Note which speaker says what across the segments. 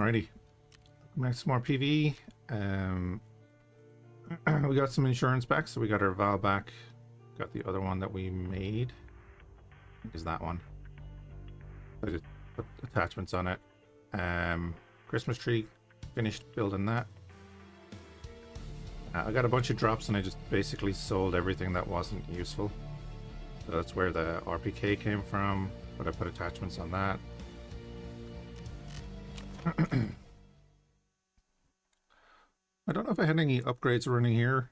Speaker 1: Alrighty, back some more PvE. We got some insurance back, so we got our Val back. Got the other one that we made. I think is that one. I just put attachments on it. Christmas tree, finished building that. I got a bunch of drops and I just basically sold everything that wasn't useful. So that's where the RPK came from, but I put attachments on that. I don't know if I had any upgrades running here,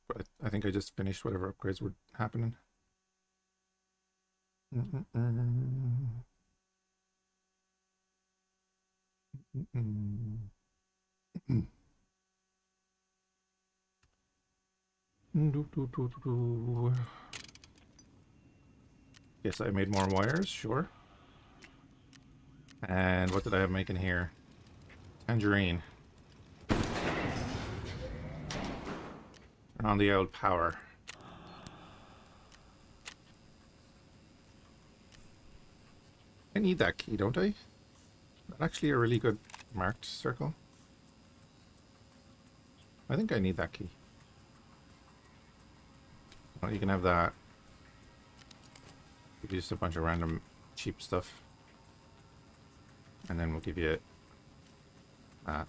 Speaker 1: but I think I just finished whatever upgrades were happening. Yes, I made more wires, sure. And what did I have making here? Tangerine. Turn on the old power. I need that key, don't I? That's actually a really good marked circle. I think I need that key. Well, you can have that. Give you just a bunch of random cheap stuff. And then we'll give you that.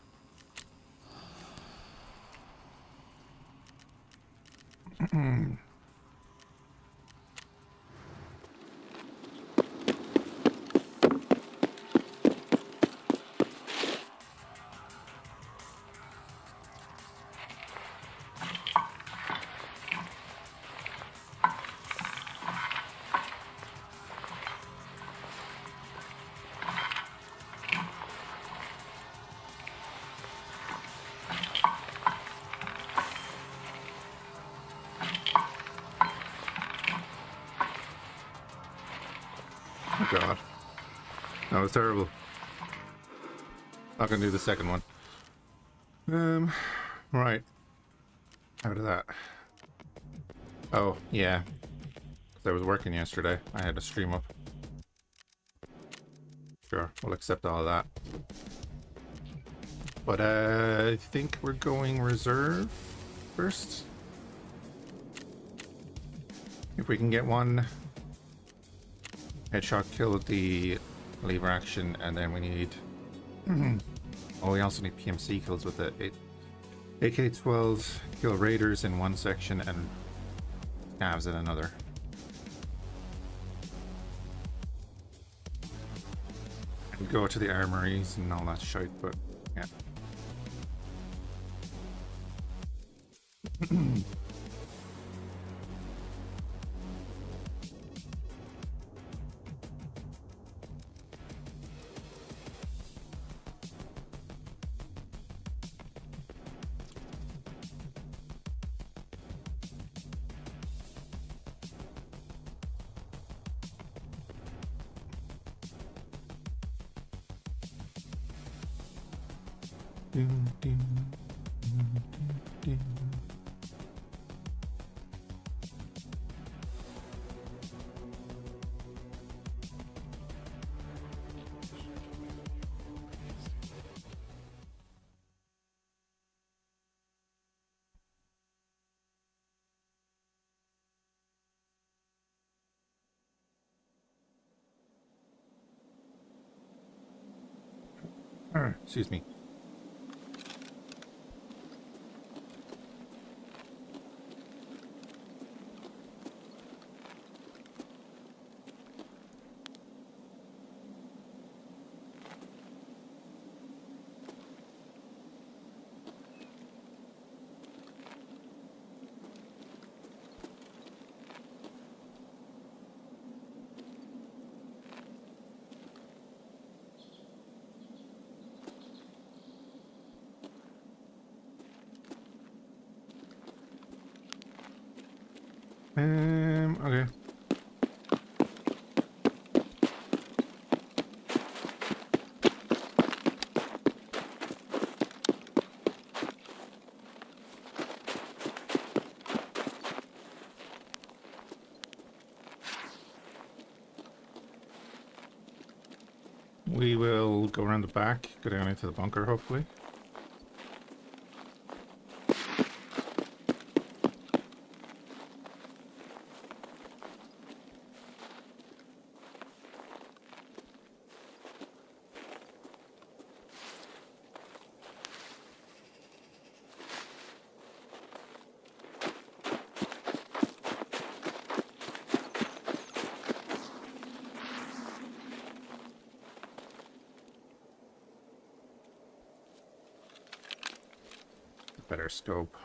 Speaker 1: Oh god. That was terrible. Not gonna do the second one. Right. Out of that. Oh, yeah. 'Cause I was working yesterday. I had to stream up. Sure, we'll accept all of that. But I think we're going reserve first. If we can get one headshot kill with the lever action, and then we need oh, we also need PMC kills with the AK-12 kill raiders in one section and scavs in another. And go to the armories and all that shite, but yeah. Excuse me. Okay. We will go around the back, go down into the bunker, hopefully. Better scope.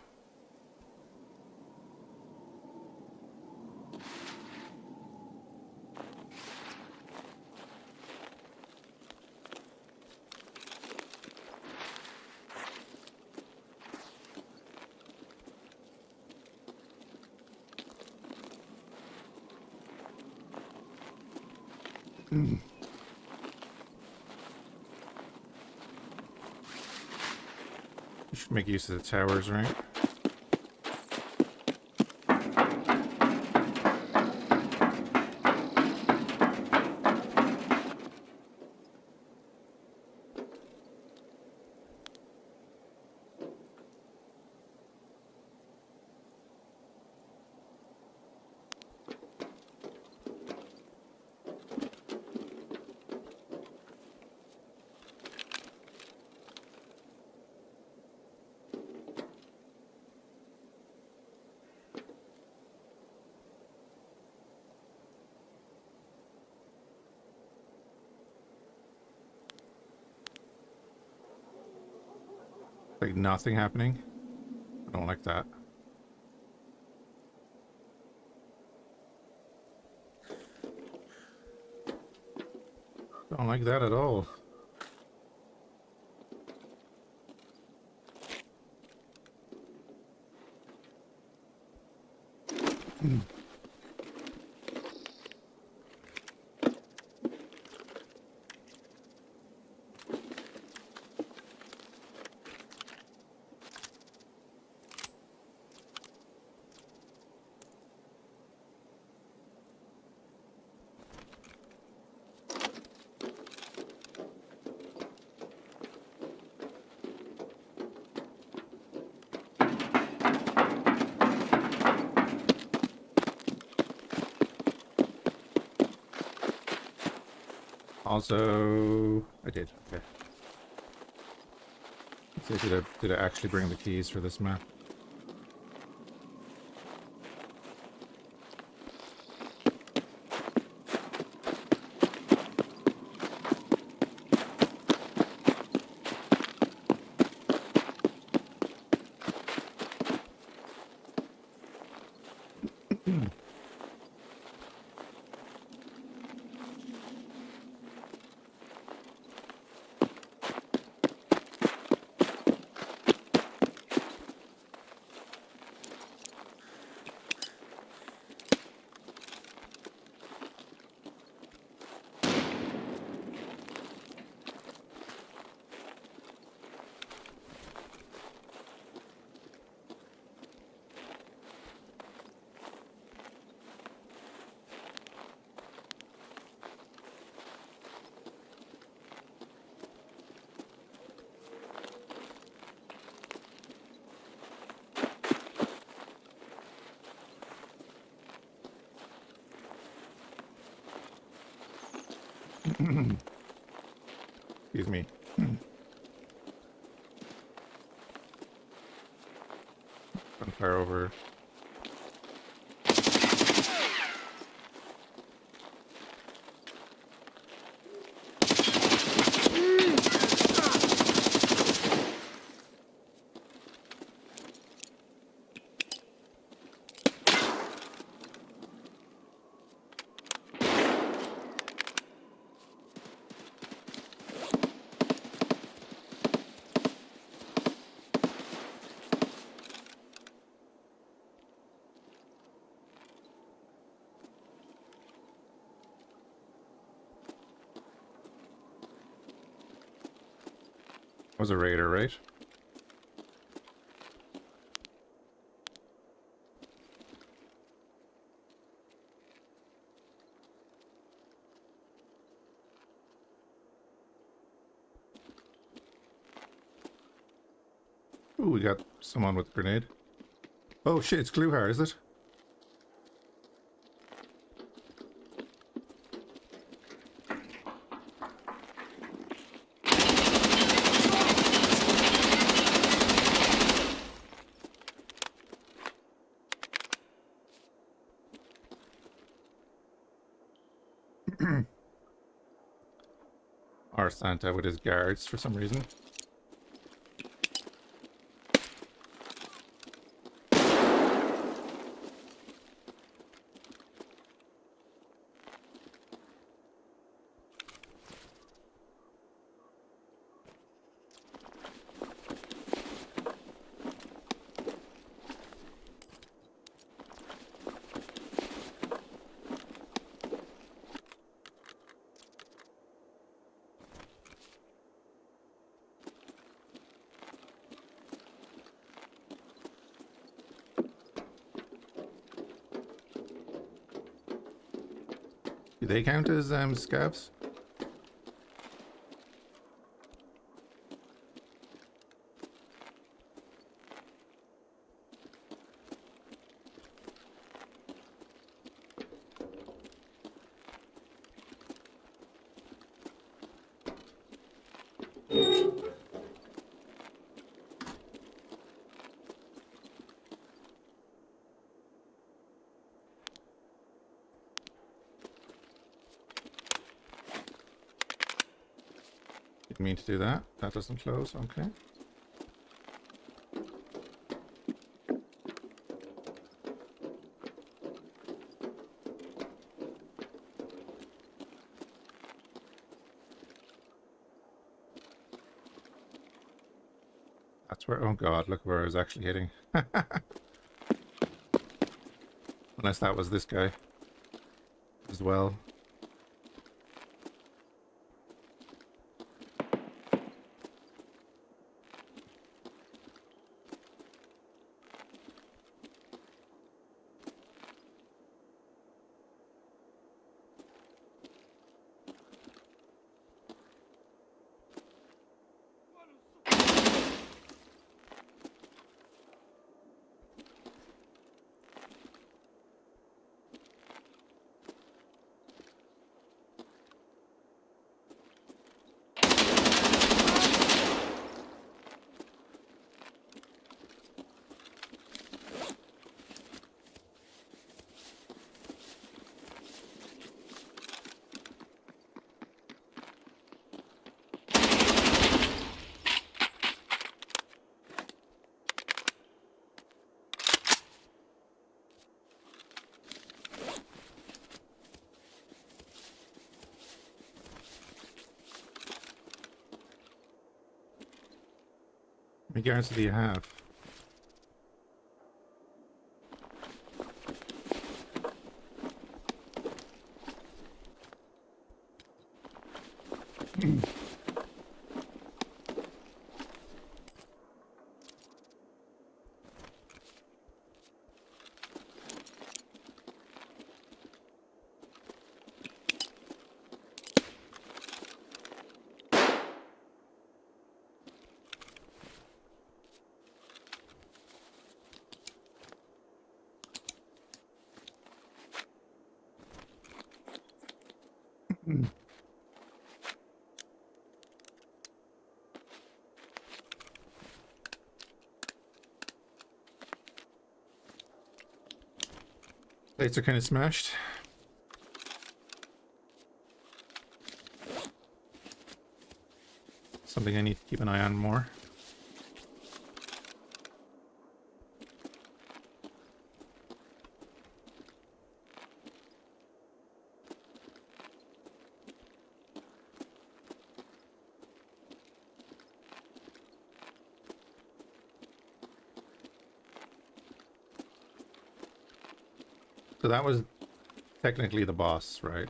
Speaker 1: You should make use of the towers, right? Like nothing happening. I don't like that. Don't like that at all. Also, I did. Okay. Let's see, did I actually bring the keys for this map? Excuse me. Gunfire over. Was a raider, right? Ooh, we got someone with a grenade. Oh shit, it's Gluhar, is it? Our Santa with his guards for some reason. Do they count as scabs? Didn't mean to do that. That doesn't close. Okay. That's where... Oh god, look where I was actually hitting. Unless that was this guy as well. How many guards do you have? Plates are kind of smashed. Something I need to keep an eye on more. So that was technically the boss, right?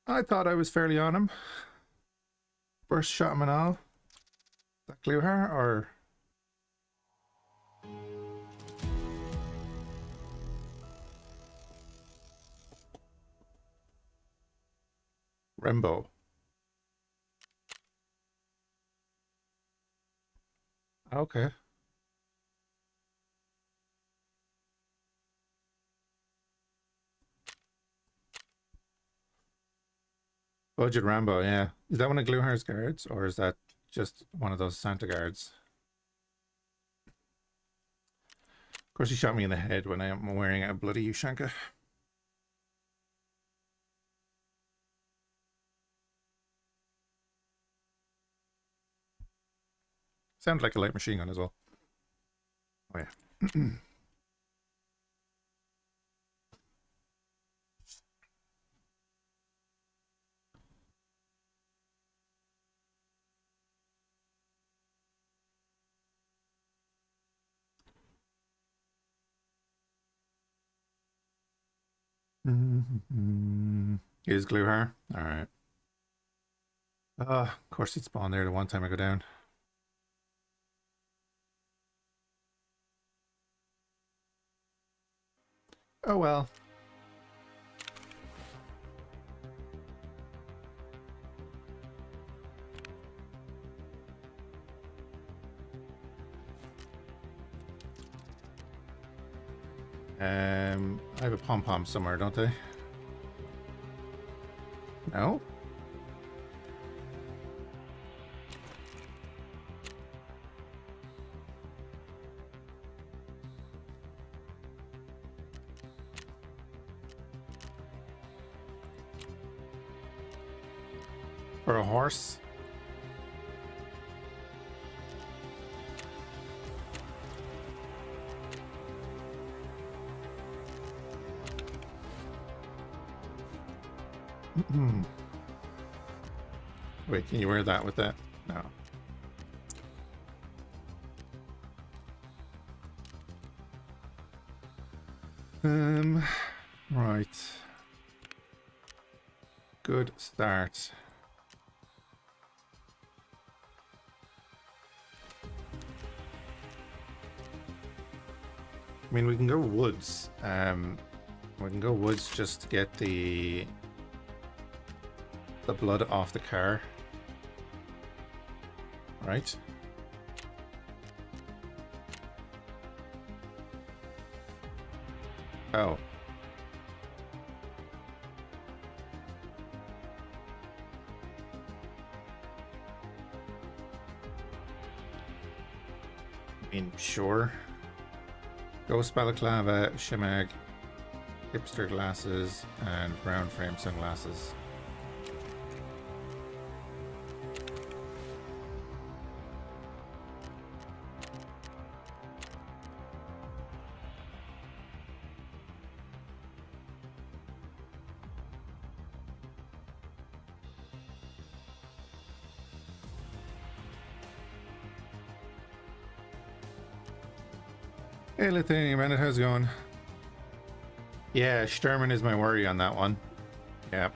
Speaker 1: I thought I was fairly on him. First shot him and all. That glue her or Rembo? Okay. Budget Rambo, yeah. Is that one of Gluhar's guards, or is that just one of those Santa guards? Of course, he shot me in the head when I am wearing a bloody Ushanka. Sounds like a light machine gun as well. Oh yeah. Is Gluhar? Alright. Of course he'd spawn there the one time I go down. Oh well. I have a pom-pom somewhere, don't I? No? Or a horse? Wait, can you wear that with that? No. Right. Good start. I mean, we can go woods. We can go woods just to get the blood off the car. Right? Oh. I mean, sure. Ghost balaclava, shimag, hipster glasses, and round frame sunglasses. Hey, Lithuanian Bandit, how's it going? Yeah, Sturman is my worry on that one. Yep.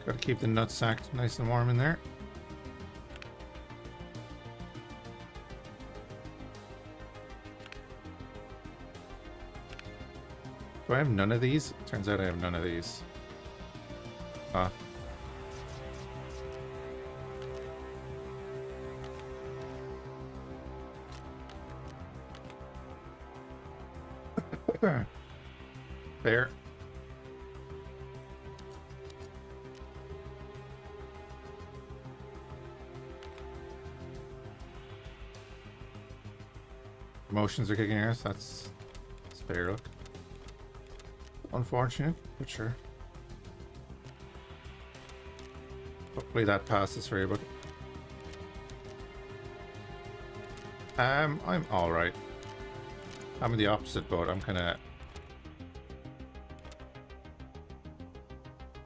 Speaker 1: Gotta keep the nutsack nice and warm in there. Do I have none of these? Turns out I have none of these. Ah. Fair. Emotions are kicking ass. That's fair. Look. Unfortunate, but sure. Hopefully that passes for you, but I'm alright. I'm in the opposite boat. I'm kinda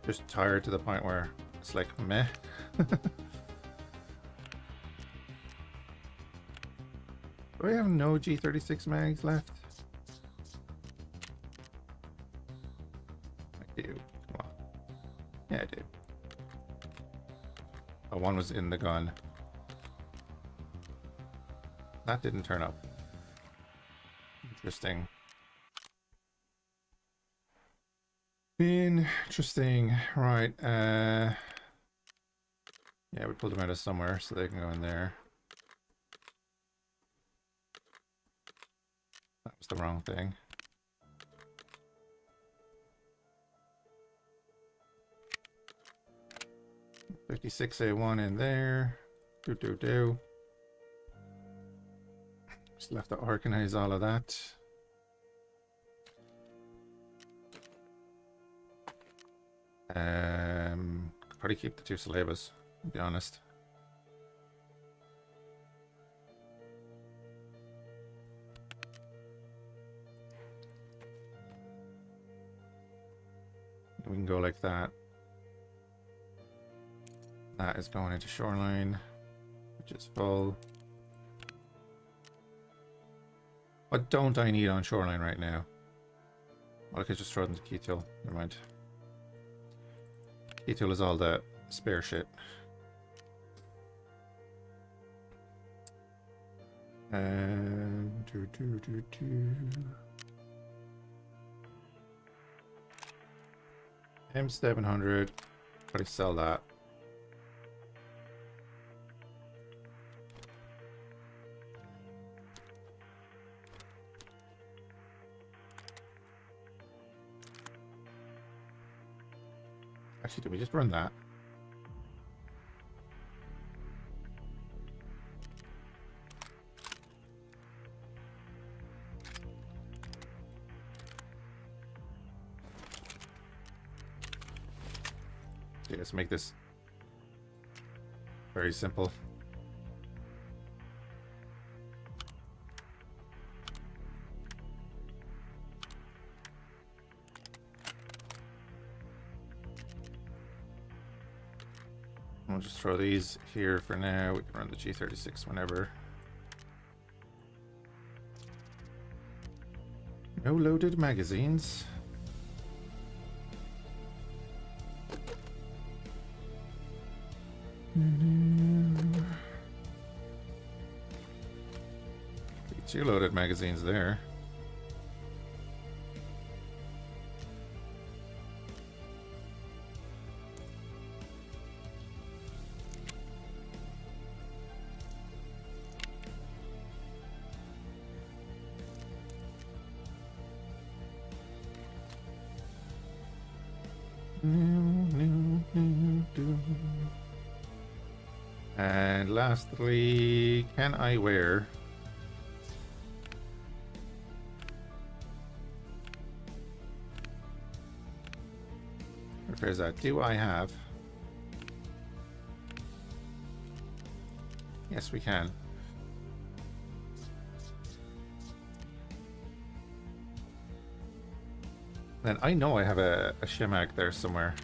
Speaker 1: just tired to the point where it's like meh. Do I have no G36 mags left? I do. Come on. Yeah, I do. Oh, one was in the gun. That didn't turn up. Interesting. Interesting. Right. Yeah, we pulled them out of somewhere so they can go in there. That was the wrong thing. $56A1 in there. Do. Just left to organize all of that. Probably keep the two Salabas, to be honest. We can go like that. That is going into shoreline, which is full. What don't I need on shoreline right now? Well, I could just throw them to key tool. Never mind. Key tool is all the spare shit. M700. Probably sell that. Actually, did we just run that? Okay, let's make this very simple. We'll just throw these here for now. We can run the G36 whenever. No loaded magazines. Two loaded magazines there. And lastly, can I wear where's that? Do I have? Yes, we can. Then I know I have a shemagh there somewhere.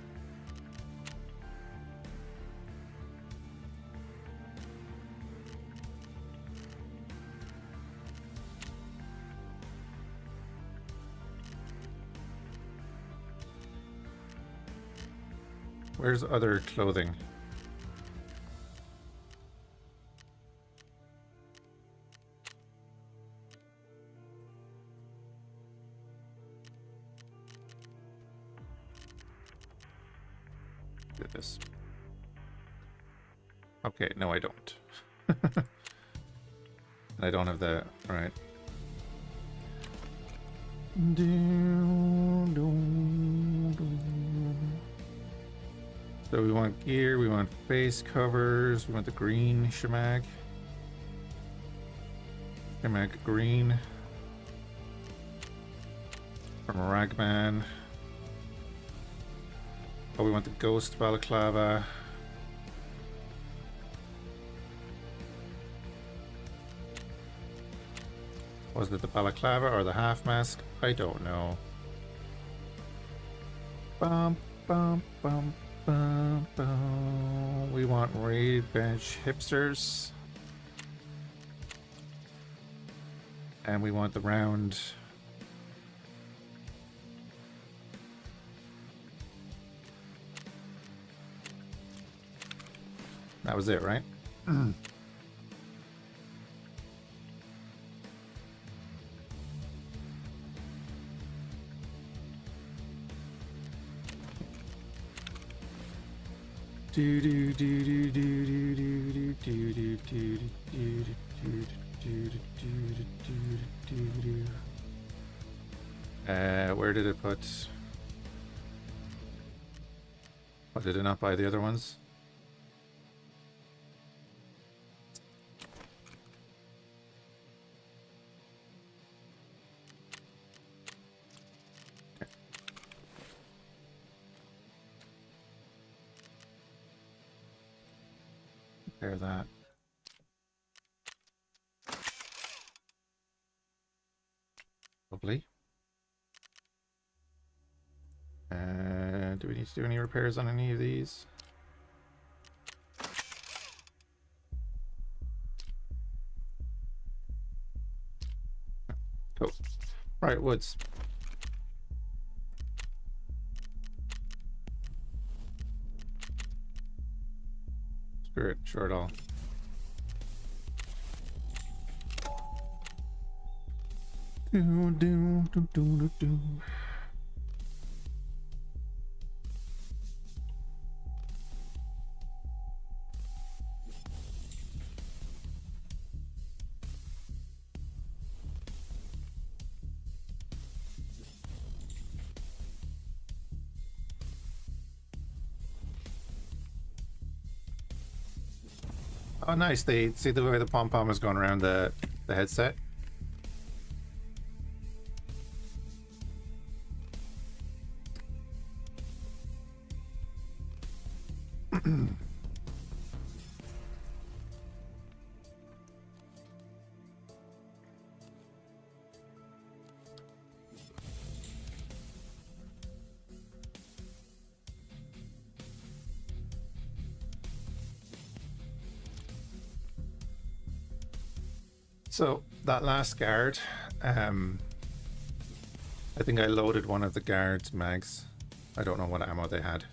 Speaker 1: Where's other clothing? Do this. Okay, no, I don't. And I don't have the right. So we want gear, we want face covers, we want the green shemagh. Shemagh green. From a ragman. Oh, we want the ghost balaclava. Was it the balaclava or the half mask? I don't know. Bum, bum, bum. We want raid bench hipsters. And we want the round. That was it, right? Where did it put? Oh, did it not buy the other ones? Okay. Compare that. Lovely. Do we need to do any repairs on any of these? Cool. Right, woods. Screw it, sure it all. Oh, nice. They see the way the pom-pom is going around the headset. So that last guard, I think I loaded one of the guards' mags. I don't know what ammo they had.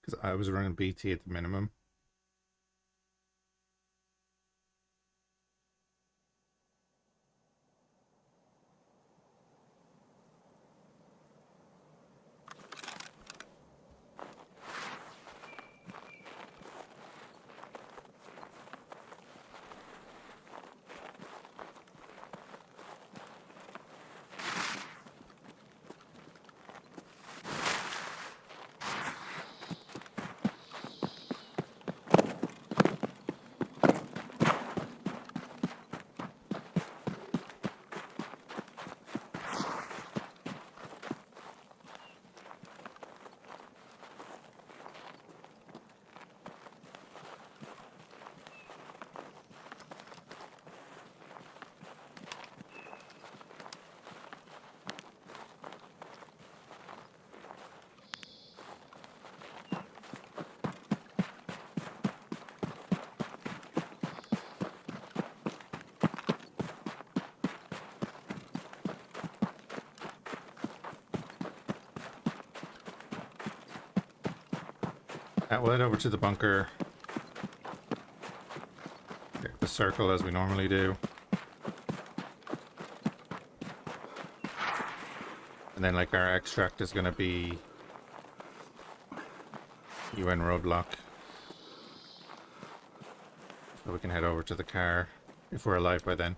Speaker 1: Because I was running BT at the minimum. We'll head over to the bunker. Get the circle as we normally do. And then like our extract is going to be UN roadblock. So we can head over to the car if we're alive by then.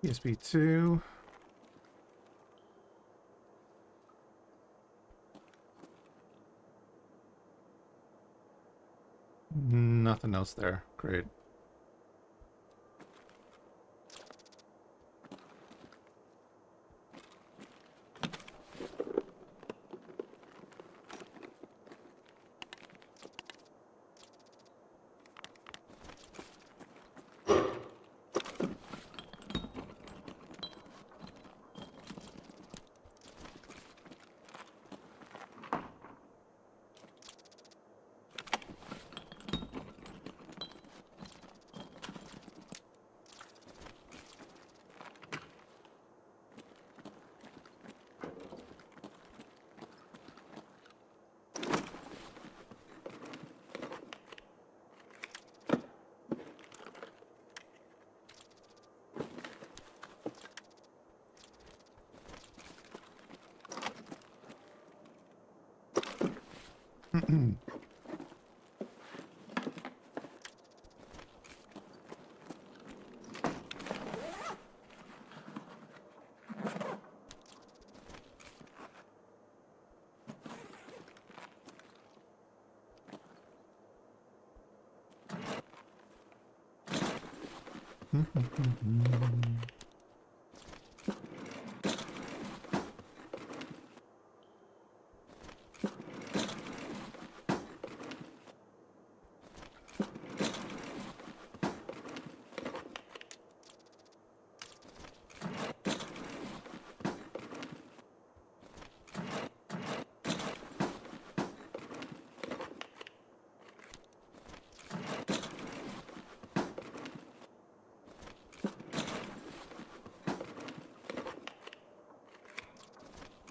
Speaker 1: ESP2. Nothing else there. Great.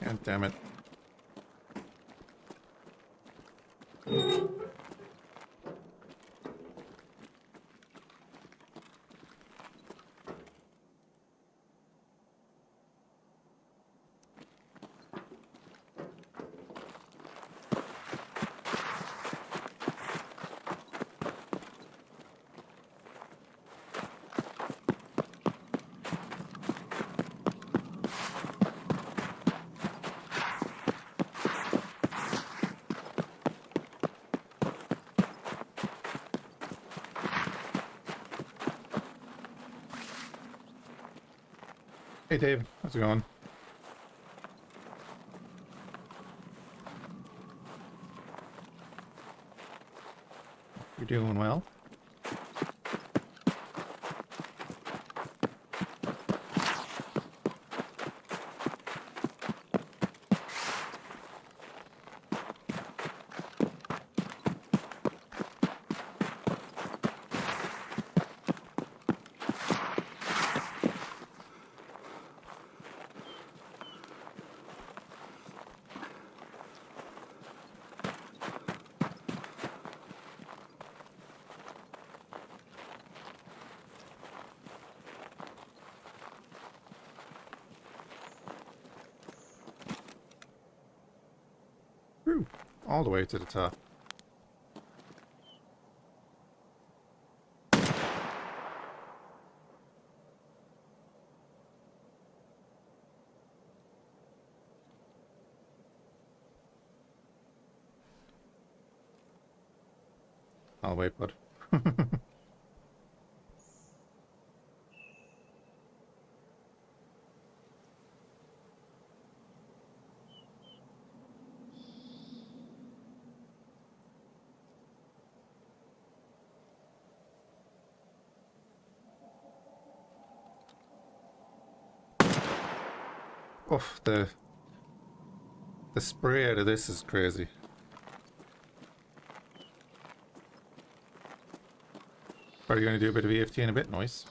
Speaker 1: God damn it. Hey Dave, how's it going? You're doing well? Whew, all the way to the top. I'll wait, bud. Oof, the spray out of this is crazy. Are you going to do a bit of EFT in a bit? Nice.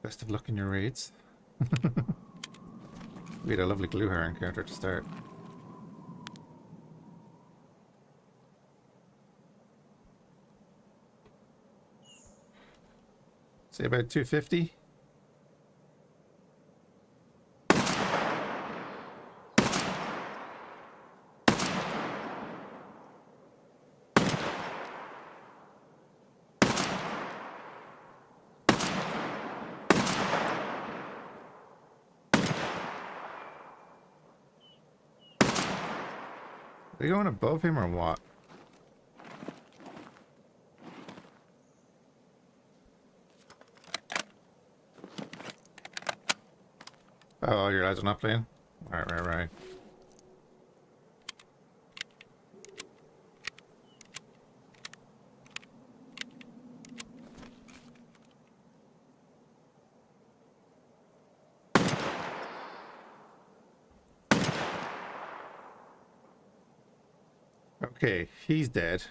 Speaker 1: Best of luck in your raids. We had a lovely glue hair encounter to start. Say about 250. they going above him or what? Oh, your lads are not playing? Right. Okay, he's dead.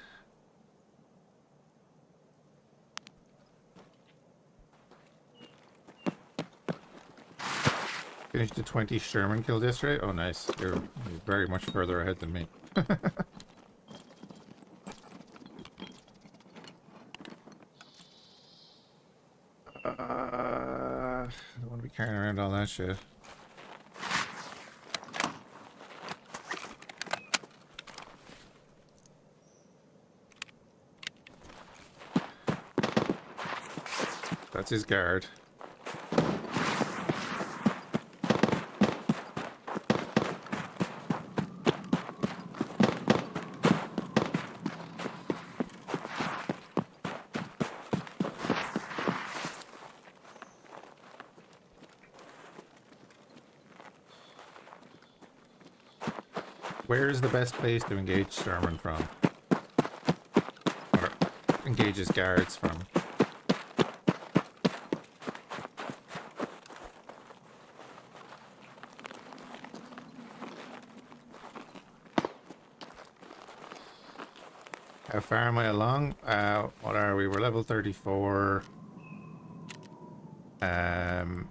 Speaker 1: Finished the 20 Sherman kills yesterday. Oh, nice. You're very much further ahead than me. I don't want to be carrying around all that shit. That's his guard. Where's the best place to engage Sherman from? Or engage his guards from? How far am I along? What are we? We're level 34. Got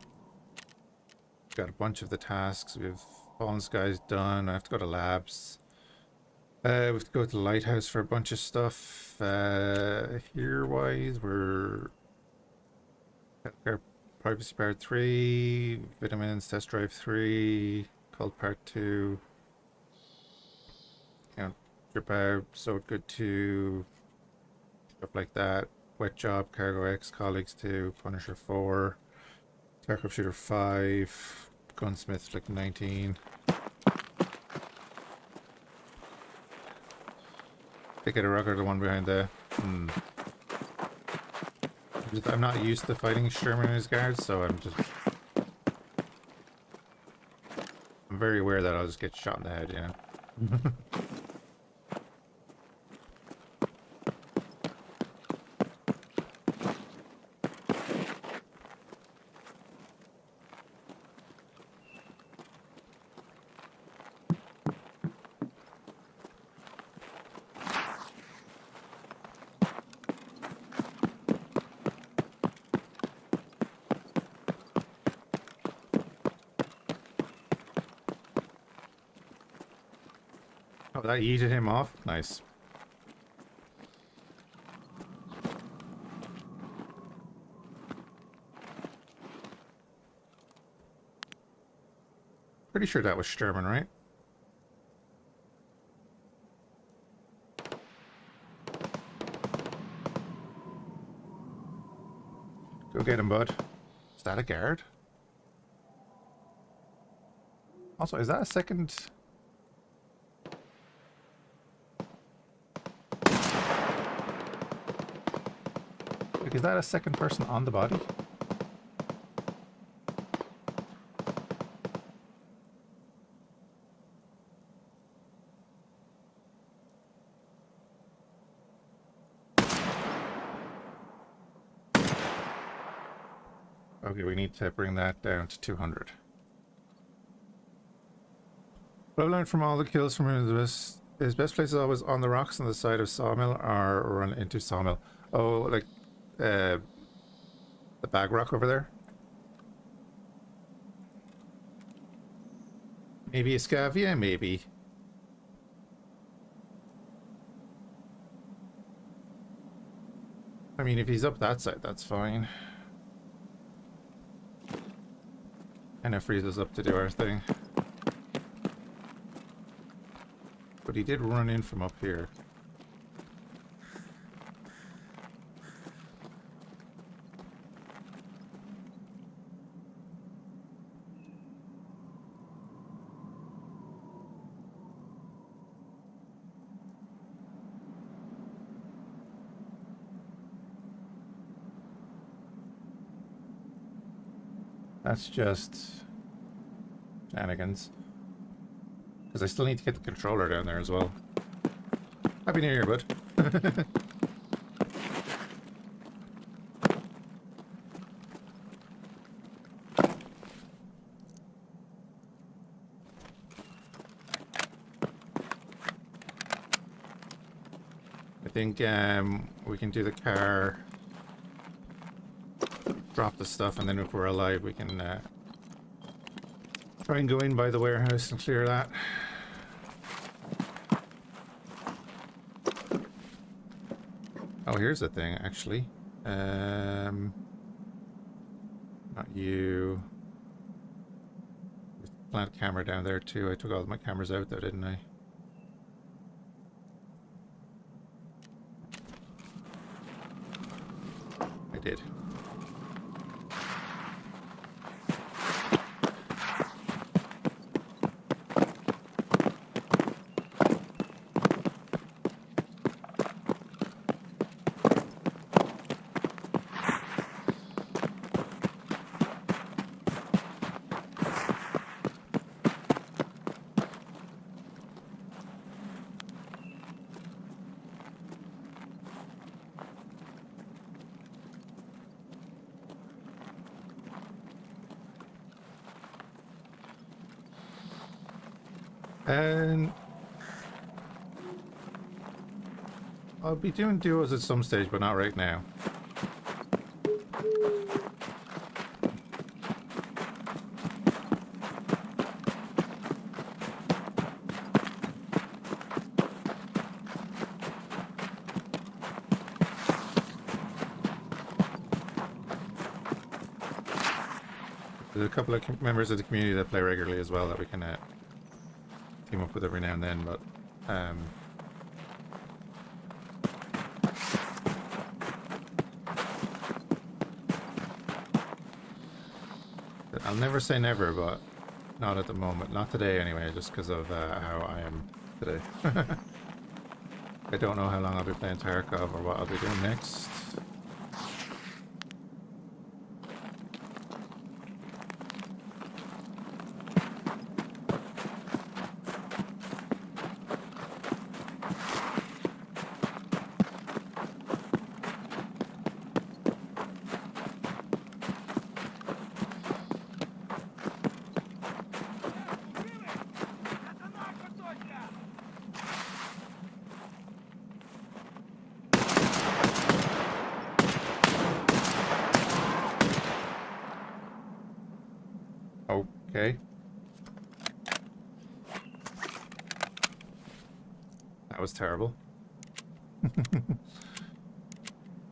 Speaker 1: a bunch of the tasks. We've Fallen Skies done. I have to go to labs. We have to go to the lighthouse for a bunch of stuff. Here wise, we're Healthcare Privacy Part 3, Vitamins Test Drive 3, Cult Part 2. Drip Out, So Good 2, stuff like that. Wet Job, Cargo X, Colleagues 2, Punisher 4, Aircraft Shooter 5, Gunsmith like 19. They get a rocker, the one behind there. I'm not used to fighting Sherman and his guards, so I'm very aware that I'll just get shot in the head, you know. Oh, that yeeted him off? Nice. Pretty sure that was Sherman, right? Go get him, bud. Is that a guard? Also, is that a second... Like, is that a second person on the body? Okay, we need to bring that down to 200. What I've learned from all the kills from him is his best place is always on the rocks on the side of Sawmill or run into Sawmill. Oh, like the bag rock over there? Maybe a scav? Yeah, maybe. I mean, if he's up that side, that's fine. And it frees us up to do our thing. But he did run in from up here. That's just shenanigans. Because I still need to get the controller down there as well. Happy New Year, bud. I think we can do the car, drop the stuff, and then if we're alive we can try and go in by the warehouse and clear that. Oh, here's the thing, actually. Not you. Plant camera down there too. I took all of my cameras out though, didn't I? I did. And I'll be doing duos at some stage, but not right now. There's a couple of members of the community that play regularly as well that we can team up with every now and then, but I'll never say never, but not at the moment. Not today anyway, just because of how I am today. I don't know how long I'll be playing Tarkov or what I'll be doing next. Okay. That was terrible.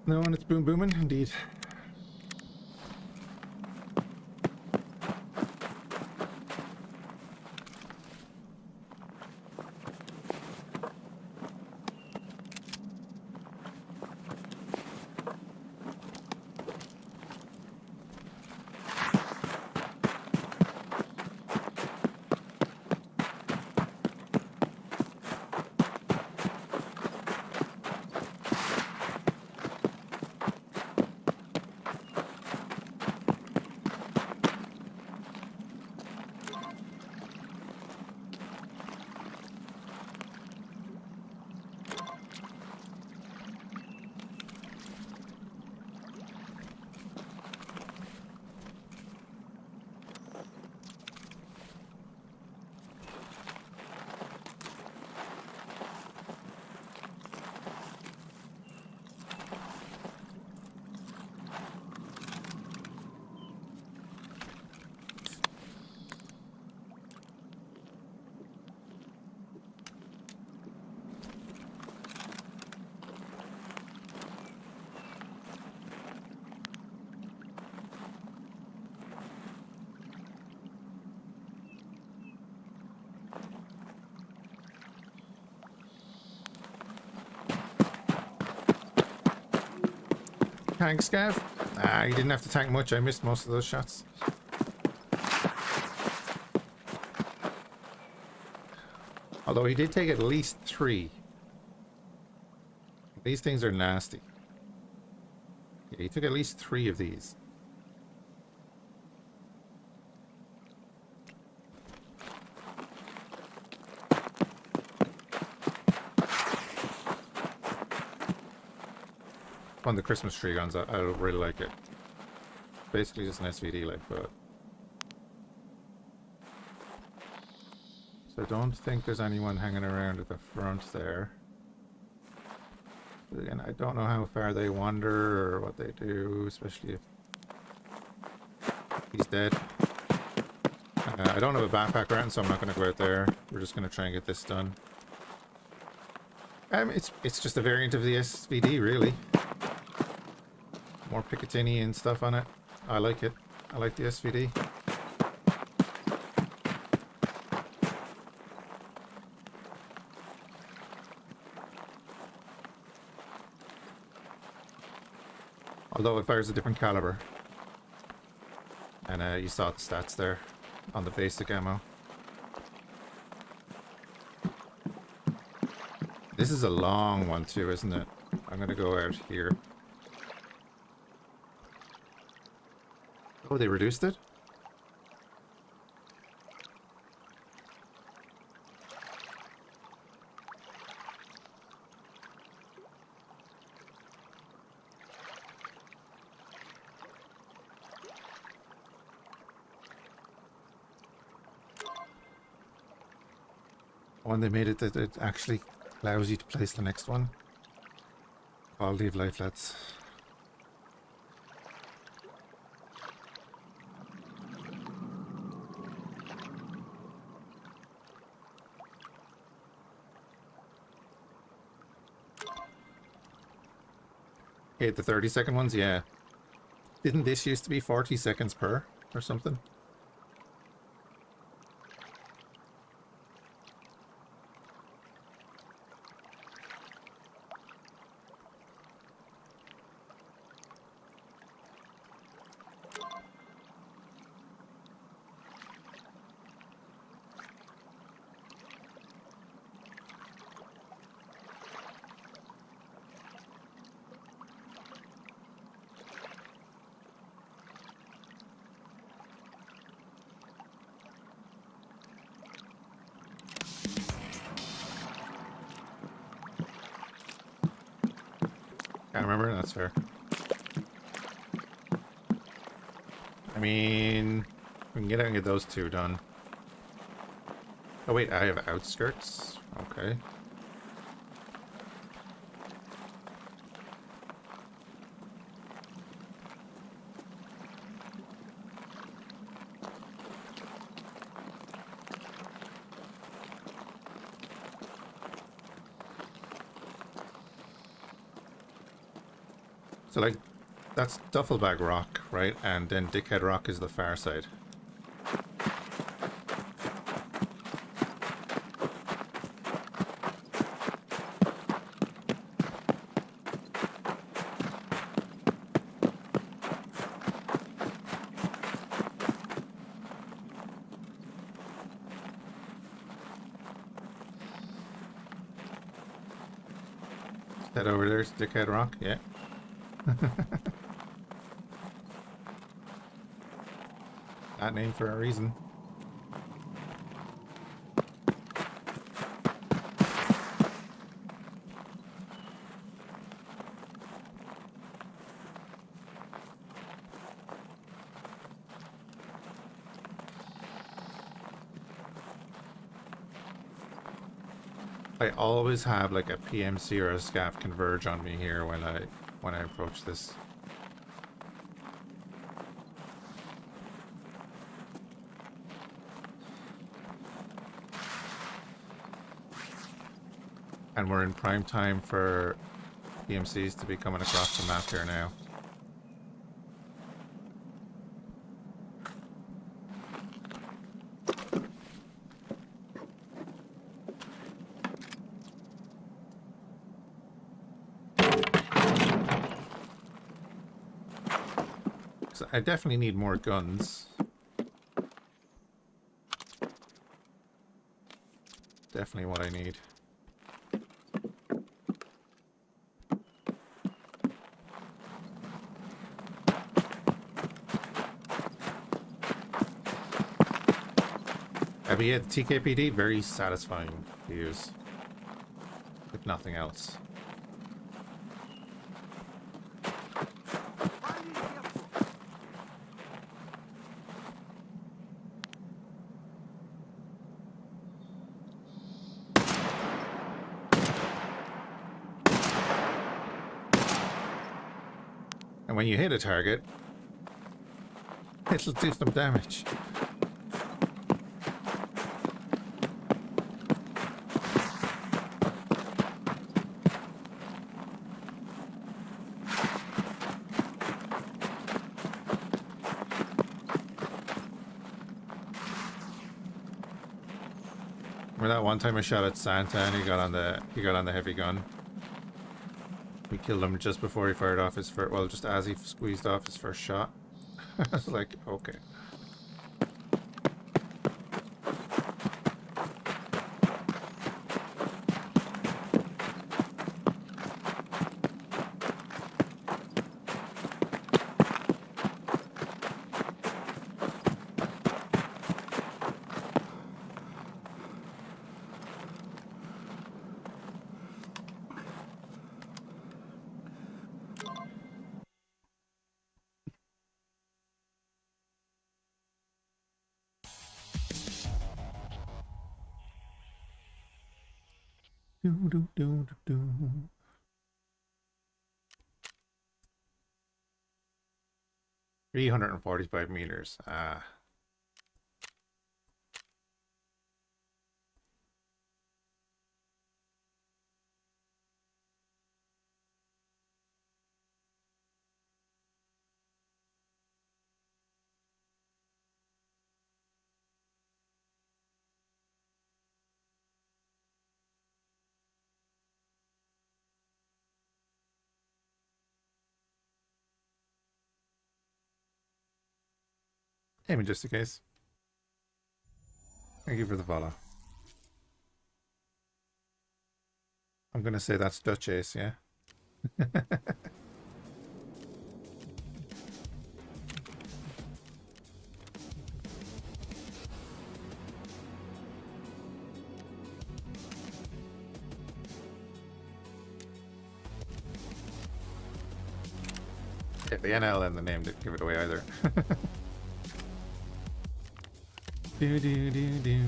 Speaker 1: No, and it's boom booming, indeed. Tank scav? Ah, you didn't have to tank much. I missed most of those shots. Although he did take at least 3. These things are nasty. Yeah, he took at least 3 of these. one of the Christmas tree guns. I really like it. Basically just an SVD, like, but... So I don't think there's anyone hanging around at the front there. But again, I don't know how far they wander or what they do, especially if he's dead. I don't have a backpack around, so I'm not going to go out there. We're just going to try and get this done. It's just a variant of the SVD, really. More Picatinny and stuff on it. I like it. I like the SVD. Although it fires a different caliber. And you saw the stats there on the basic ammo. This is a long one too, isn't it? I'm gonna go out here. Oh, they reduced it? Oh, and they made it that it actually allows you to place the next one. Quality of life, lads. Okay, the 30-second ones, yeah. Didn't this used to be 40 seconds per or something? Can't remember, that's fair. I mean, we can get out and get those two done. Oh wait, I have outskirts? Okay. So like, that's Duffelbag Rock, right? And then Dickhead Rock is the far side. That over there's Dickhead Rock, yeah. That name for a reason. I always have like a PMC or a scav converge on me here when I approach this. And we're in prime time for PMCs to be coming across the map here now. So I definitely need more guns. Definitely what I need. But yeah, the TKPD, very satisfying to use, if nothing else. And when you hit a target, it'll do some damage. Remember that one time I shot at Santa and he got on the heavy gun. We killed him just before he fired off his first, well, just as he squeezed off his first shot. I was like, okay. Do, do, do, do, do. 345 meters. Ah. Amy, just in case. Thank you for the follow. I'm gonna say that's Dutch Ace, yeah? Yeah, the NL and the name didn't give it away either. Do do do do.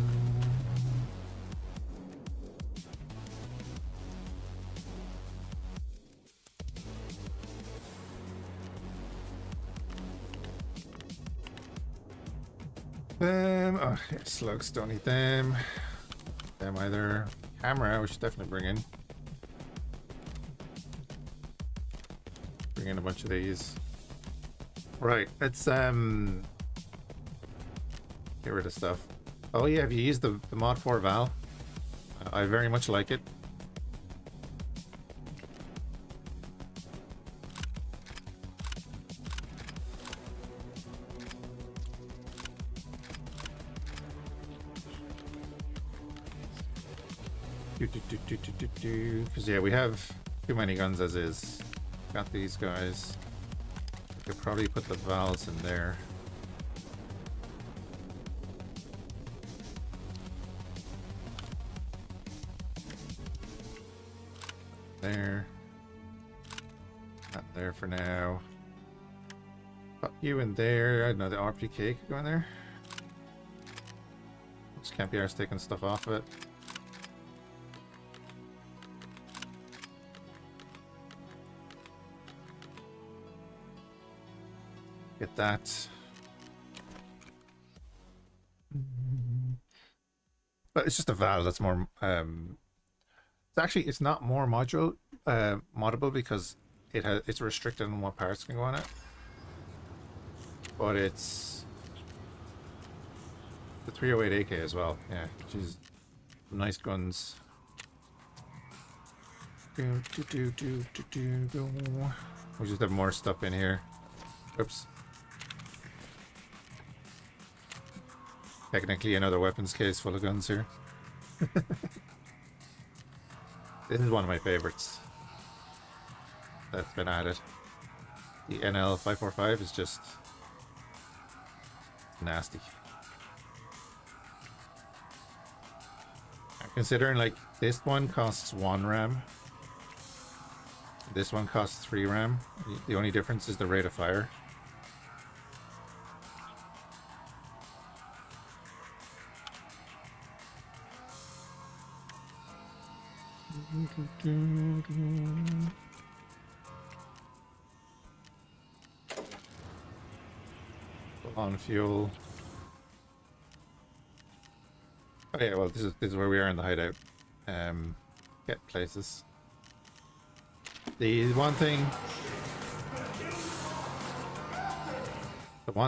Speaker 1: Oh, yeah, slugs, don't need them. Them either. Camera, we should definitely bring in. Bring in a bunch of these. Right, let's get rid of stuff. Oh yeah, have you used the mod 4 Val? I very much like it. Because yeah, we have too many guns as is. Got these guys. We could probably put the Vals in there. There. Not there for now. Put you in there. I don't know, the RPK could go in there. Just can't be ours taking stuff off of it. Get that. But it's just a Val that's more it's not more moddable because it's restricted on what parts can go on it. But it's the 308 AK as well. Yeah, she's nice guns. We just have more stuff in here. Oops. Technically another weapons case full of guns here. This is one of my favorites that's been added. The NL 545 is just nasty. Considering like this one costs 1 RAM, this one costs 3 RAM. The only difference is the rate of fire. On fuel. Oh yeah, well this is where we are in the hideout. Get places. The one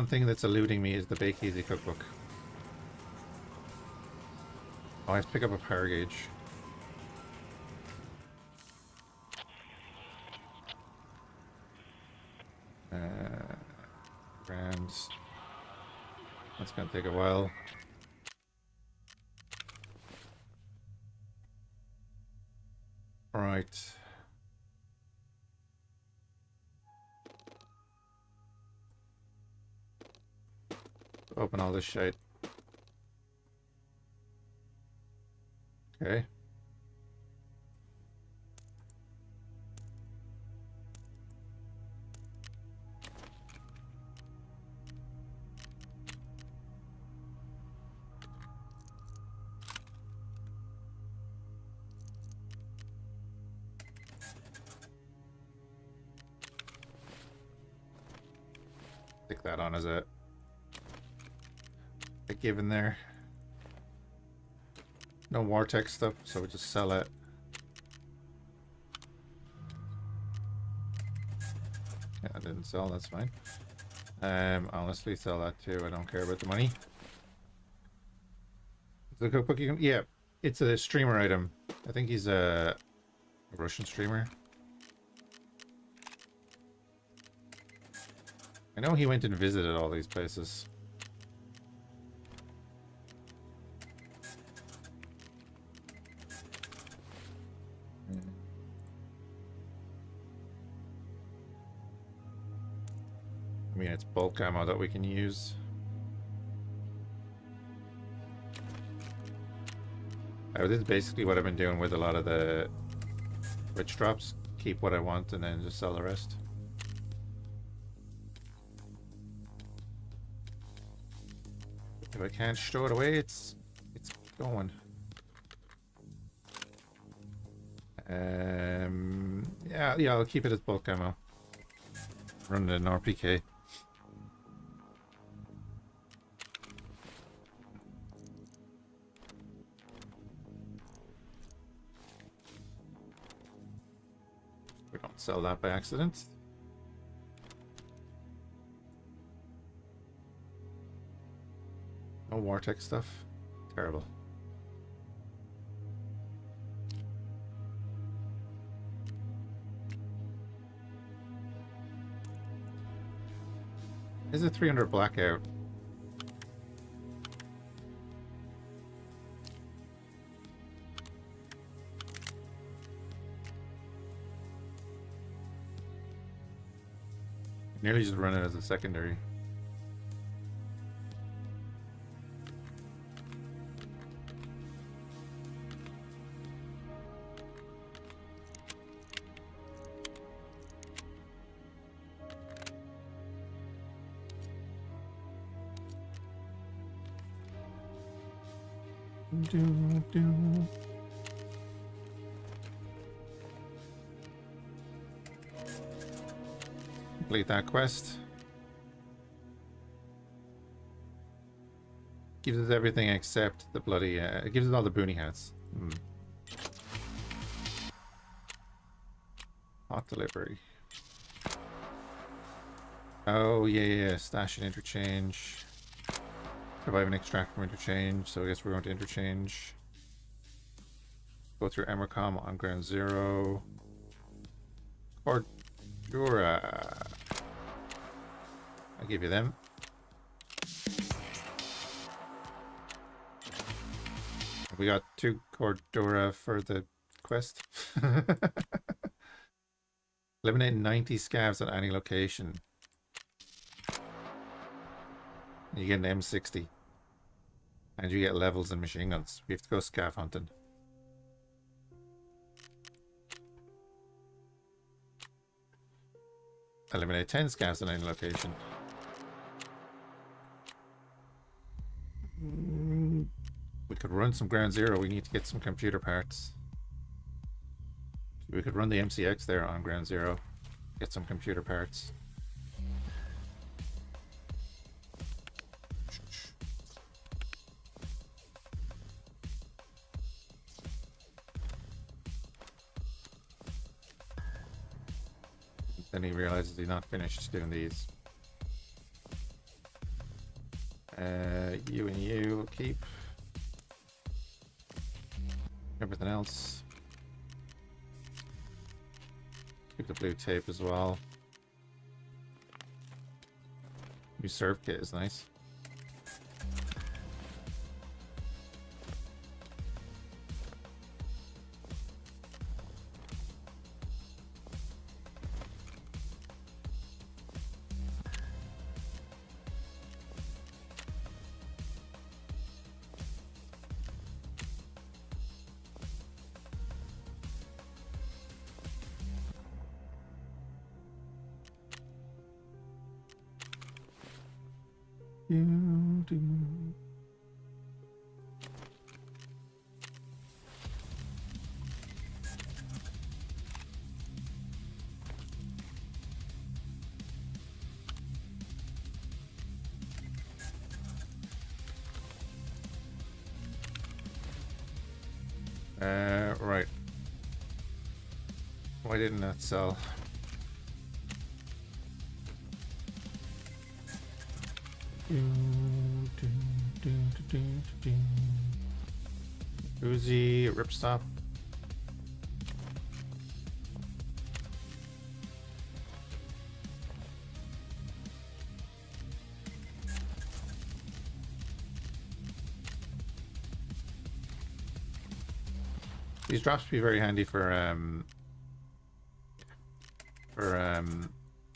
Speaker 1: thing that's eluding me is the Bake Easy cookbook. Oh, I have to pick up a power gauge. Grand. That's gonna take a while. Right. Open all this shit. Okay. Stick that on as a given there. No Wartech stuff, so we just sell it. Yeah, I didn't sell, that's fine. Honestly, sell that too. I don't care about the money. The cookbook you can, yeah, it's a streamer item. I think he's a Russian streamer. I know he went and visited all these places. I mean, it's bulk ammo that we can use. Oh, this is basically what I've been doing with a lot of the rich drops. Keep what I want and then just sell the rest. If I can't stow it away, it's going. Yeah, I'll keep it as bulk ammo. Run an RPK. We don't sell that by accident. No Wartech stuff. Terrible. Is it 300 blackout? Nearly just run it as a secondary. Complete that quest. Gives us everything except the bloody... it gives us all the boonie hats. Hot delivery. Oh, yeah. Stash and interchange. Survive and extract from interchange, so I guess we're going to interchange. Go through Emercom on ground zero. Cordura. I'll give you them. We got 2 Cordura for the quest. Eliminate 90 scavs at any location. You get an M60. And you get levels in machine guns. We have to go scav hunting. Eliminate 10 scavs at any location. We could run some ground zero. We need to get some computer parts. We could run the MCX there on ground zero. Get some computer parts. Then he realizes he's not finished doing these. You and you keep. Everything else. Keep the blue tape as well. New serve kit is nice. Right. Why didn't that sell? Uzi, ripstop. These drops would be very handy for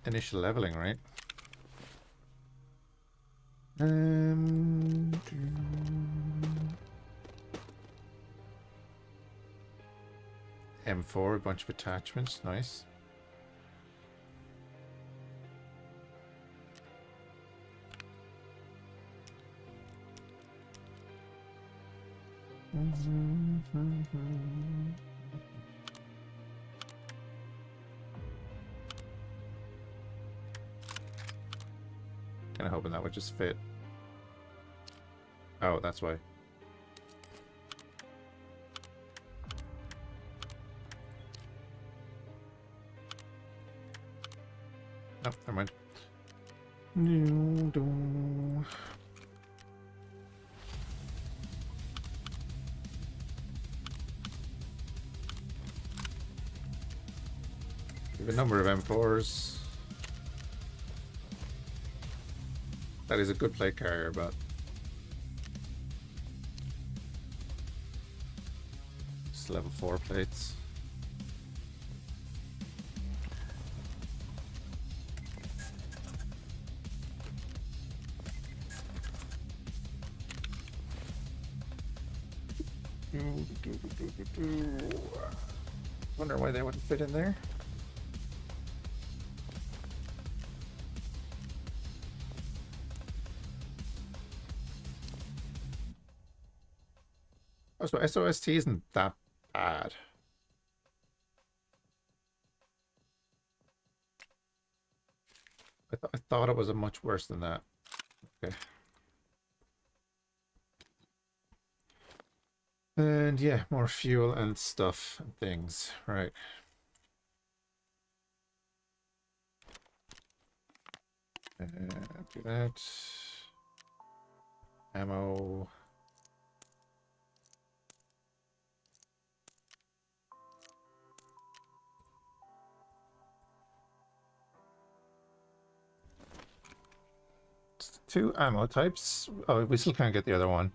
Speaker 1: initial leveling, right? M4, a bunch of attachments, nice. Kind of hoping that would just fit. Oh, that's why. No, never mind. We have a number of M4s. That is a good plate carrier, but it's level 4 plates. Wonder why they wouldn't fit in there. Oh, so SOST isn't that bad. I thought it was a much worse than that. Okay. And yeah, more fuel and stuff and things. Right. Do that. Ammo. It's 2 ammo types. Oh, we still can't get the other one.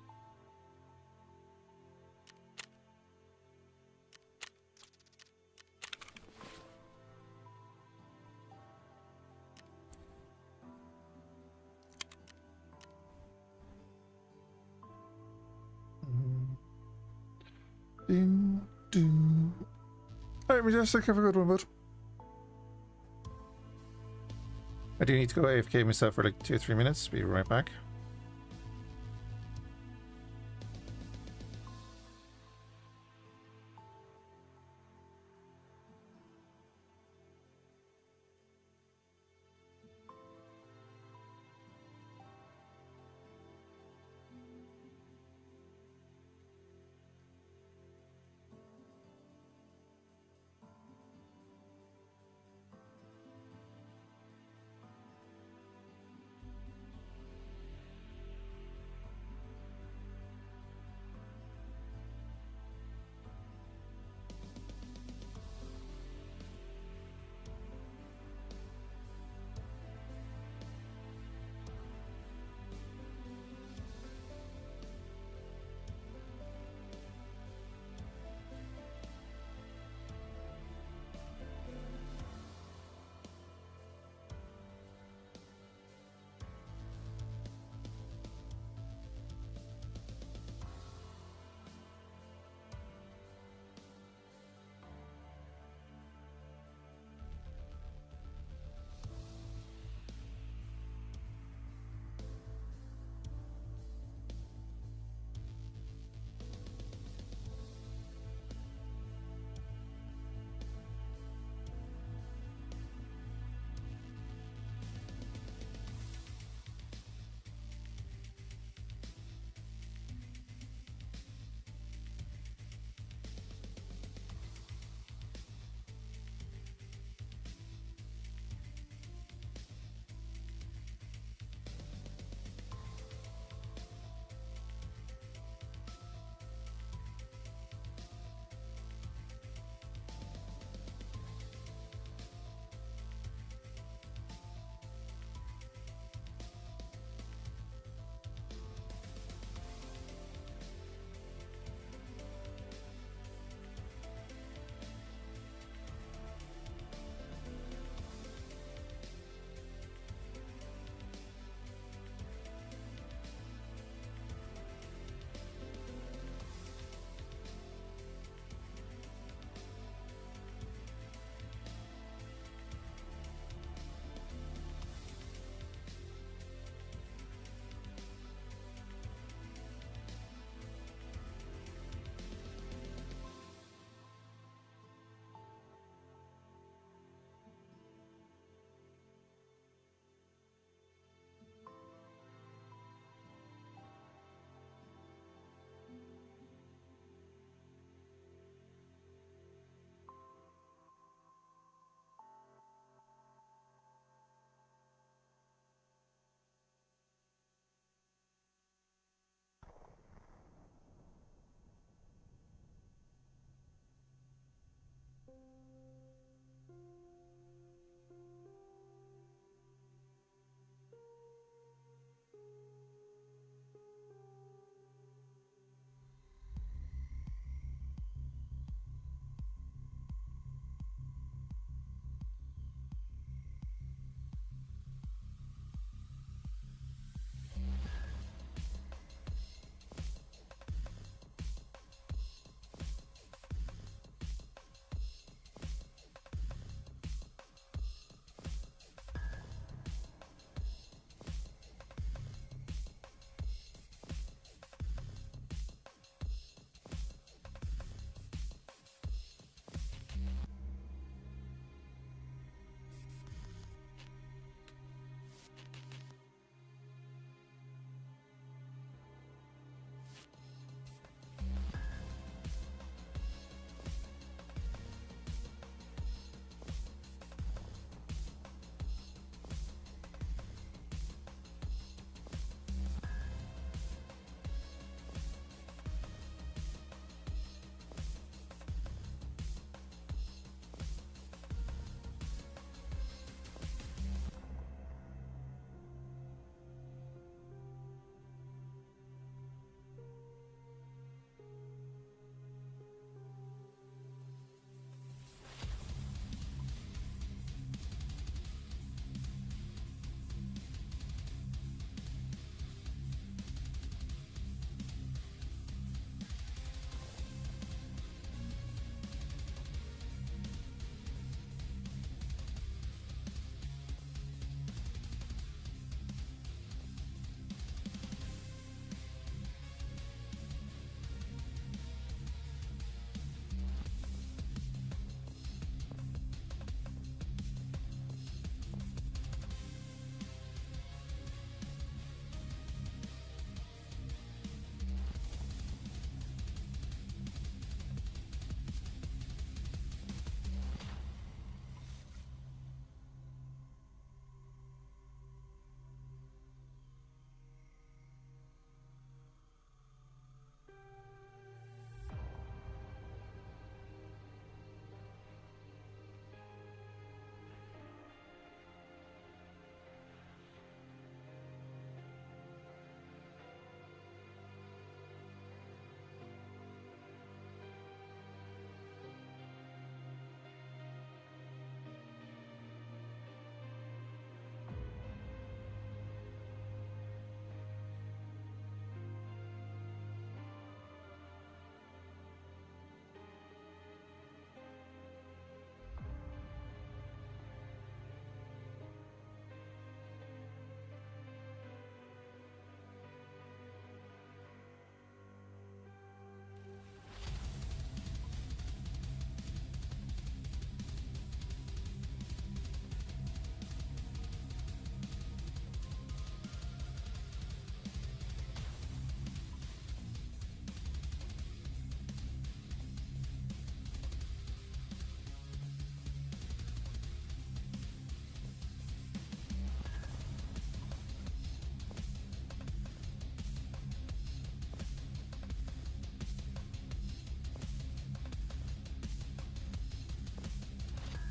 Speaker 1: Ding, ding. Alright, Majestic, have a good one, bud. I do need to go AFK myself for like 2 or 3 minutes. Be right back.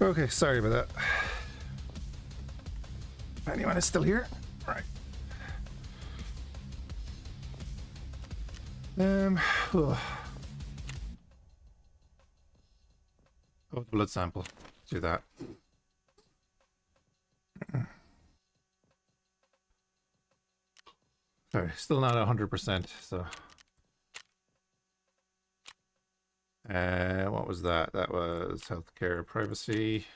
Speaker 1: Okay, sorry about that. Anyone is still here? Right. Oh, the blood sample. Do that. Sorry, still not 100%. So, what was that? That was healthcare, privacy.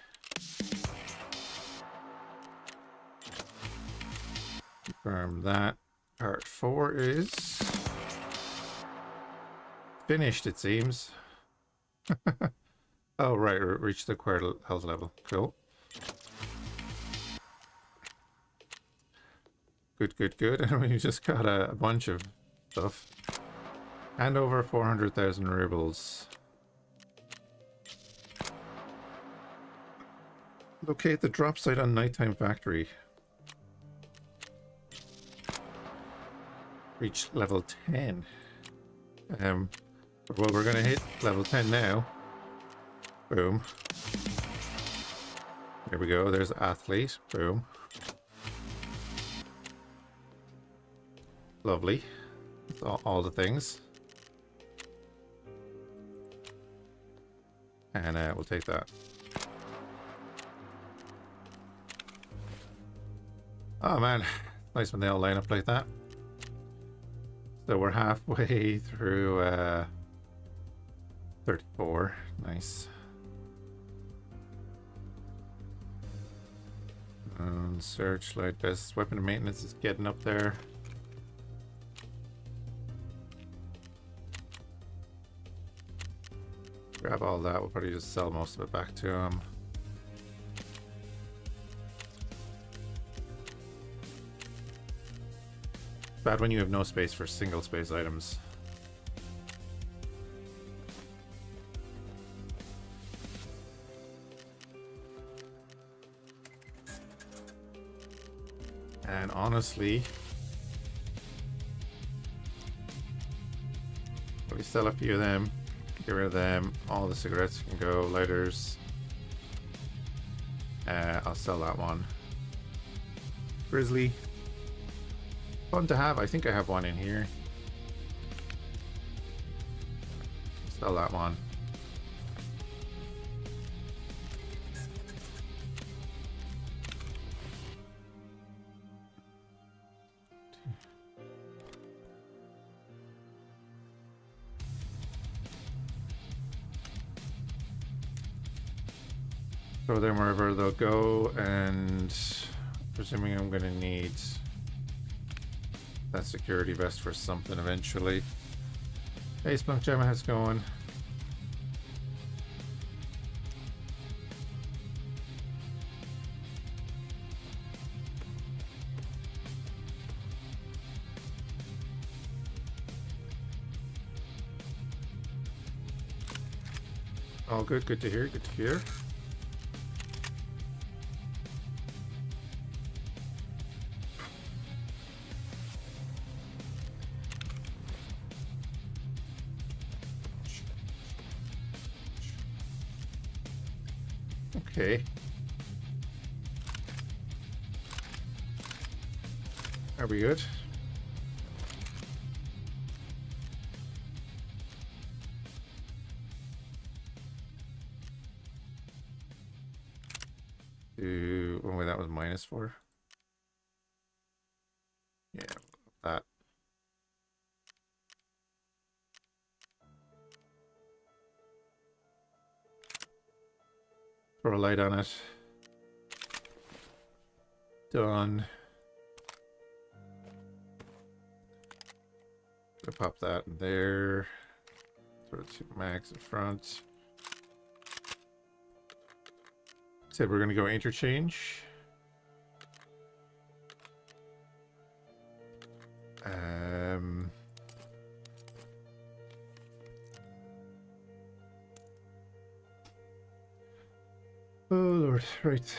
Speaker 1: Confirm that. Part 4 is finished, it seems. Oh, right, reached the required health level. Cool. Good, good, good. And we just got a bunch of stuff. And over 400,000 rubles. Locate the drop site on Nighttime Factory. Reach level 10. Well, we're going to hit level 10 now. Boom. There we go. There's athlete. Boom. Lovely. That's all the things. And we'll take that. Oh man, nice when they all line up like that. So we're halfway through 34. Nice. Searchlight, best weapon of maintenance is getting up there. Grab all that, we'll probably just sell most of it back to him. Bad when you have no space for single space items. And honestly, we sell a few of them, get rid of them. All the cigarettes can go. Lighters. I'll sell that one. Grizzly. Fun to have. I think I have one in here. Sell that one. Throw them wherever they'll go, and presuming I'm going to need that security vest for something eventually. Hey, Spunk Gemma, how's it going? All good, good to hear, good to hear. Okay. Are we good? Oh wait, that was -4. Yeah, that. Throw a light on it. Done. Gonna pop that in there. Throw 2 mags in front. Said we're gonna go interchange. Oh Lord, right.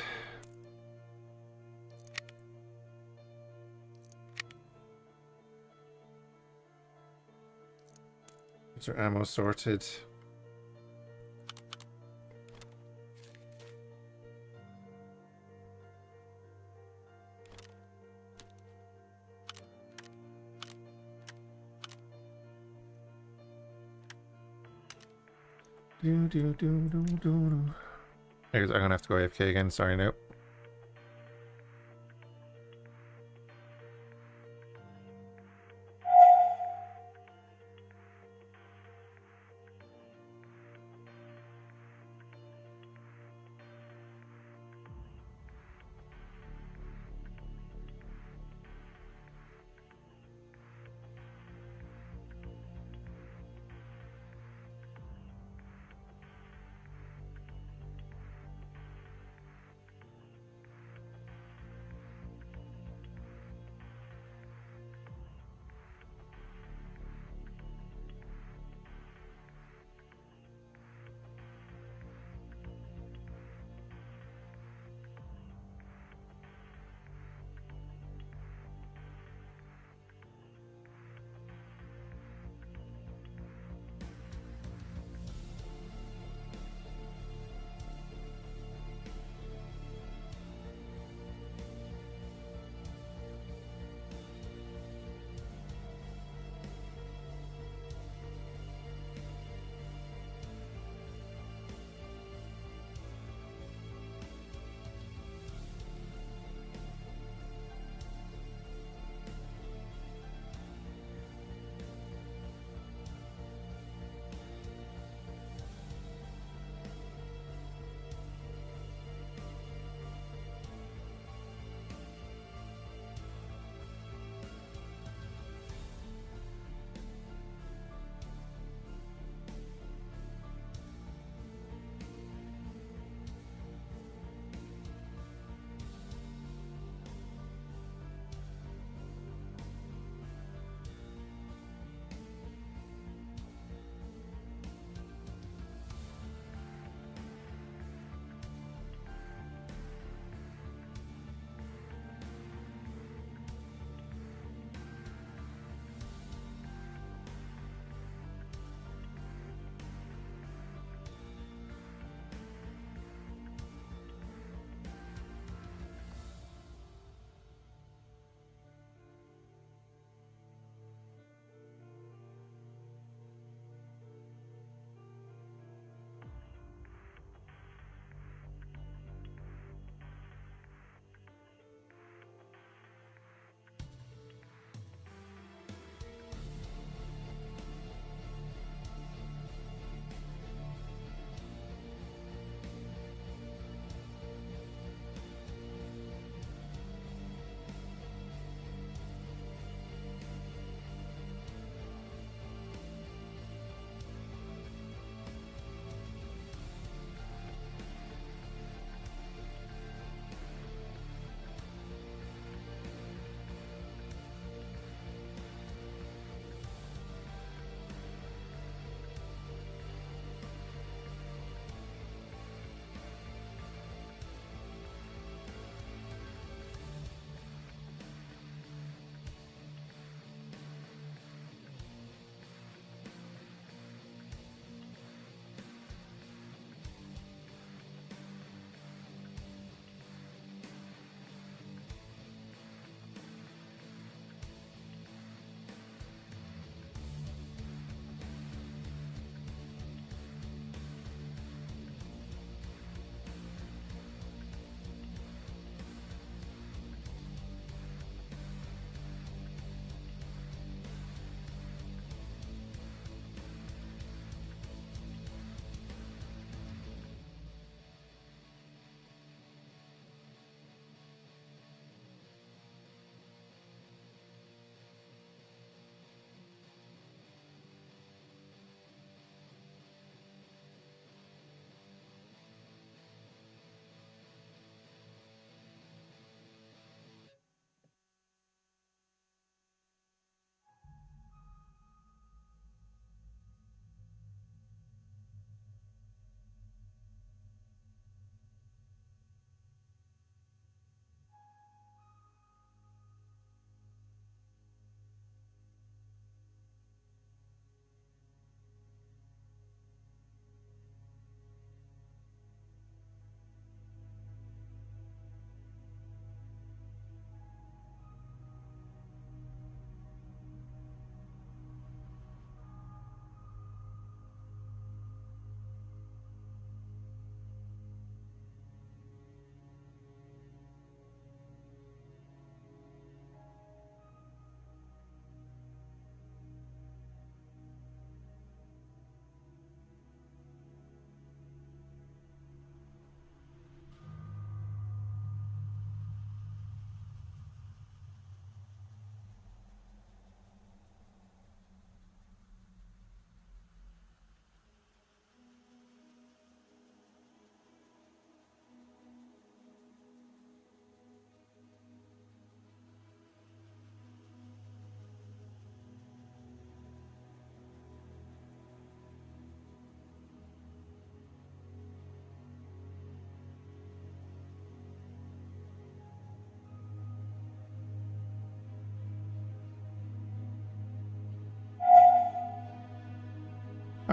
Speaker 1: Is our ammo sorted? I'm gonna have to go AFK again. Sorry, no.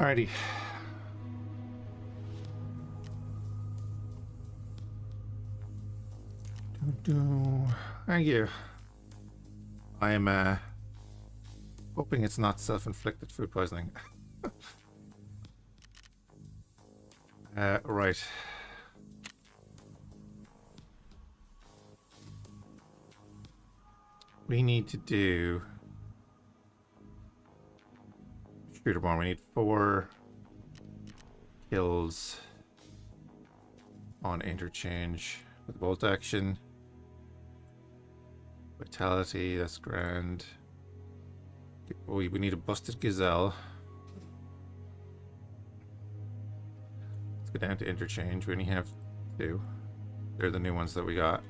Speaker 1: Alrighty. Thank you. I am hoping it's not self-inflicted food poisoning. Right. We need to do shooter more. We need 4 kills on interchange with bolt action. Vitality, that's grand. We need a busted gazelle. Let's go down to interchange. We only have 2. They're the new ones that we got.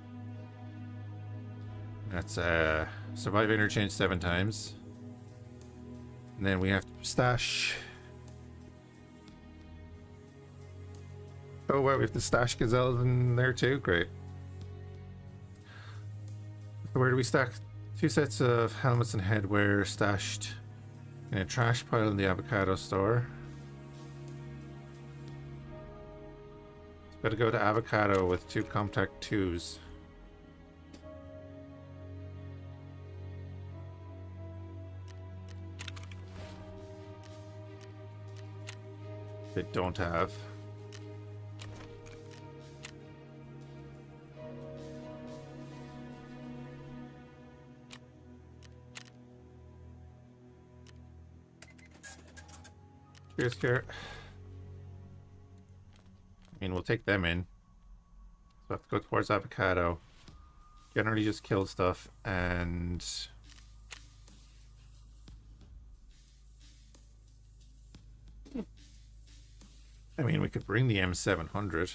Speaker 1: That's survive interchange 7 times. And then we have to stash. Oh wow, we have to stash gazelles in there too. Great. So where do we stack? 2 sets of helmets and headwear stashed in a trash pile in the avocado store. Gotta go to avocado with 2 compact 2s. They don't have. Cheers, Carrot. I mean, we'll take them in. So I have to go towards avocado. Generally just kill stuff and... I mean, we could bring the M700.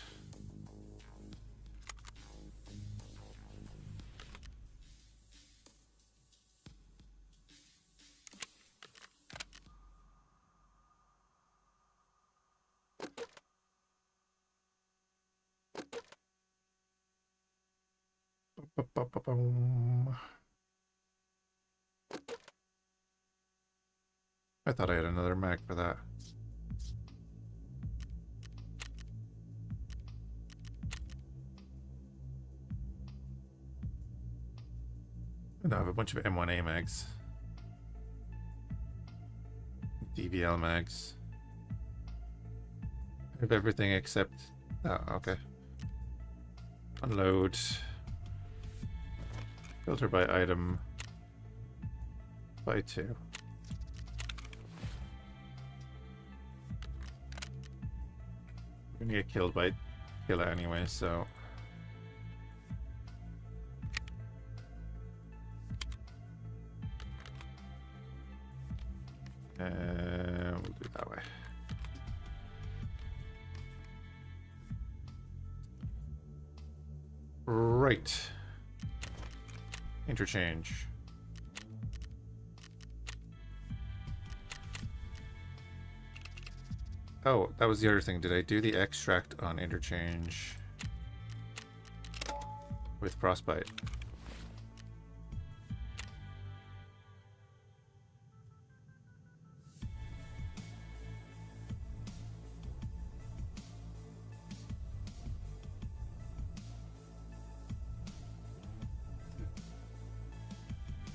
Speaker 1: I thought I had another mag for that. No, I have a bunch of M1A mags. DVL mags. I have everything except... Oh, okay. Unload. Filter by item. By 2. We're gonna get killed by killer anyway, so... we'll do it that way. Right. Interchange. Oh, that was the other thing. Did I do the extract on interchange with frostbite?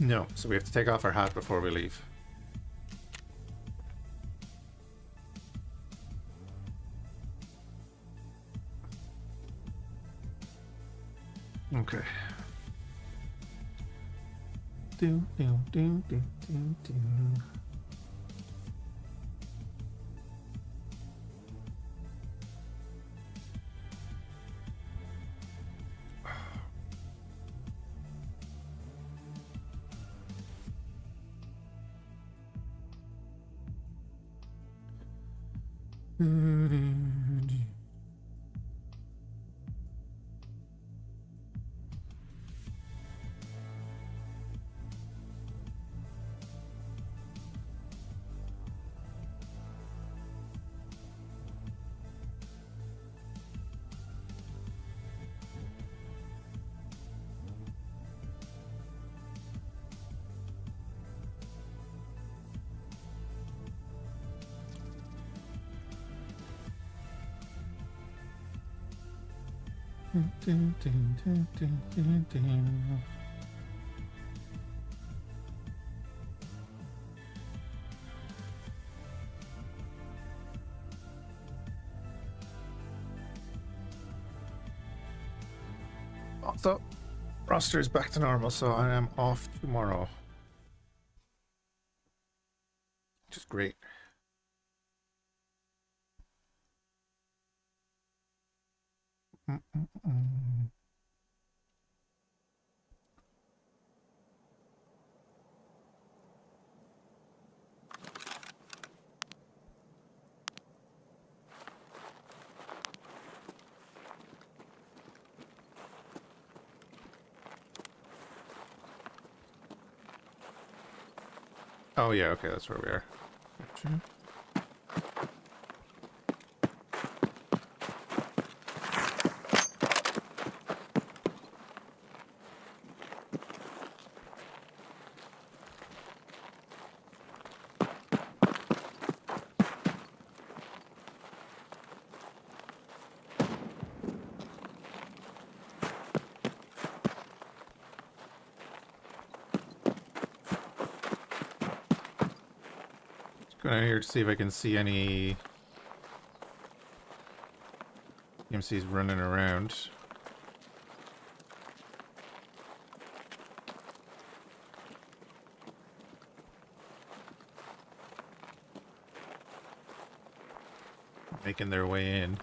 Speaker 1: No, so we have to take off our hat before we leave. Okay. Do, do, do, do, do, do. Also, roster is back to normal, so I am off tomorrow, which is great. Oh yeah, okay, that's where we are. Gotcha. Going out here to see if I can see any EMCs running around. Making their way in.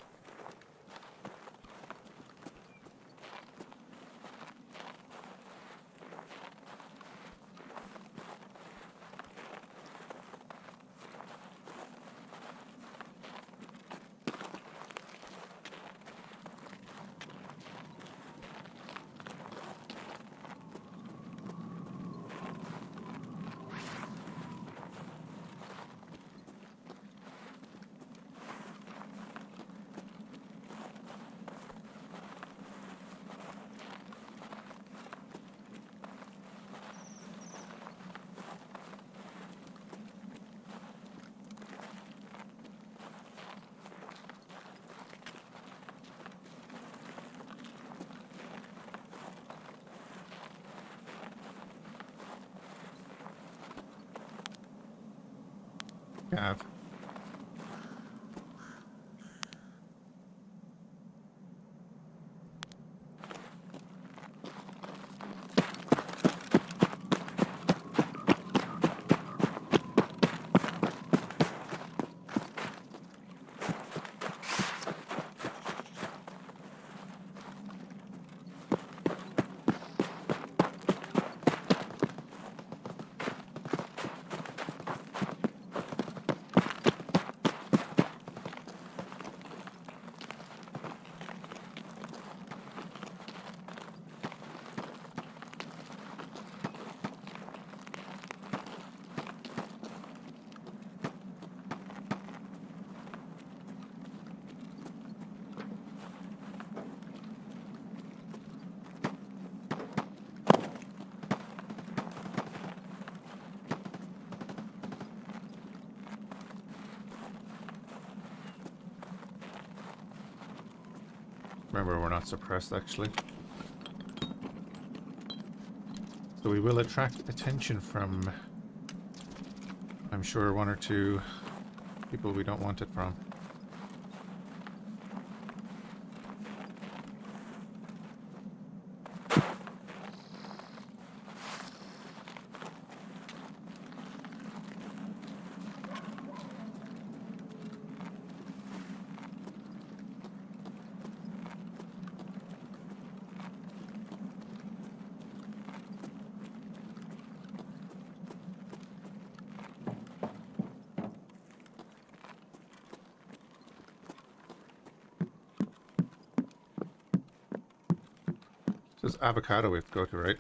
Speaker 1: Gav. Remember, we're not suppressed, actually. So we will attract attention from, I'm sure, one or two people we don't want it from. This is avocado we have to go to, right?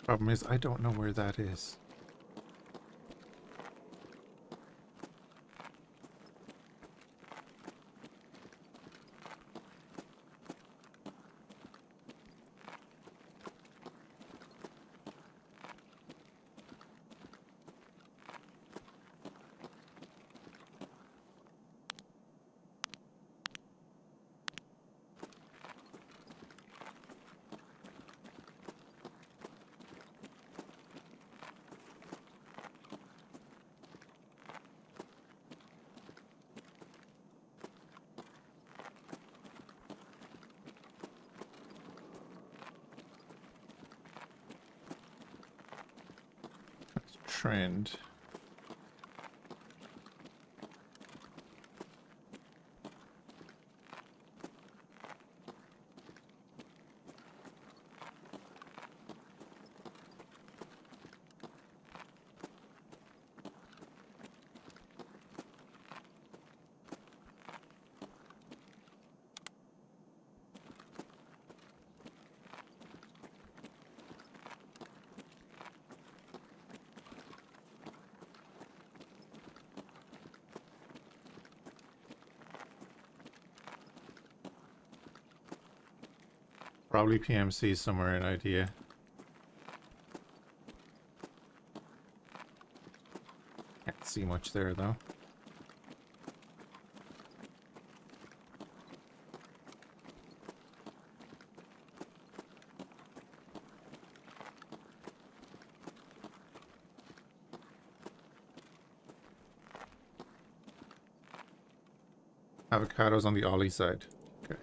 Speaker 1: Problem is, I don't know where that is. trend. Probably PMC somewhere in idea. Can't see much there though. Avocados on the ollie side. Okay.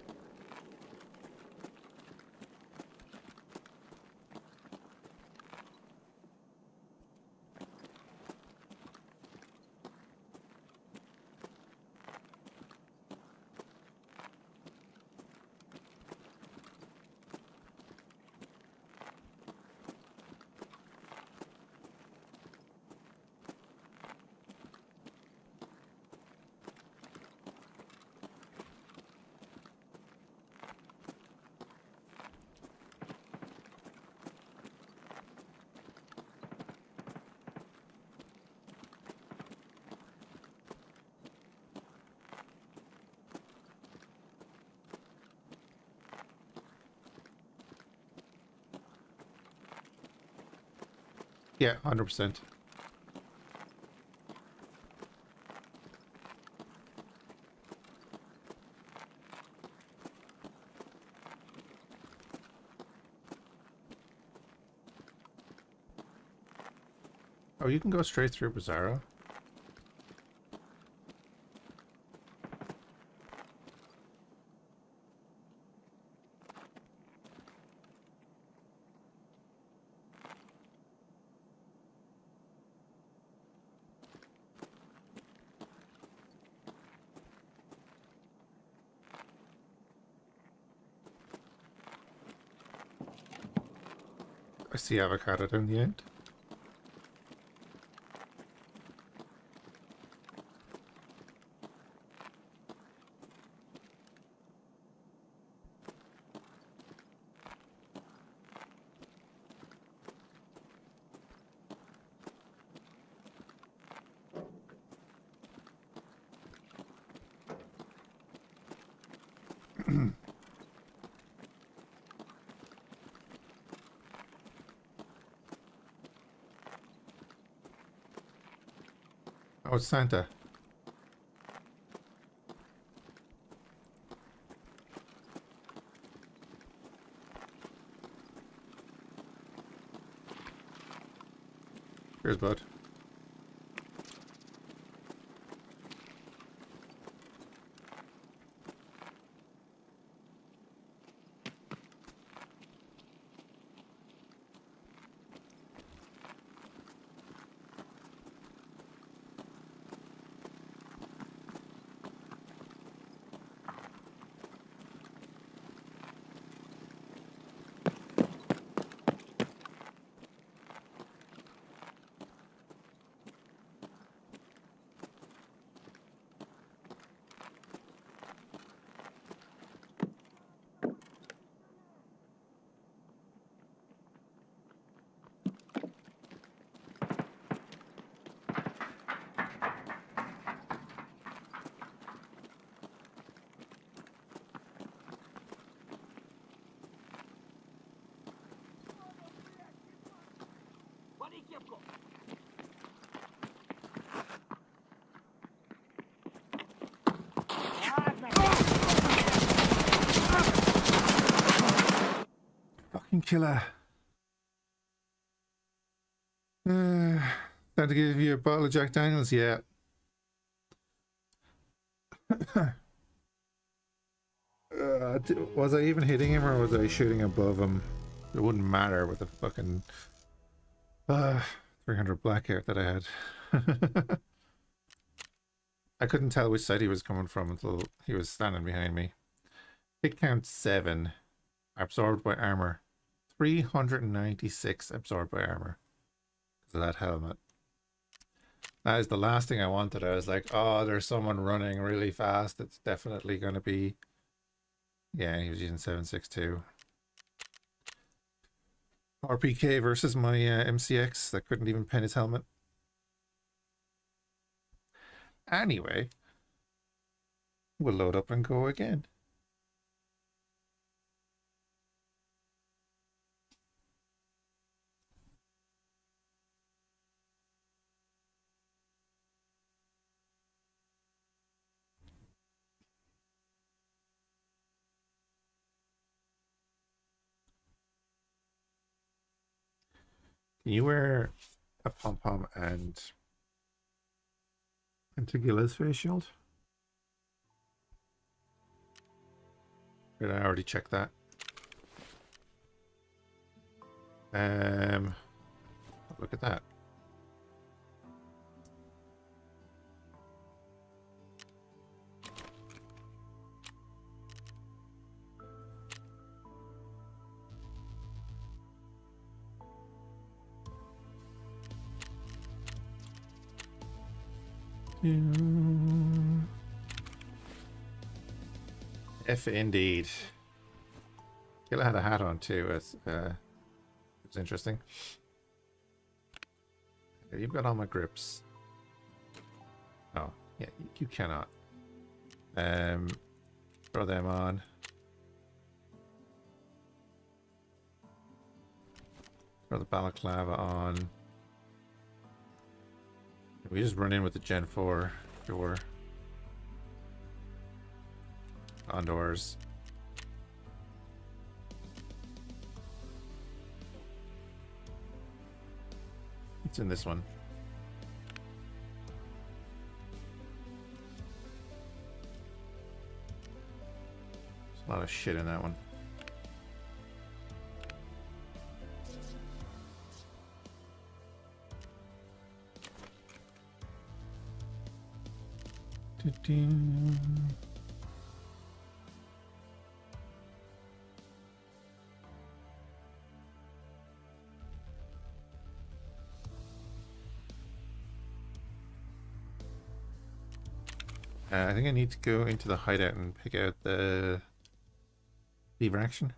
Speaker 1: Yeah, 100%. Oh, you can go straight through Bizarro. I see avocado down the end. Oh, it's Santa. Here's Bud. Fucking killer. Time to give you a bottle of Jack Daniels, yeah. Was I even hitting him or was I shooting above him? It wouldn't matter with the fucking 300 blackout that I had. I couldn't tell which side he was coming from until he was standing behind me. Hit count 7. Absorbed by armor. 396 absorbed by armor. Because of that helmet. That is the last thing I wanted. I was like, oh, there's someone running really fast. It's definitely going to be... Yeah, he was using 7.62. RPK versus my MCX that couldn't even pen his helmet. Anyway, we'll load up and go again. Can you wear a pom-pom and Antigila's face shield? Did I already check that? Look at that. F indeed. Killa had a hat on too. It's interesting. Okay, you've got all my grips. Oh, yeah, you cannot. Throw them on. Throw the balaclava on. We just run in with the Gen 4 door. On doors. It's in this one. There's a lot of shit in that one. I think I need to go into the hideout and pick out the lever action.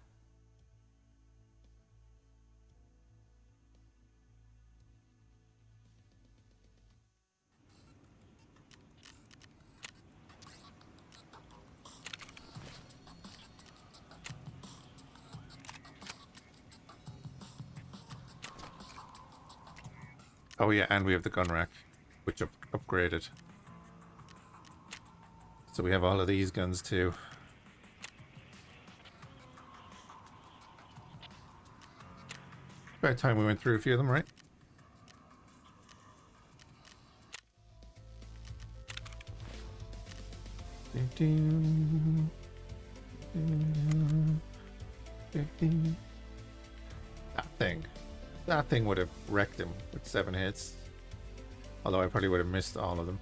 Speaker 1: Oh yeah, and we have the gun rack, which upgraded. So we have all of these guns too. About time we went through a few of them, right? That thing would have wrecked him with 7 hits. Although I probably would have missed all of them.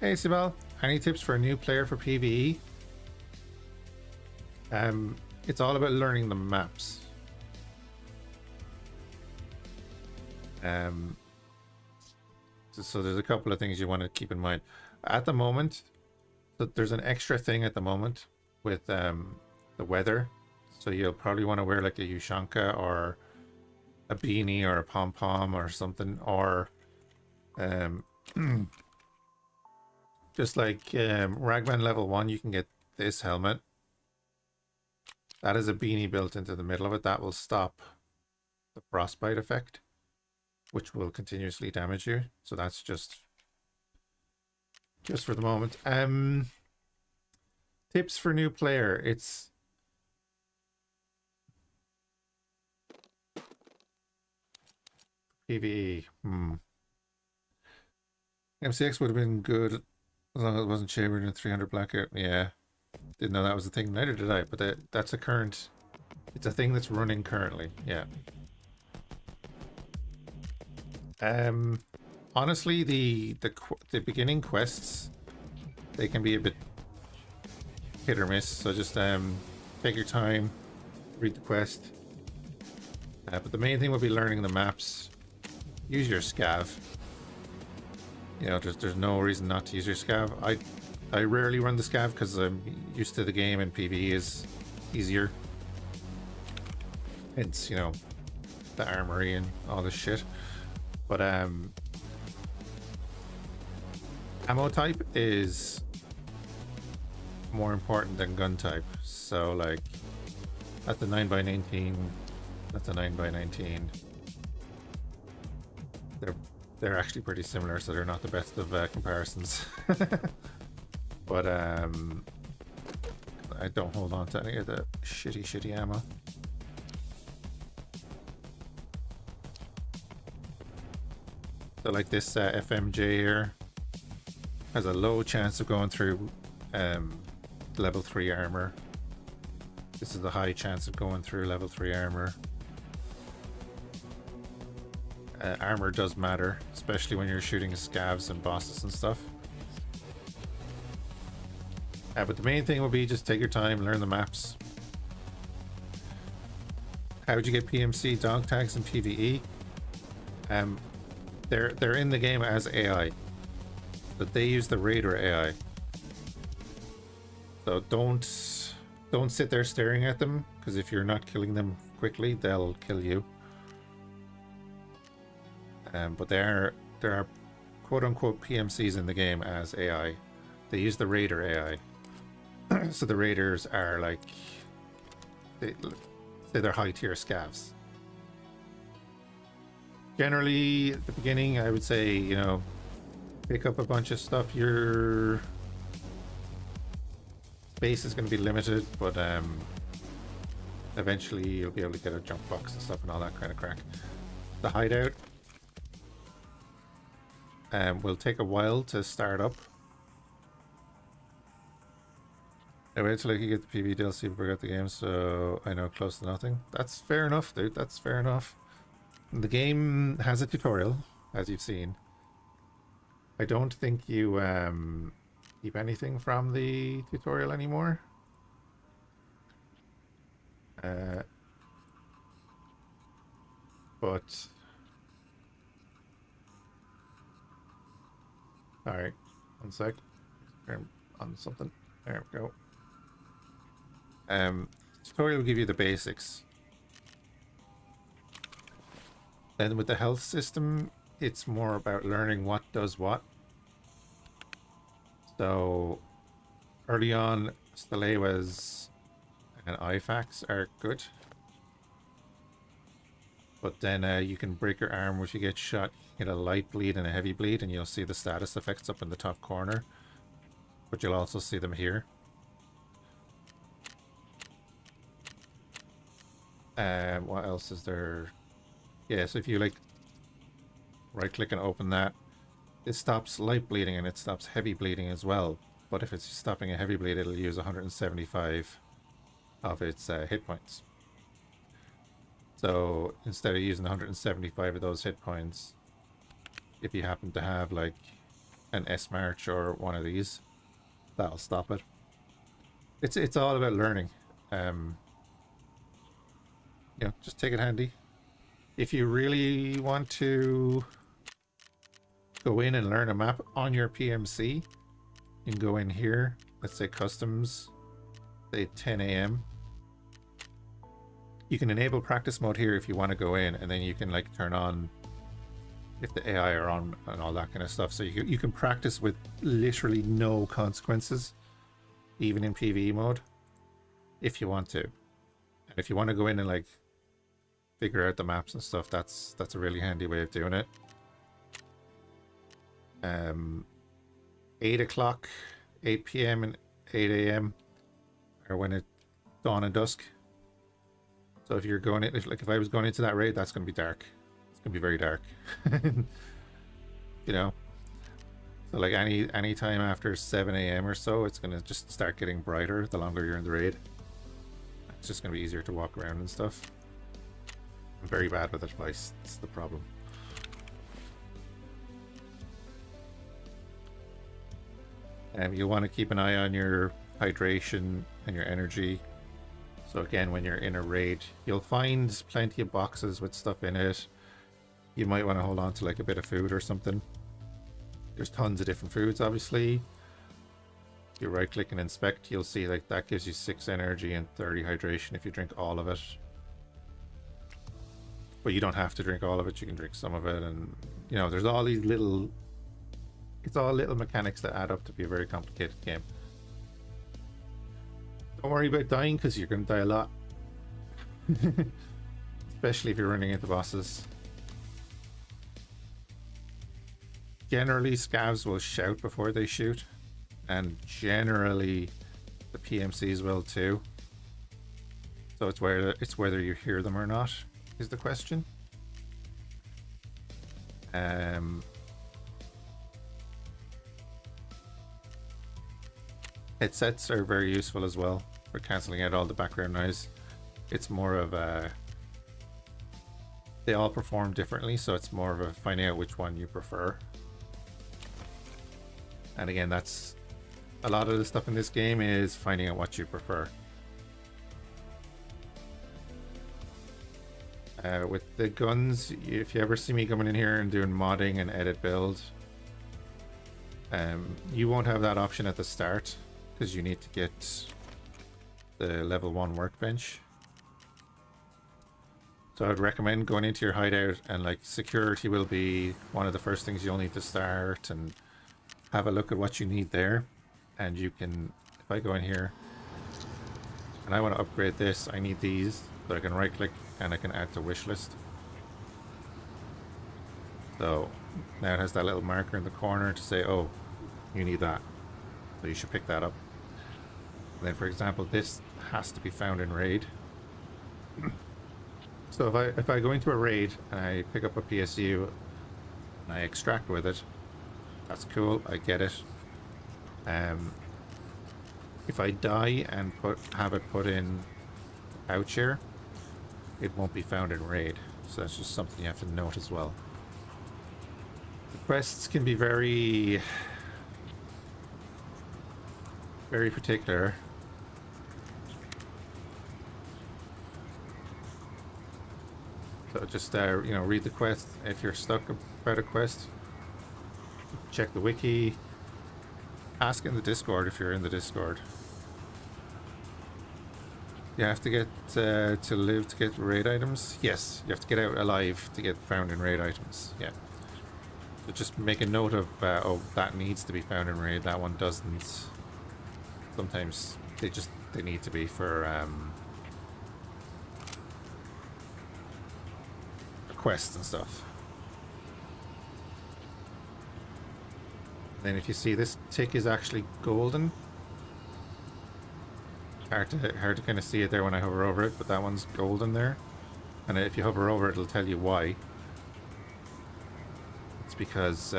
Speaker 1: Hey Sibel, any tips for a new player for PvE? It's all about learning the maps. So there's a couple of things you want to keep in mind. At the moment, so there's an extra thing at the moment with the weather. So you'll probably want to wear like a Ushanka or a beanie or a pom-pom or something. Or just like Ragman level 1, you can get this helmet. That is a beanie built into the middle of it. That will stop the frostbite effect, which will continuously damage you. So that's just for the moment. Tips for new player. It's PvE. MCX would have been good As long as it wasn't shavered in 300 blackout. Yeah. Didn't know that was a thing. Neither did I, but that's a current... It's a thing that's running currently. Yeah. Honestly, the beginning quests, they can be a bit hit or miss. So just take your time, read the quest. But the main thing will be learning the maps. Use your scav. You know, there's no reason not to use your scav. I rarely run the scav because I'm used to the game and PvE is easier. Hence, you know, the armory and all this shit. But ammo type is more important than gun type. So like that's a 9x19, that's a 9x19. They're actually pretty similar, so they're not the best of comparisons. But I don't hold on to any of the shitty ammo. So like this FMJ here has a low chance of going through level 3 armor. This is a high chance of going through level 3 armor. Armor does matter, especially when you're shooting scavs and bosses and stuff. But the main thing will be just take your time, learn the maps. How would you get PMC dog tags in PvE? They're in the game as AI, but they use the Raider AI. So don't sit there staring at them, because if you're not killing them quickly, they'll kill you. But there are quote unquote PMCs in the game as AI. They use the Raider AI. So the Raiders are like, say they're high tier scavs. Generally, at the beginning, I would say, you know, pick up a bunch of stuff. Your space is going to be limited, but eventually you'll be able to get a jump box and stuff and all that kind of crack. The hideout will take a while to start up. I wait till I can get the PvE DLC before I got the game, so I know close to nothing. That's fair enough, dude. That's fair enough. The game has a tutorial, as you've seen. I don't think you keep anything from the tutorial anymore. But alright, one sec. Turn on something. There we go. Tutorial will give you the basics. Then with the health system, it's more about learning what does what. So early on, Stalewas and Fhiachs are good. But then you can break your arm if you get shot. You get a light bleed and a heavy bleed, and you'll see the status effects up in the top corner. But you'll also see them here. What else is there? Yeah, so if you like right click and open that, it stops light bleeding and it stops heavy bleeding as well. But if it's stopping a heavy bleed, it'll use 175 of its hit points. So instead of using 175 of those hit points, if you happen to have like an S March or one of these, that'll stop it. It's all about learning. You know, just take it handy. If you really want to go in and learn a map on your PMC, you can go in here, let's say customs, say 10 AM. You can enable practice mode here if you want to go in, and then you can like turn on if the AI are on and all that kind of stuff. So you can practice with literally no consequences, even in PvE mode, if you want to. And if you want to go in and like figure out the maps and stuff, that's a really handy way of doing it. 8 o'clock, 8 PM and 8 AM are when it's dawn and dusk. So if you're going in, if I was going into that raid, that's going to be dark. It's going to be very dark. You know? So like any time after 7 a.m. or so, it's gonna just start getting brighter the longer you're in the raid. It's just gonna be easier to walk around and stuff. I'm very bad with advice, that's the problem. You'll want to keep an eye on your hydration and your energy. So again, when you're in a raid, you'll find plenty of boxes with stuff in it. You might want to hold on to like a bit of food or something. There's tons of different foods, obviously. You right click and inspect, you'll see like that gives you 6 energy and 30 hydration if you drink all of it. But you don't have to drink all of it, you can drink some of it, and you know, there's all these little, it's all little mechanics that add up to be a very complicated game. Don't worry about dying, because you're going to die a lot. Especially if you're running into bosses. Generally, scavs will shout before they shoot, and generally the PMCs will too. So it's whether you hear them or not is the question. Headsets are very useful as well for cancelling out all the background noise. It's more of a, they all perform differently, so it's more of a finding out which one you prefer. And again, that's a lot of the stuff in this game is finding out what you prefer. With the guns, if you ever see me coming in here and doing modding and edit build, you won't have that option at the start because you need to get the level 1 workbench. So I'd recommend going into your hideout, and like security will be one of the first things you'll need to start, and have a look at what you need there. And you can, if I go in here and I want to upgrade this, I need these, so I can right click and I can add to wish list. So now it has that little marker in the corner to say, oh, you need that, so you should pick that up. And then for example, this has to be found in raid. So if I go into a raid and I pick up a PSU and I extract with it, that's cool, I get it. If I die and have it put in pouch here, it won't be found in raid. So that's just something you have to note as well. The quests can be very particular. So just you know, read the quest. If you're stuck about a quest, check the wiki. Ask in the Discord if you're in the Discord. You have to get to live to get raid items. Yes, you have to get out alive to get found in raid items. Yeah. So just make a note of oh, that needs to be found in raid. That one doesn't. Sometimes they need to be for quests and stuff. Then if you see this tick is actually golden. Hard to kind of see it there when I hover over it, but that one's golden there. And if you hover over it, it'll tell you why. It's because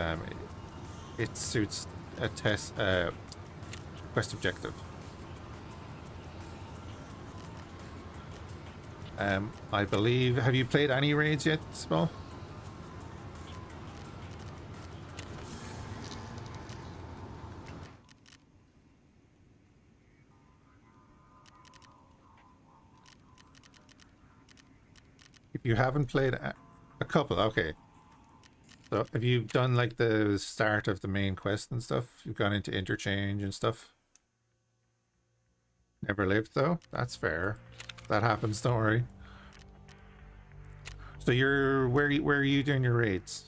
Speaker 1: it suits a quest objective. I believe, have you played any raids yet, Small? You haven't played a couple, okay. So have you done like the start of the main quest and stuff? You've gone into interchange and stuff? Never lived though? That's fair. That happens, don't worry. So you're, where are you doing your raids?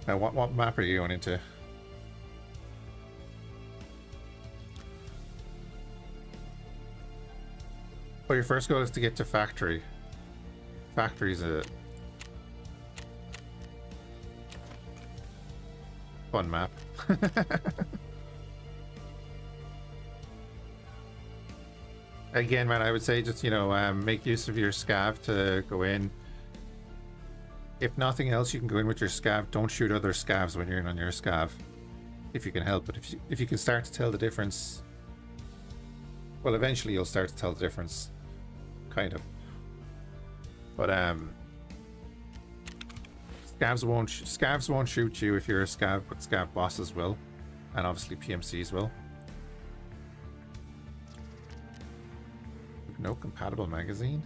Speaker 1: Now, what map are you going into? Well, your first goal is to get to factory. Factory's fun map. Again, man, I would say just, you know, make use of your scav to go in. If nothing else, you can go in with your scav. Don't shoot other scavs when you're in on your scav, if you can help it. If you can start to tell the difference, well, eventually you'll start to tell the difference, kind of. But scavs won't shoot you if you're a scav, but scav bosses will, and obviously PMCs will. No compatible magazine.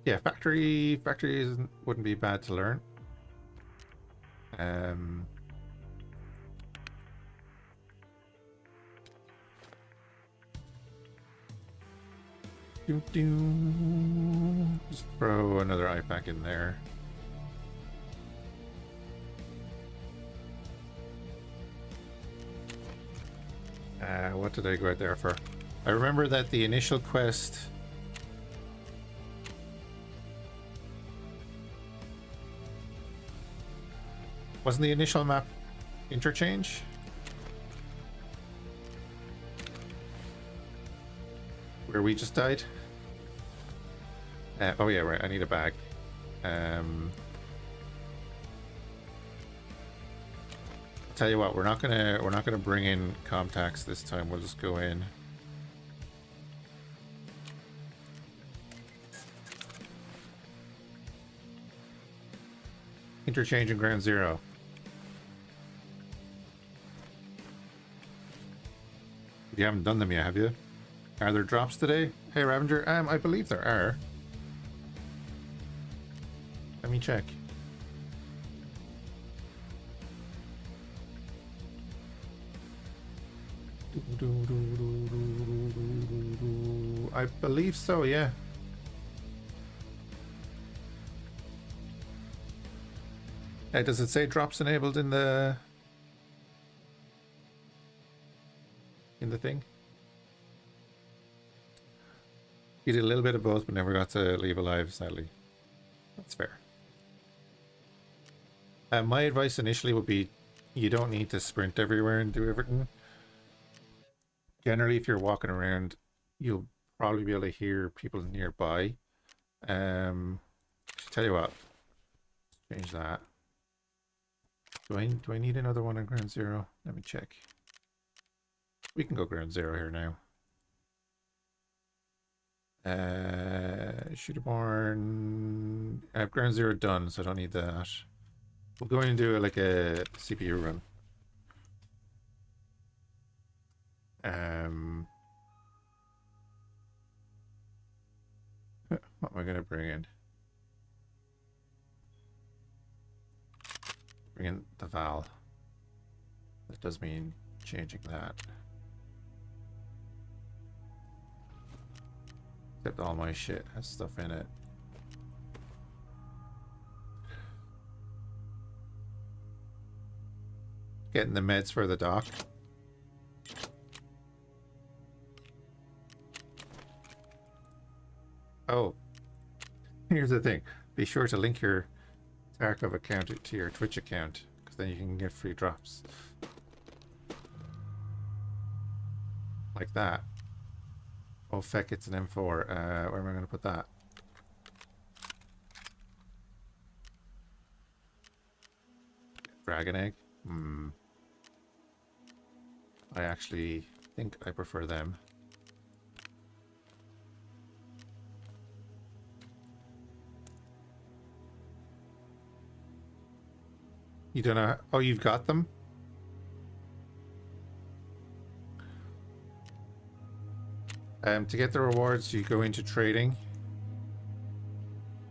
Speaker 1: Yeah, factory wouldn't be bad to learn. Just throw another IPAC in there. What did I go out there for? I remember that the initial quest... Wasn't the initial map interchange? Where we just died? Oh yeah, right, I need a bag. I'll tell you what, we're not gonna bring in Comtax this time. We'll just go in. Interchange in Ground Zero. You haven't done them yet, have you? Are there drops today? Hey, Ravenger. I believe there are. Let me check. I believe so, yeah. Does it say drops enabled in the thing? You did a little bit of both, but never got to leave alive, sadly. That's fair. My advice initially would be, you don't need to sprint everywhere and do everything. Generally, if you're walking around, you'll probably be able to hear people nearby. Tell you what, change that. Do I need another one on Ground Zero? Let me check. We can go Ground Zero here now. Shooterborn. I have Ground Zero done, so I don't need that. We'll go in and do like a CPU run. What am I gonna bring in? Bring in the Val. That does mean changing that. Except all my shit has stuff in it. Getting the meds for the doc. Oh, here's the thing. Be sure to link your Tarkov account to your Twitch account, because then you can get free drops. Like that. Oh, feck, it's an M4. Where am I going to put that? Dragon egg? I actually think I prefer them. You don't know? Oh, you've got them? To get the rewards, you go into trading.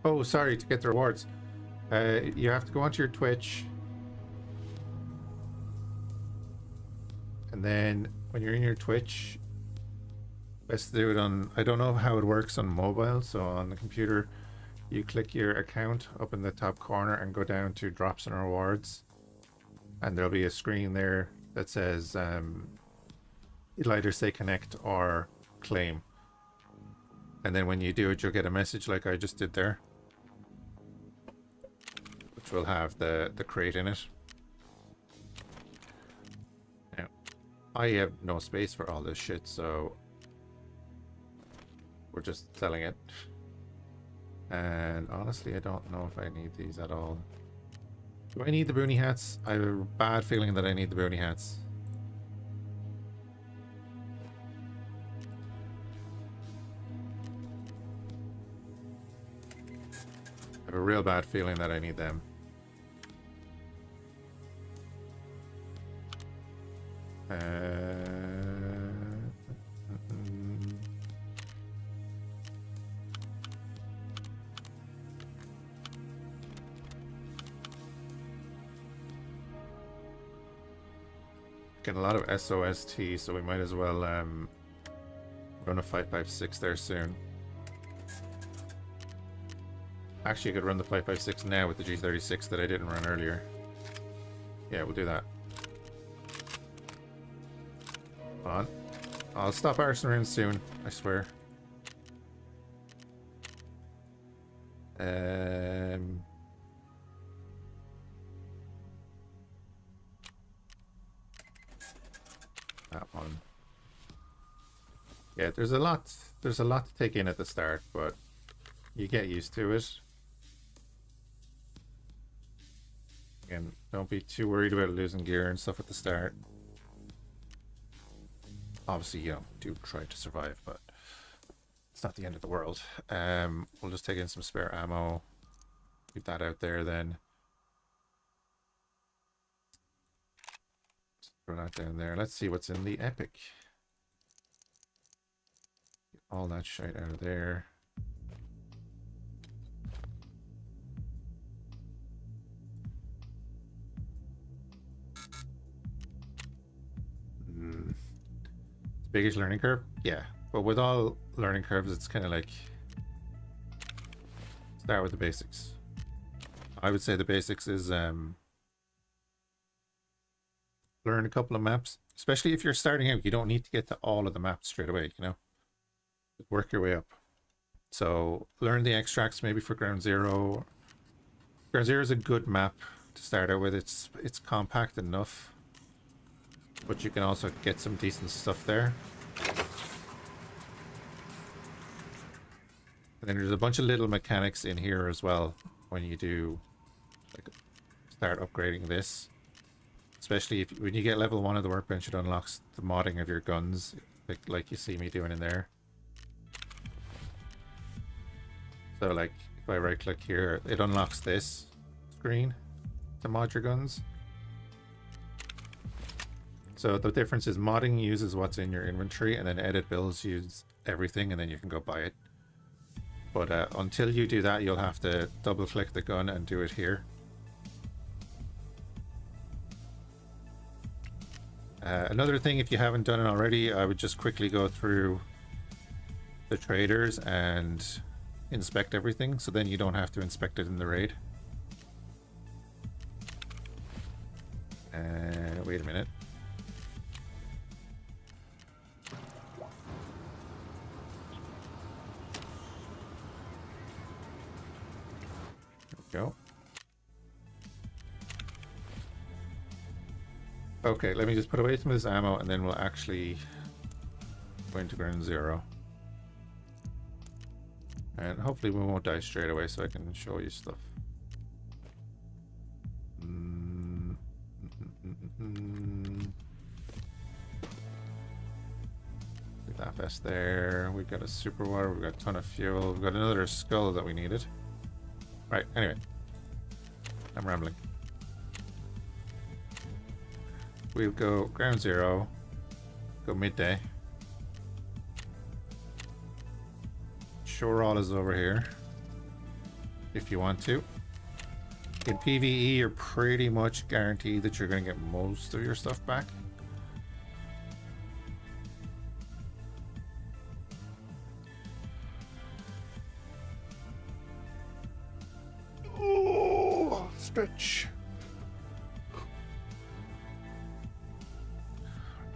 Speaker 1: Oh, sorry, to get the rewards. You have to go onto your Twitch. And then when you're in your Twitch, best to do it on, I don't know how it works on mobile, so on the computer, you click your account up in the top corner and go down to drops and rewards, and there'll be a screen there that says it'll either say connect or claim, and then when you do it you'll get a message like I just did there, which will have the crate in it. Now I have no space for all this shit, so we're just selling it. And honestly, I don't know if I need these at all. Do I need the boonie hats? I have a bad feeling that I need the boonie hats. I have a real bad feeling that I need them. Getting a lot of SOST, so we might as well run a 5.56 there soon. Actually, I could run the 5.56 now with the G36 that I didn't run earlier. Yeah, we'll do that. Come on. I'll stop arsing around soon, I swear. That one. Yeah, there's a lot to take in at the start, but you get used to it. Again, don't be too worried about losing gear and stuff at the start. Obviously, you know, do try to survive, but it's not the end of the world. We'll just take in some spare ammo. Keep that out there then. Throw that down there. Let's see what's in the epic. Get all that shit out of there. Biggest learning curve? Yeah. But with all learning curves, it's kind of like start with the basics. I would say the basics is learn a couple of maps, especially if you're starting out. You don't need to get to all of the maps straight away, you know, work your way up. So learn the extracts maybe for Ground Zero. Ground Zero is a good map to start out with. It's compact enough, but you can also get some decent stuff there. And then there's a bunch of little mechanics in here as well when you do like start upgrading this. Especially if when you get level 1 of the workbench, it unlocks the modding of your guns, like you see me doing in there. So like if I right click here, it unlocks this screen to mod your guns. So the difference is modding uses what's in your inventory, and then edit builds use everything, and then you can go buy it. But until you do that, you'll have to double click the gun and do it here. Another thing, if you haven't done it already, I would just quickly go through the traders and inspect everything, so then you don't have to inspect it in the raid. Wait a minute. There we go. Okay, let me just put away some of this ammo and then we'll actually go into Ground Zero. And hopefully we won't die straight away so I can show you stuff. Leave that vest there. We've got a super water, we've got a ton of fuel, we've got another skull that we needed. Right, anyway. I'm rambling. We'll go Ground Zero, go midday. Shore all is over here, if you want to. In PvE, you're pretty much guaranteed that you're going to get most of your stuff back. Stretch.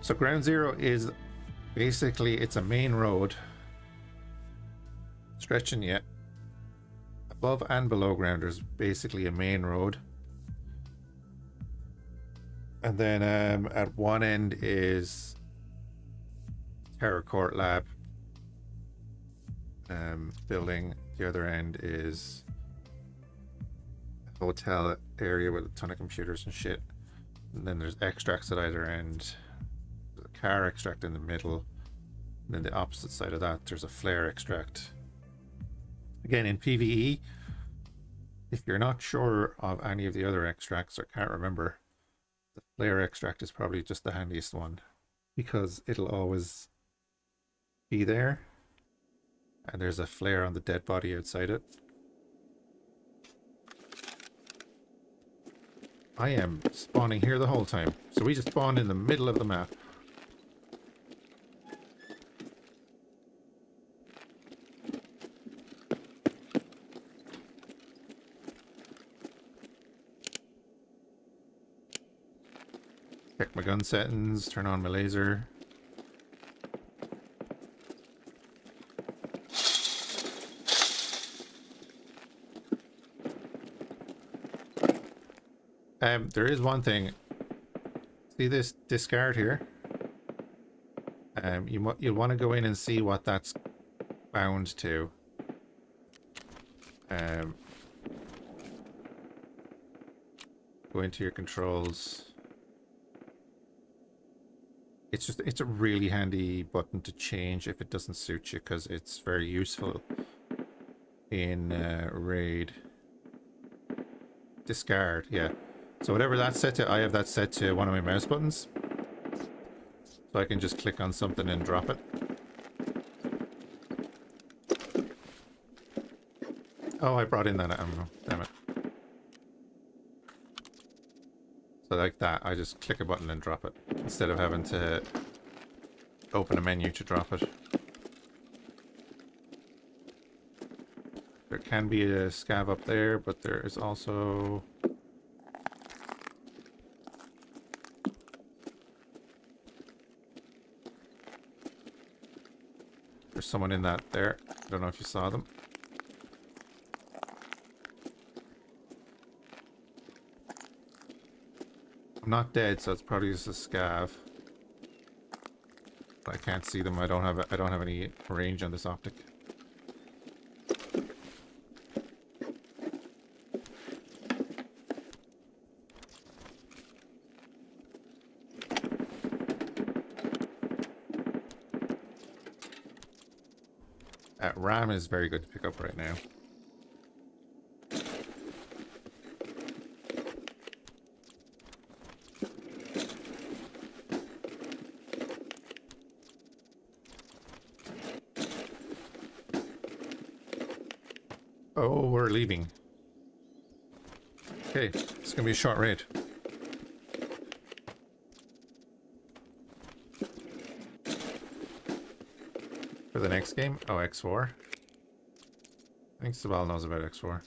Speaker 1: So Ground Zero is basically, it's a main road stretching yet. Above and below ground there's basically a main road. And then at one end is Terror Court Lab building. The other end is a hotel area with a ton of computers and shit. And then there's extracts at either end. There's a car extract in the middle. And then the opposite side of that, there's a flare extract. Again, in PvE, if you're not sure of any of the other extracts or can't remember, the flare extract is probably just the handiest one, because it'll always be there. And there's a flare on the dead body outside it. I am spawning here the whole time. So we just spawned in the middle of the map. Check my gun settings, turn on my laser. There is one thing. See this discard here? You'll want to go in and see what that's bound to. Go into your controls. It's a really handy button to change if it doesn't suit you, because it's very useful in raid. Discard, yeah. So whatever that's set to, I have that set to one of my mouse buttons. So I can just click on something and drop it. Oh, I brought in that ammo, damn it. So like that, I just click a button and drop it, instead of having to open a menu to drop it. There can be a scav up there, but there is also... There's someone in that there. I don't know if you saw them. I'm not dead, so it's probably just a scav. But I can't see them. I don't have any range on this optic. RAM is very good to pick up right now. Oh, we're leaving. Okay, it's gonna be a short raid. For the next game? Oh, X4. I think Cead knows about X4.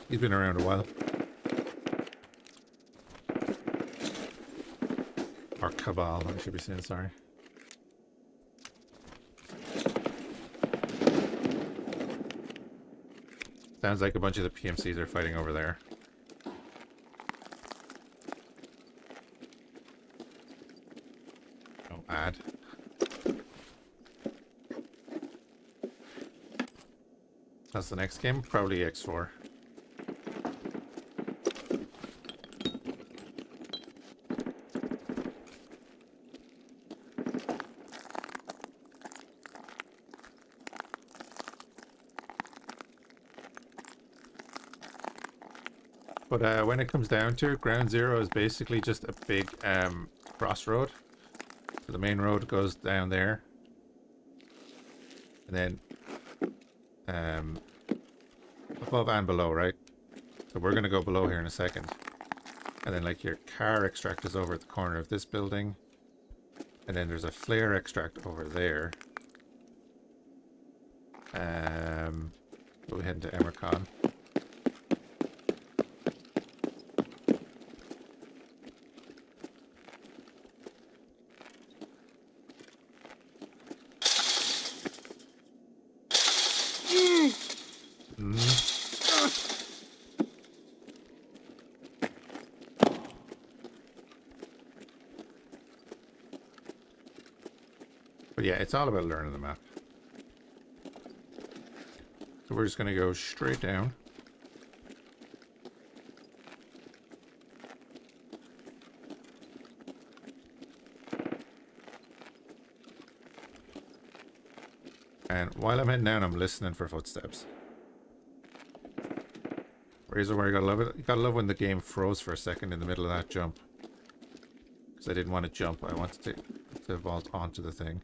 Speaker 1: He's been around a while. Or Cabal, I should be saying, sorry. Sounds like a bunch of the PMCs are fighting over there. Oh, add. That's the next game? Probably X4. But when it comes down to it, Ground Zero is basically just a big crossroad. So the main road goes down there. And then above and below, right? So we're going to go below here in a second. And then like your car extract is over at the corner of this building. And then there's a flare extract over there. We'll head into Emercon. yeah, it's all about learning the map. So we're just going to go straight down. And while I'm heading down, I'm listening for footsteps. Razor wire, you gotta love it. You gotta love when the game froze for a second in the middle of that jump. Because I didn't want to jump, I wanted to vault onto the thing.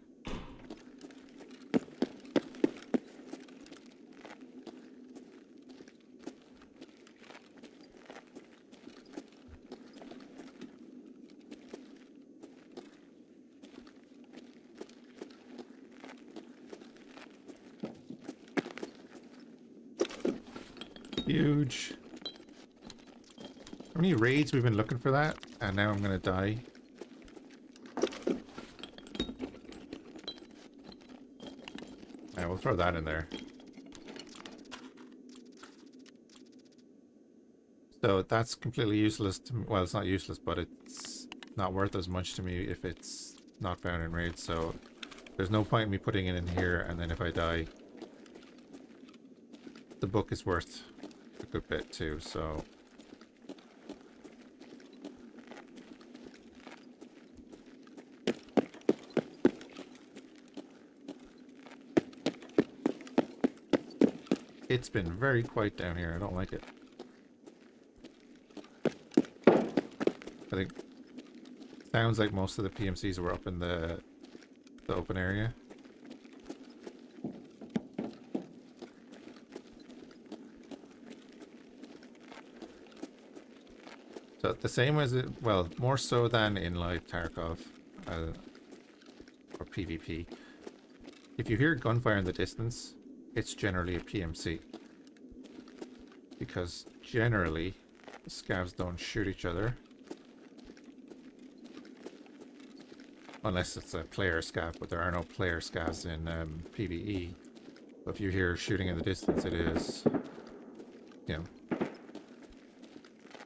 Speaker 1: Huge. How many raids we've been looking for that, and now I'm gonna die. Yeah, we'll throw that in there. So that's completely useless to me. Well, it's not useless, but it's not worth as much to me if it's not found in raids. So there's no point in me putting it in here, and then if I die, the book is worth a good bit too. So it's been very quiet down here. I don't like it. I think sounds like most of the PMCs were up in the open area. So the same as it, well, more so than in like Tarkov or PvP. If you hear gunfire in the distance, it's generally a PMC. Because generally, the scavs don't shoot each other. Unless it's a player scav, but there are no player scavs in PvE. But if you hear shooting in the distance, it is, you know,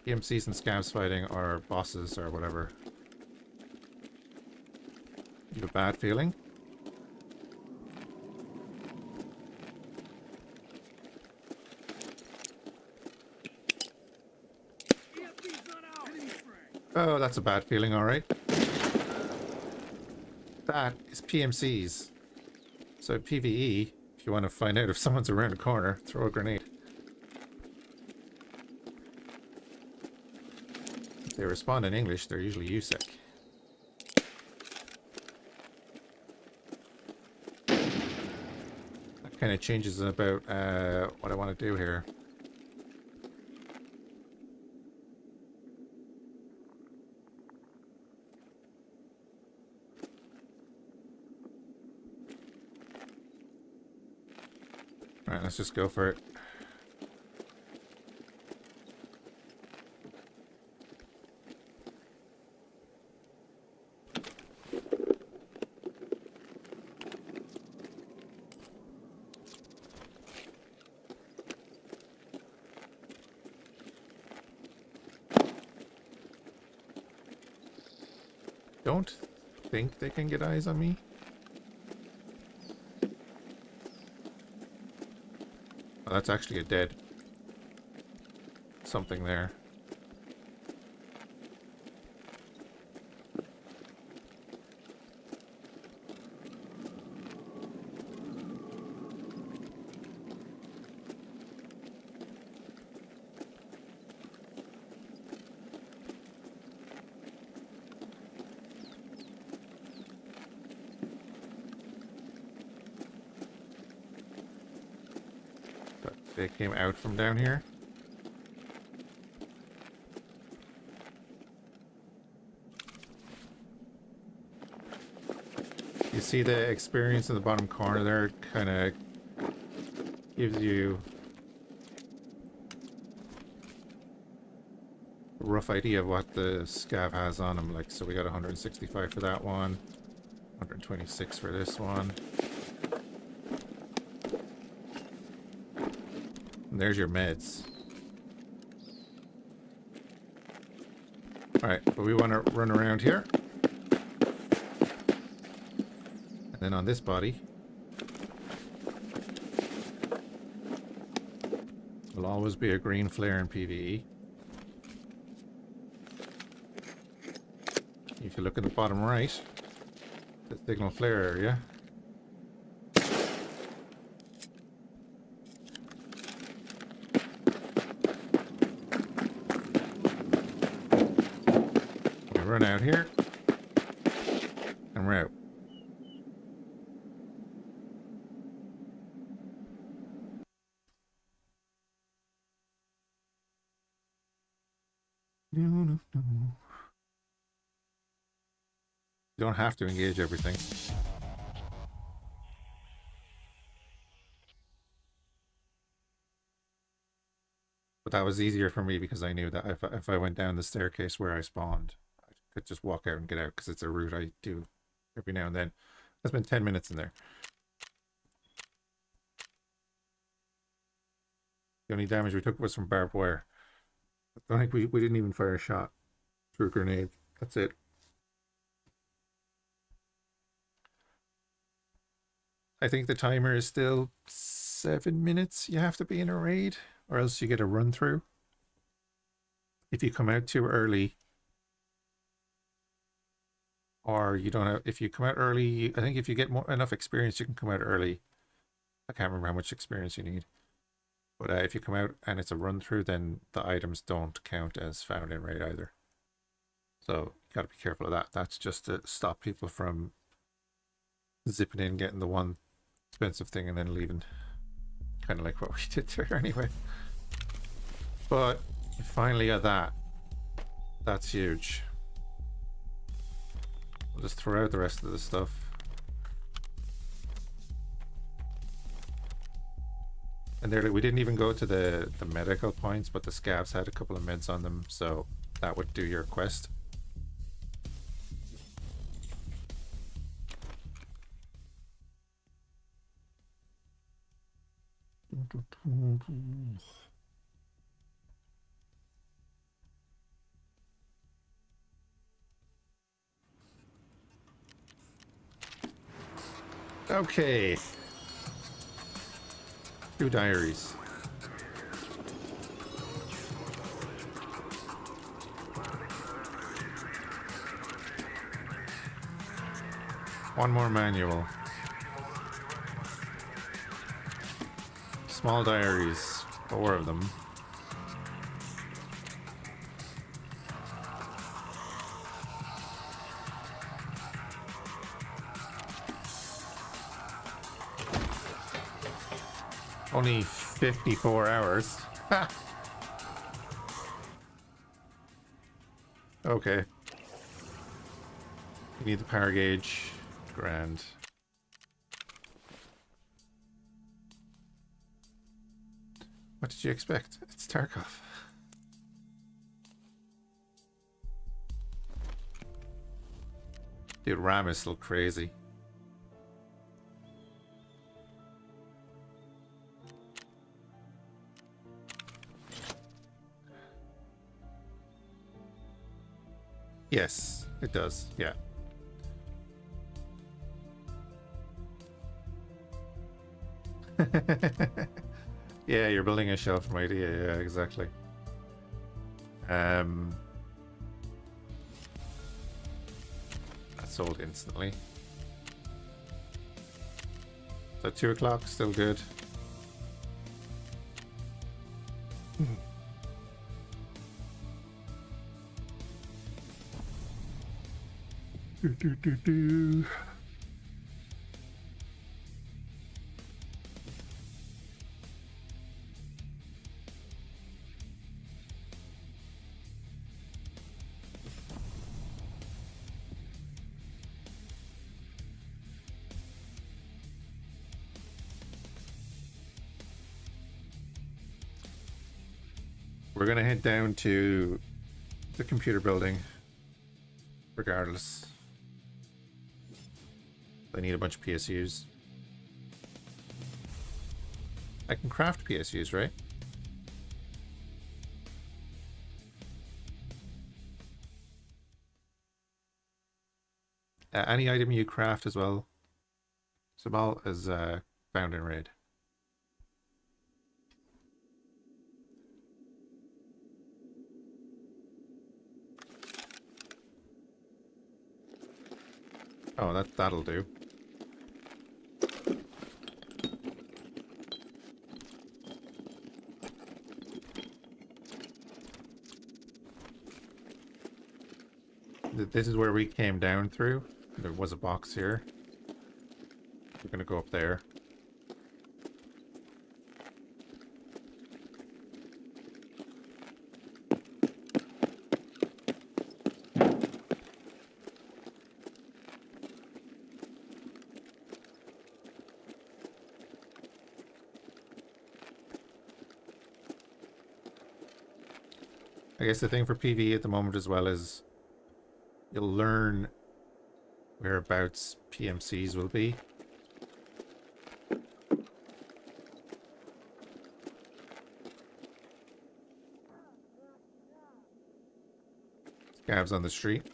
Speaker 1: PMCs and scavs fighting, or bosses, or whatever. You have a bad feeling? Oh, that's a bad feeling, alright. That is PMCs. So PvE, if you want to find out if someone's around a corner, throw a grenade. If they respond in English, they're usually USEC. That kind of changes about what I want to do here. Alright, let's just go for it. Don't think they can get eyes on me. Oh, that's actually a dead something there. They came out from down here. You see the experience in the bottom corner there? Kind of gives you a rough idea of what the scav has on him. Like, so we got 165 for that one, 126 for this one. There's your meds. Alright, but we want to run around here. And Then on this body, will always be a green flare in PvE. If you look at the bottom right, the signal flare area, we run out here, and we're out. You don't have to engage everything. But that was easier for me because I knew that if I went down the staircase where I spawned, I could just walk out and get out because it's a route I do every now and then. I spent 10 minutes in there. The only damage we took was from barbed wire. I don't think we didn't even fire a shot through a grenade. That's it. I think the timer is still 7 minutes you have to be in a raid, or else you get a run through. If you come out too early, or you don't have, if you come out early, I think if you get enough experience, you can come out early. I can't remember how much experience you need. But if you come out and it's a run through, then the items don't count as found in raid either. So you got to be careful of that. That's just to stop people from zipping in, getting the one expensive thing and then leaving. Kind of like what we did there anyway. But you finally got that. That's huge. We'll just throw out the rest of the stuff. And there, we didn't even go to the medical points, but the scavs had a couple of meds on them, so that would do your quest. Okay. 2 diaries. One more manual. Small diaries. 4 of them. Only 54 hours. Ha! Okay. You need the power gauge. Grand. What did you expect? It's Tarkov. Dude, RAM is still crazy. Yes, it does. Yeah. Yeah, you're building a shell from idea. Yeah, exactly. That sold instantly. So 2 o'clock, still good. Do. We're gonna head down to the computer building regardless. I need a bunch of PSUs. I can craft PSUs, right? Any item you craft as well Sabal is found in raid. Oh, that'll do. This is where we came down through. There was a box here. We're gonna go up there. I guess the thing for PvE at the moment as well is you'll learn whereabouts PMCs will be. Scavs on the street.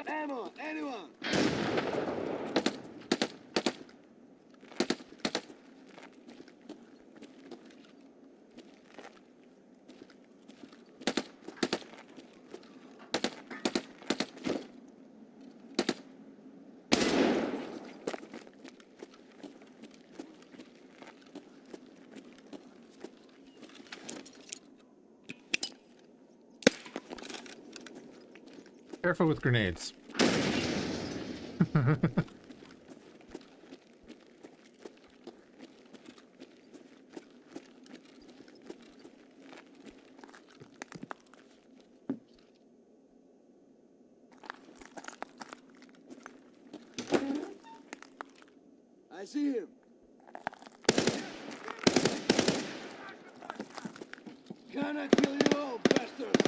Speaker 2: Ammo, anyone?
Speaker 1: Careful with grenades.
Speaker 2: I see him. Gonna kill you all, bastards!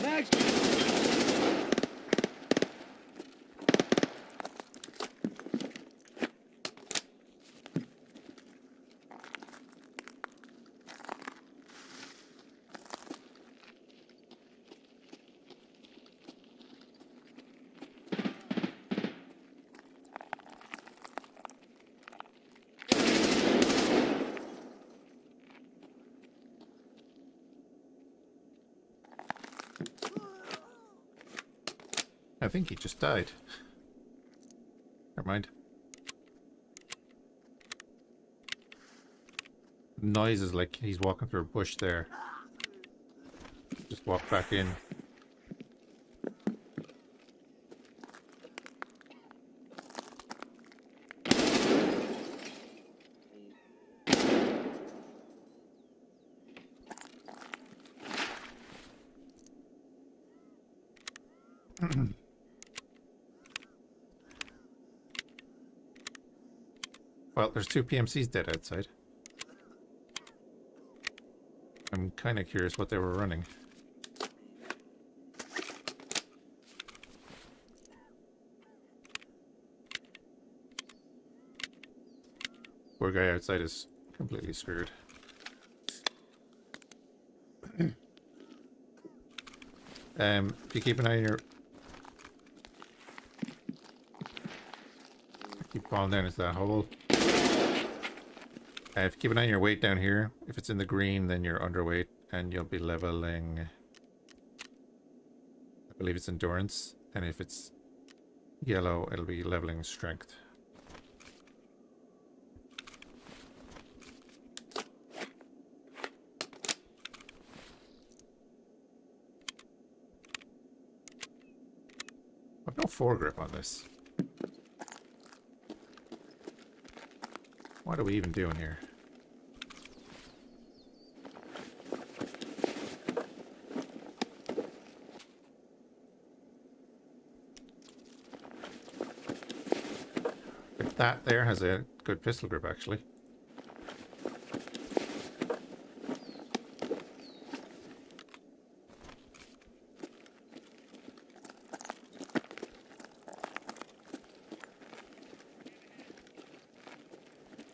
Speaker 2: Next!
Speaker 1: I think he just died. Never mind. Noise is like he's walking through a bush there. Just walk back in. Well, there's 2 PMCs dead outside. I'm kind of curious what they were running. Poor guy outside is completely screwed. If you keep an eye on your... Keep falling down into that hole. If you keep an eye on your weight down here, if it's in the green, then you're underweight, and you'll be leveling... I believe it's endurance, and if it's yellow, it'll be leveling strength. I've no foregrip on this. What are we even doing here? That there has a good pistol grip, actually.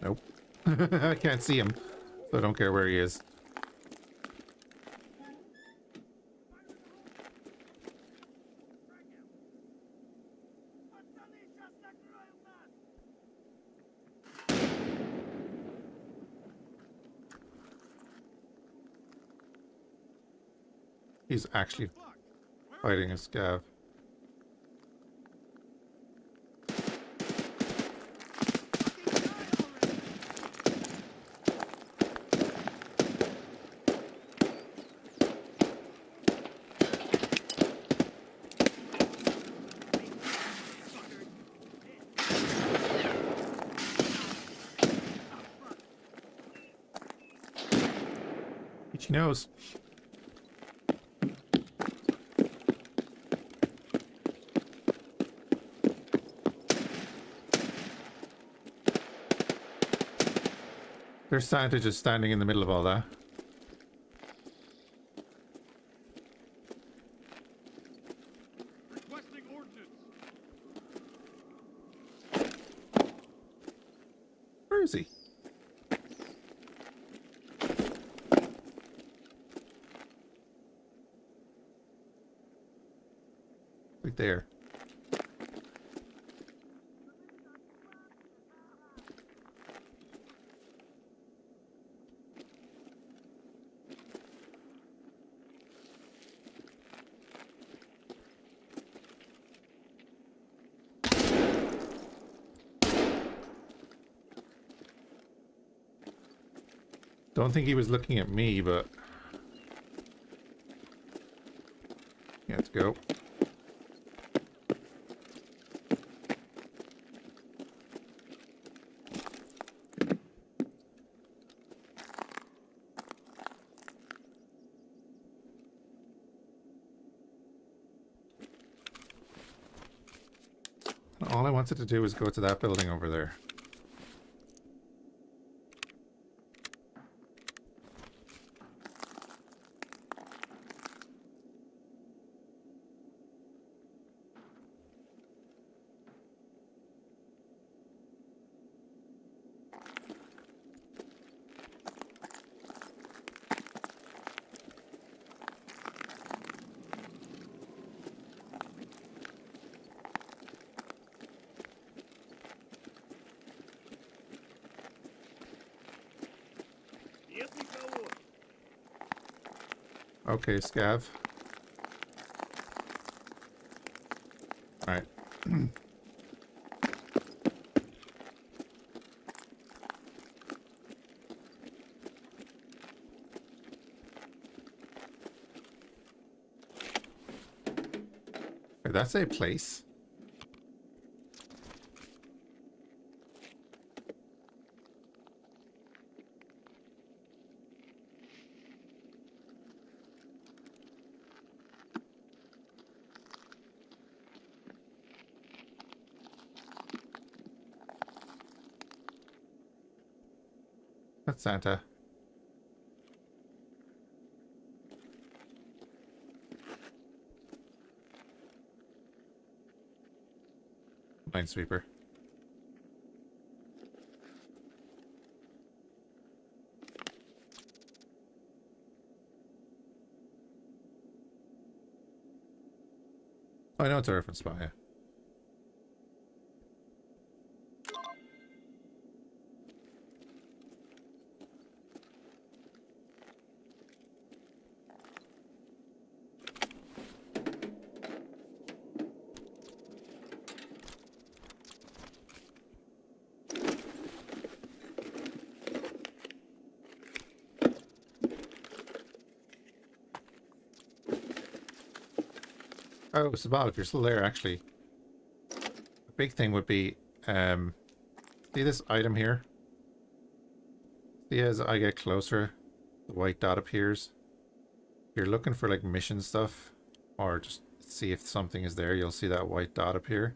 Speaker 1: Nope. I can't see him, so I don't care where he is. He's actually fighting a scav. Itchy nose. There's Santa just standing in the middle of all that.
Speaker 3: Requesting ordnance.
Speaker 1: Where is he? Right there. Don't think he was looking at me, but yeah, let's go. All I wanted to do was go to that building over there. Okay, scav. Alright. Wait, that's a place? That's Santa. Minesweeper. I know it's a reference spot, yeah. Oh, Sabal, if you're still there, actually. big thing would be, see this item here? See, as I get closer, the white dot appears. If you're looking for like mission stuff, or just see if something is there, you'll see that white dot appear.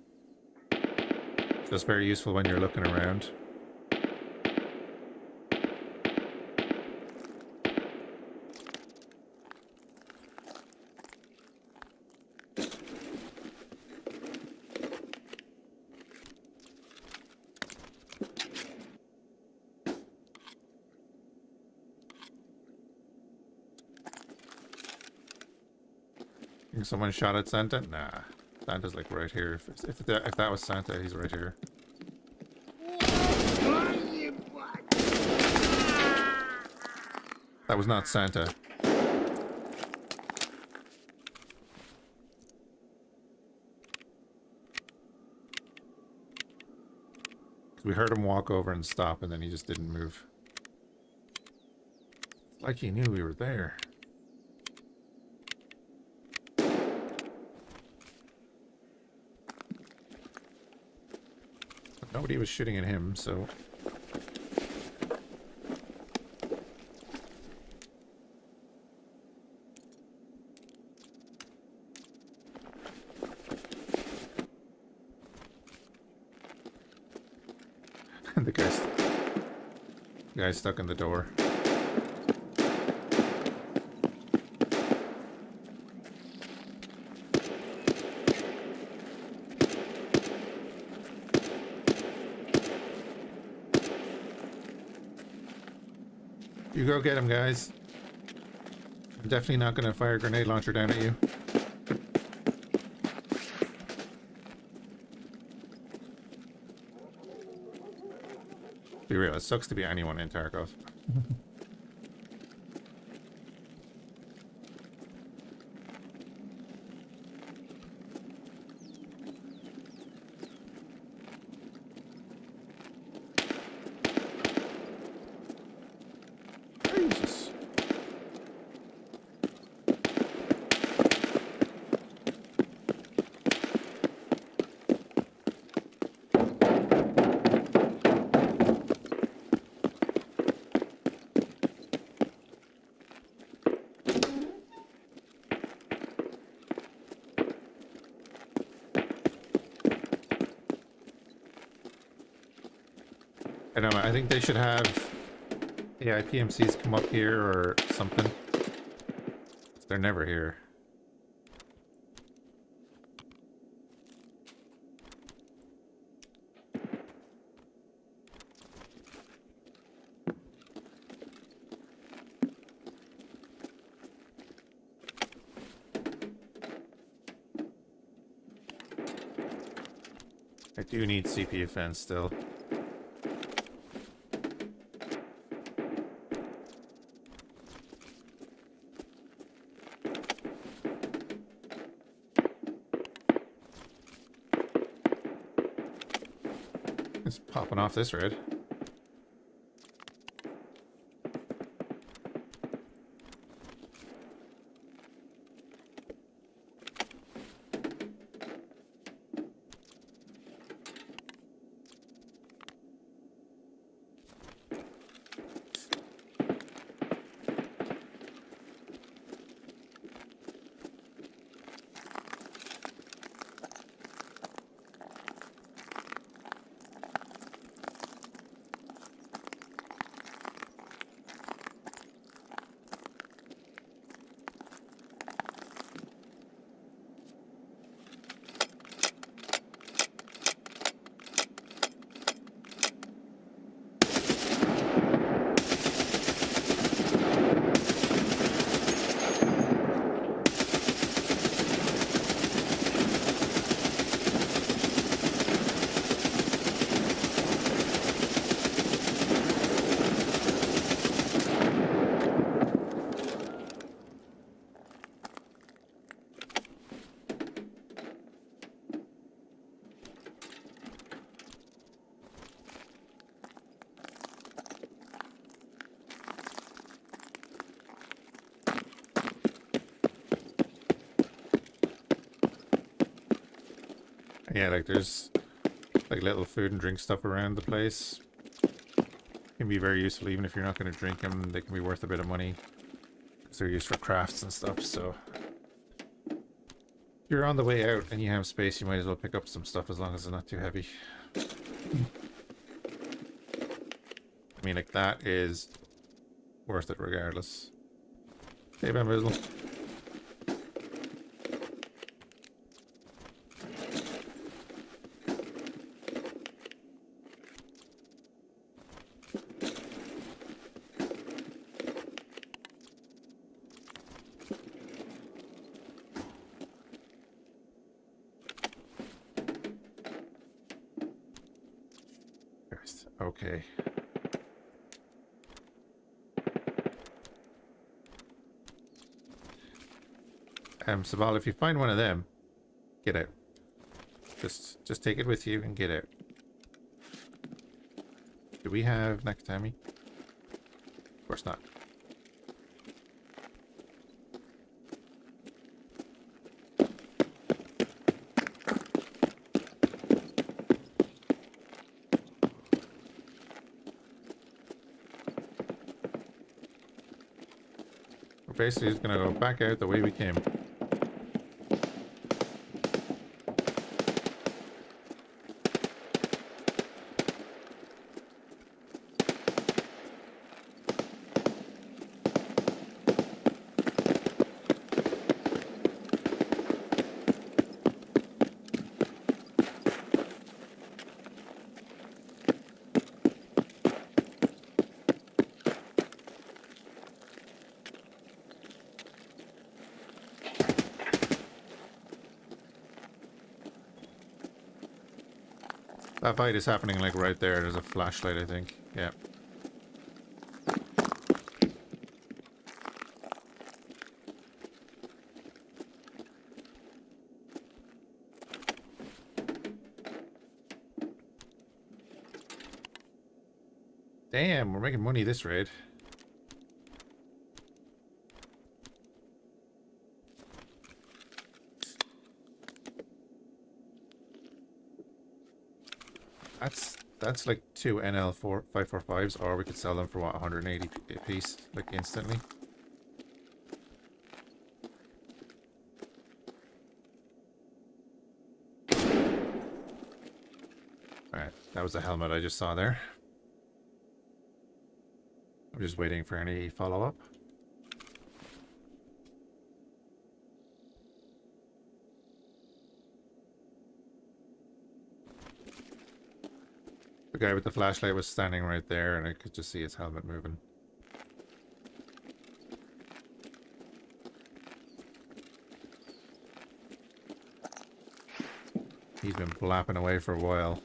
Speaker 1: So it's very useful when you're looking around. Think someone shot at Santa? Nah. Santa's like right here. If that was Santa, he's right here. That was not Santa. We heard him walk over and stop, and then he just didn't move. It's like he knew we were there. But nobody was shooting at him, so... the guy's stuck in the door. You go get him, guys. I'm definitely not going to fire a grenade launcher down at you. Be real, it sucks to be anyone in Tarkov. Jesus. I don't know, I think they should have AI PMCs come up here or something. They're never here. I do need CP defense still. It's popping off this red. Yeah, like there's like little food and drink stuff around the place. Can be very useful even if you're not going to drink them. They can be worth a bit of money because they're used for crafts and stuff. So if you're on the way out and you have space, you might as well pick up some stuff as long as it's not too heavy. I mean, like, that is worth it regardless. Hey, Bamboozle. Okay. Sabal, if you find one of them, get out. Just take it with you and get out. Do we have Nakatami? Of course not. We're basically just gonna go back out the way we came. That fight is happening like right there. There's a flashlight, I think. Yeah. Damn, we're making money this raid. That's like 2 NL545s, or we could sell them for what, 180 a piece, like instantly. Alright, that was the helmet I just saw there. I'm just waiting for any follow-up. The guy with the flashlight was standing right there, and I could just see his helmet moving. He's been blapping away for a while.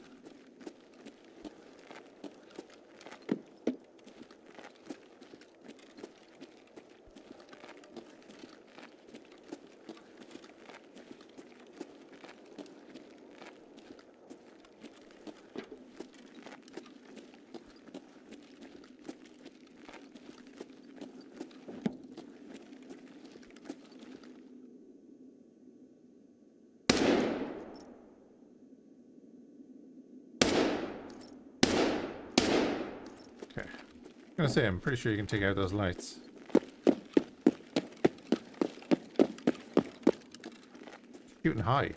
Speaker 1: I'm gonna say, I'm pretty sure you can take out those lights. Shooting high.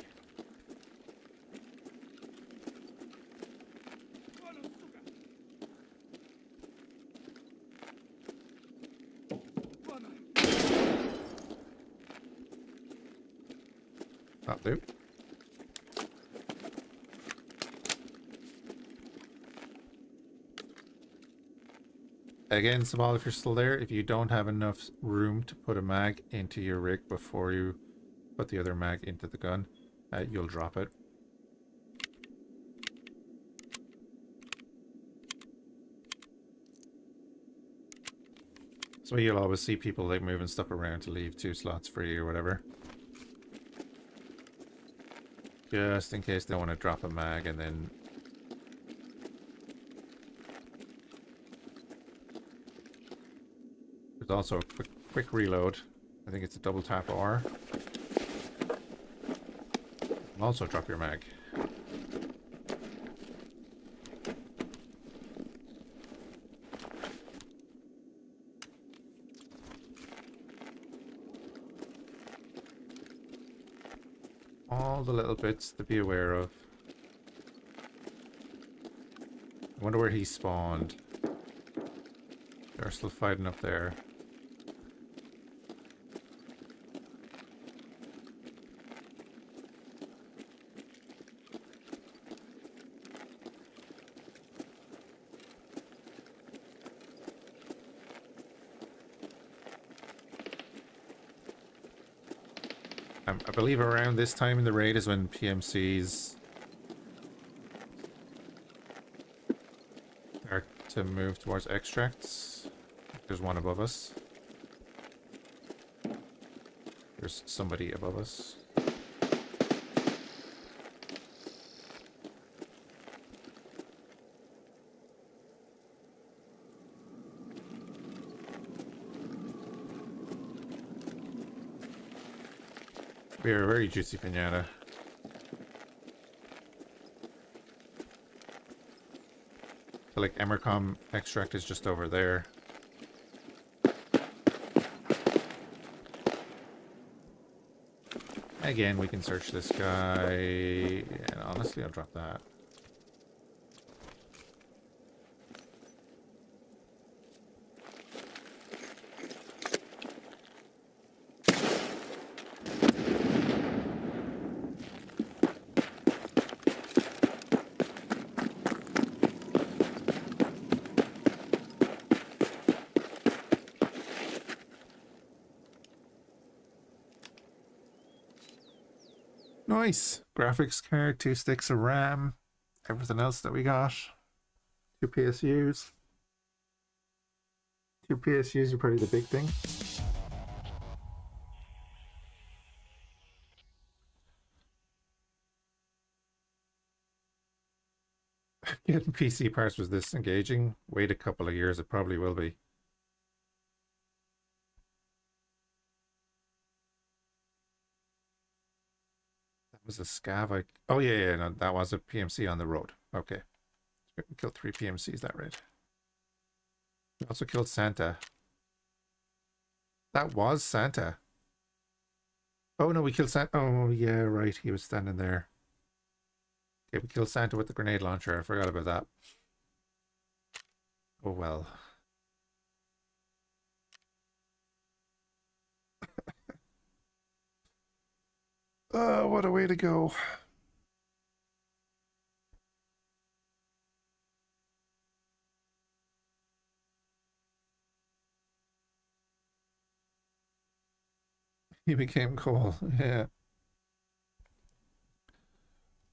Speaker 1: That'll do. Again, Samal, if you're still there, if you don't have enough room to put a mag into your rig before you put the other mag into the gun, you'll drop it. So you'll always see people like moving stuff around to leave 2 slots free or whatever. Just in case they want to drop a mag and then... There's also a quick reload. I think it's a double tap R. And also drop your mag. All the little bits to be aware of. I wonder where he spawned. They're still fighting up there. I believe around this time in the raid is when PMCs start to move towards extracts. There's one above us. There's somebody above us. We are a very juicy pinata. So like Emercom extract is just over there. Again, we can search this guy. And honestly, I'll drop that. Nice. Graphics card, 2 sticks of RAM, everything else that we got. 2 PSUs. 2 PSUs are probably the big thing. Getting PC parts was this engaging. Wait a couple of years, it probably will be. Was a scav. Oh yeah, no, that was a PMC on the road. Okay, we killed 3 PMCs that raid. We also killed Santa. That was Santa. Oh no, we killed Santa. Oh yeah, right. He was standing there. Okay, we killed Santa with the grenade launcher. I forgot about that. Oh well. Oh, what a way to go. He became cool. Yeah. It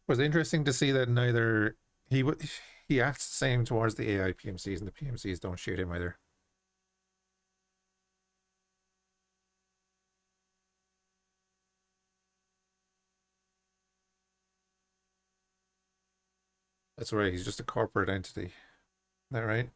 Speaker 1: was interesting to see that neither he acts the same towards the AI PMCs, and the PMCs don't shoot him either. That's right, he's just a corporate entity. Is that right?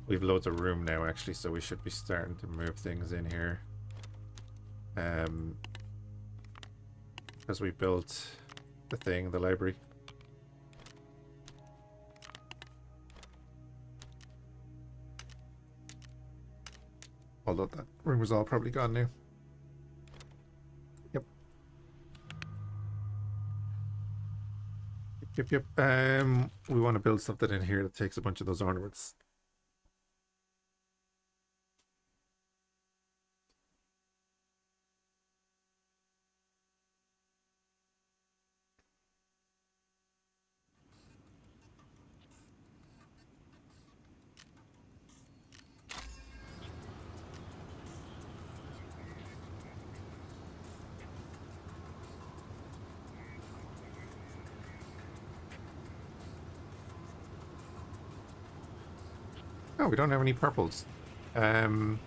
Speaker 1: We've loads of room now, actually, so we should be starting to move things in here. Because we built the thing, the library. Although that room was all probably gone now. Yep. Yep. We want to build something in here that takes a bunch of those ornaments. Oh, we don't have any purples. Craft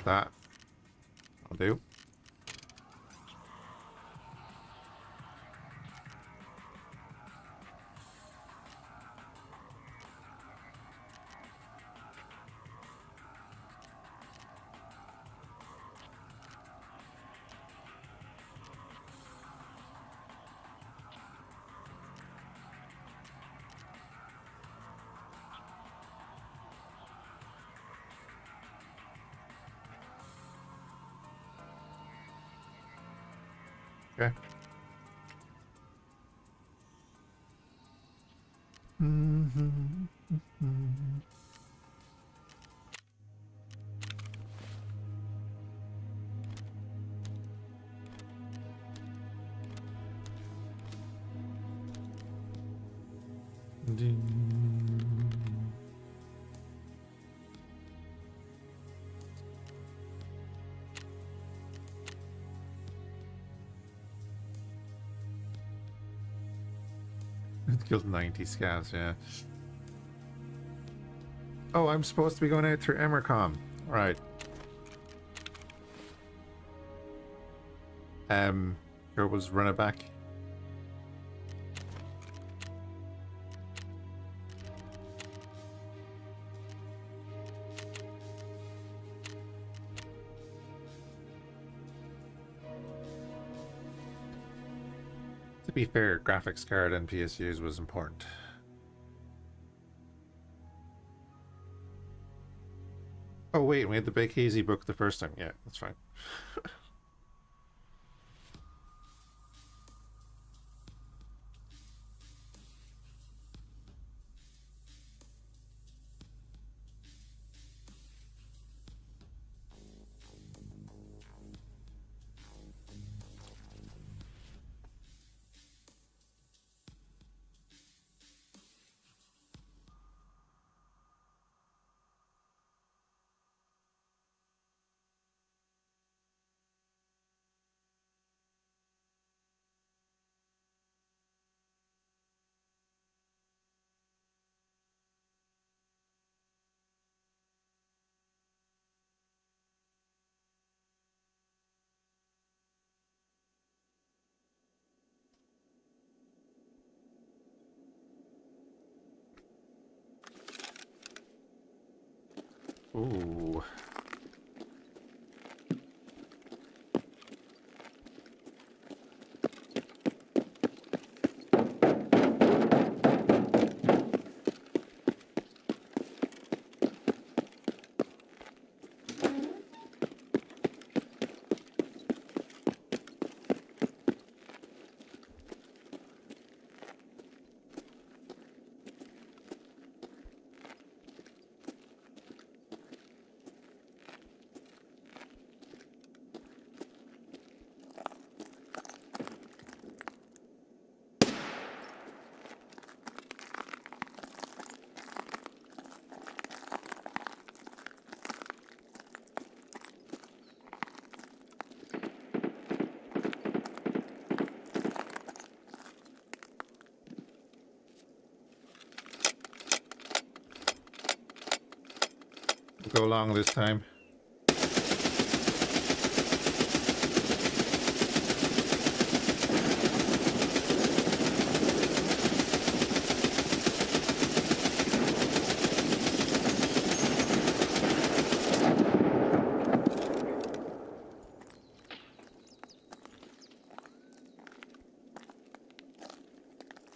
Speaker 1: that. I'll do. Okay. Mm-hmm. It killed 90 scavs, yeah. Oh, I'm supposed to be going out through Emercom. Right. Sure was run it back. To be fair, graphics card and PSUs was important. Oh wait, we had the big hazy book the first time. Yeah, that's fine. Ooh. We'll go long this time.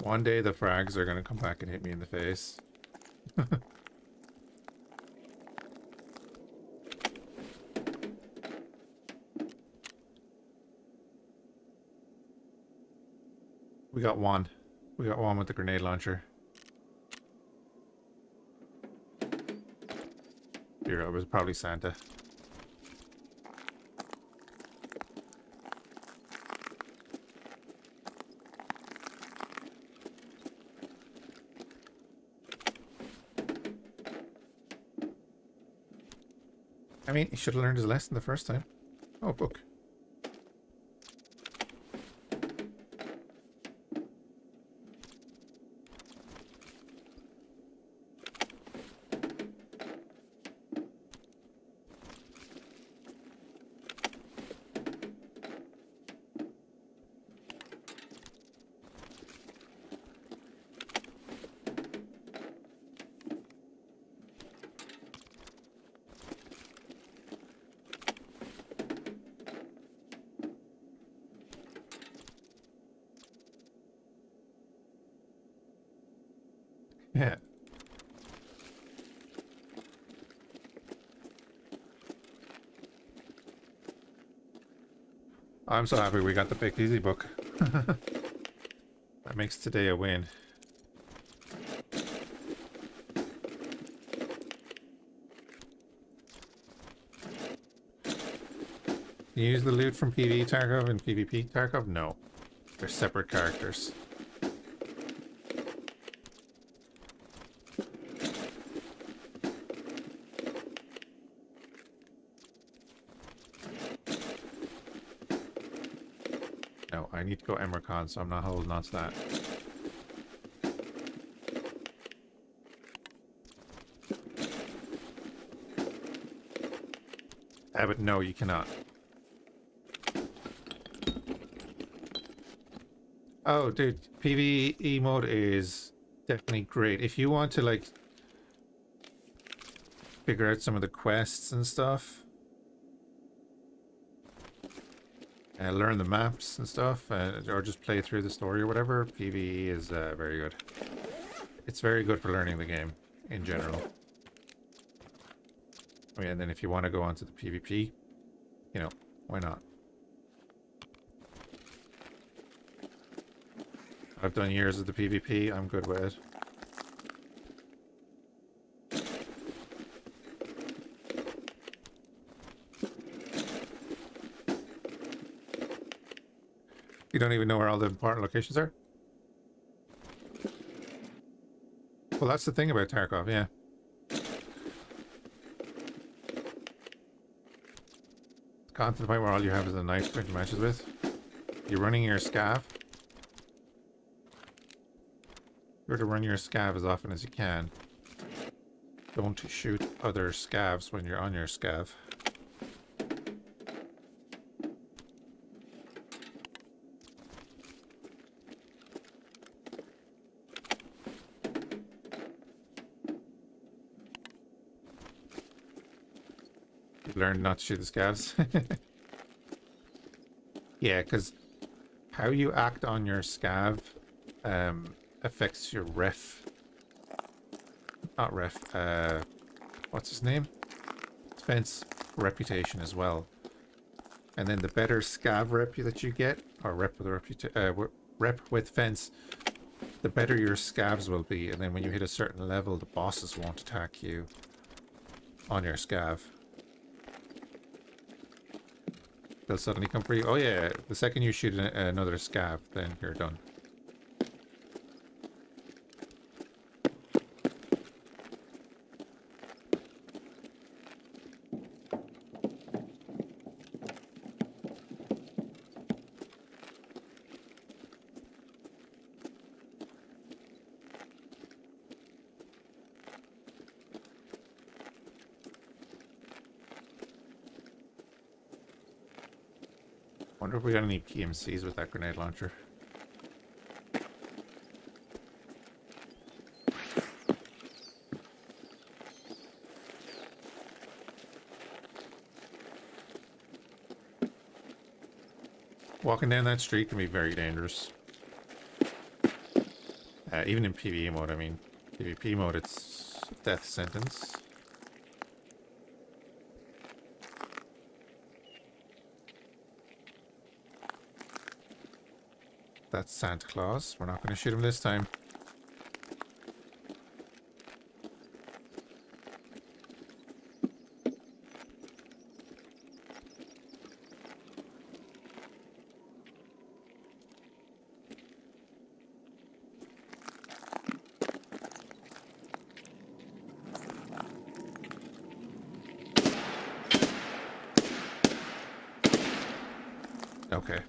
Speaker 1: One day the frags are gonna come back and hit me in the face. We got one. We got one with the grenade launcher. Here, it was probably Santa. I mean, he should have learned his lesson the first time. Oh, book. I'm so happy we got the Big Easy book. That makes today a win. You use the loot from PvE Tarkov and PvP Tarkov? No. They're separate characters. No, I need to go Emercon, so I'm not holding on to that. But no, you cannot. Oh, dude, PvE mode is definitely great. If you want to, like, figure out some of the quests and stuff, learn the maps and stuff, or just play through the story or whatever, PvE is very good. It's very good for learning the game in general. Oh, yeah, and then if you want to go on to the PvP, you know, why not? I've done years of the PvP, I'm good with it. You don't even know where all the important locations are? Well, that's the thing about Tarkov, yeah. It's gone to the point where all you have is a knife to win matches with. You're running your scav. You're to run your scav as often as you can. Don't shoot other scavs when you're on your scav. You've learned not to shoot the scavs. Yeah, because how you act on your scav affects your ref. Not ref, what's his name? Fence reputation as well. And then the better scav rep that you get, or rep with fence, the better your scavs will be. And then when you hit a certain level, the bosses won't attack you on your scav. They'll suddenly come for you. Oh yeah, the second you shoot another scav, then you're done. Wonder if we got any PMCs with that grenade launcher. Walking down that street can be very dangerous. Even in PvE mode, I mean. PvP mode, it's death sentence. That's Santa Claus. We're not going to shoot him this time. Okay.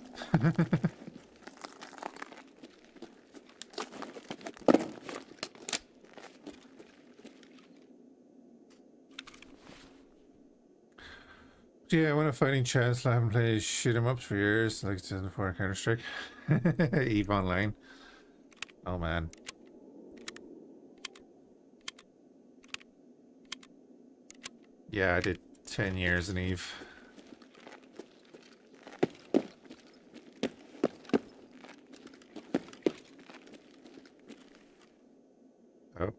Speaker 1: Yeah, when I'm fighting chess, I haven't played shoot 'em ups for years, like 2004 Counter-Strike. EVE Online. Oh man. Yeah, I did 10 years in EVE. Oh.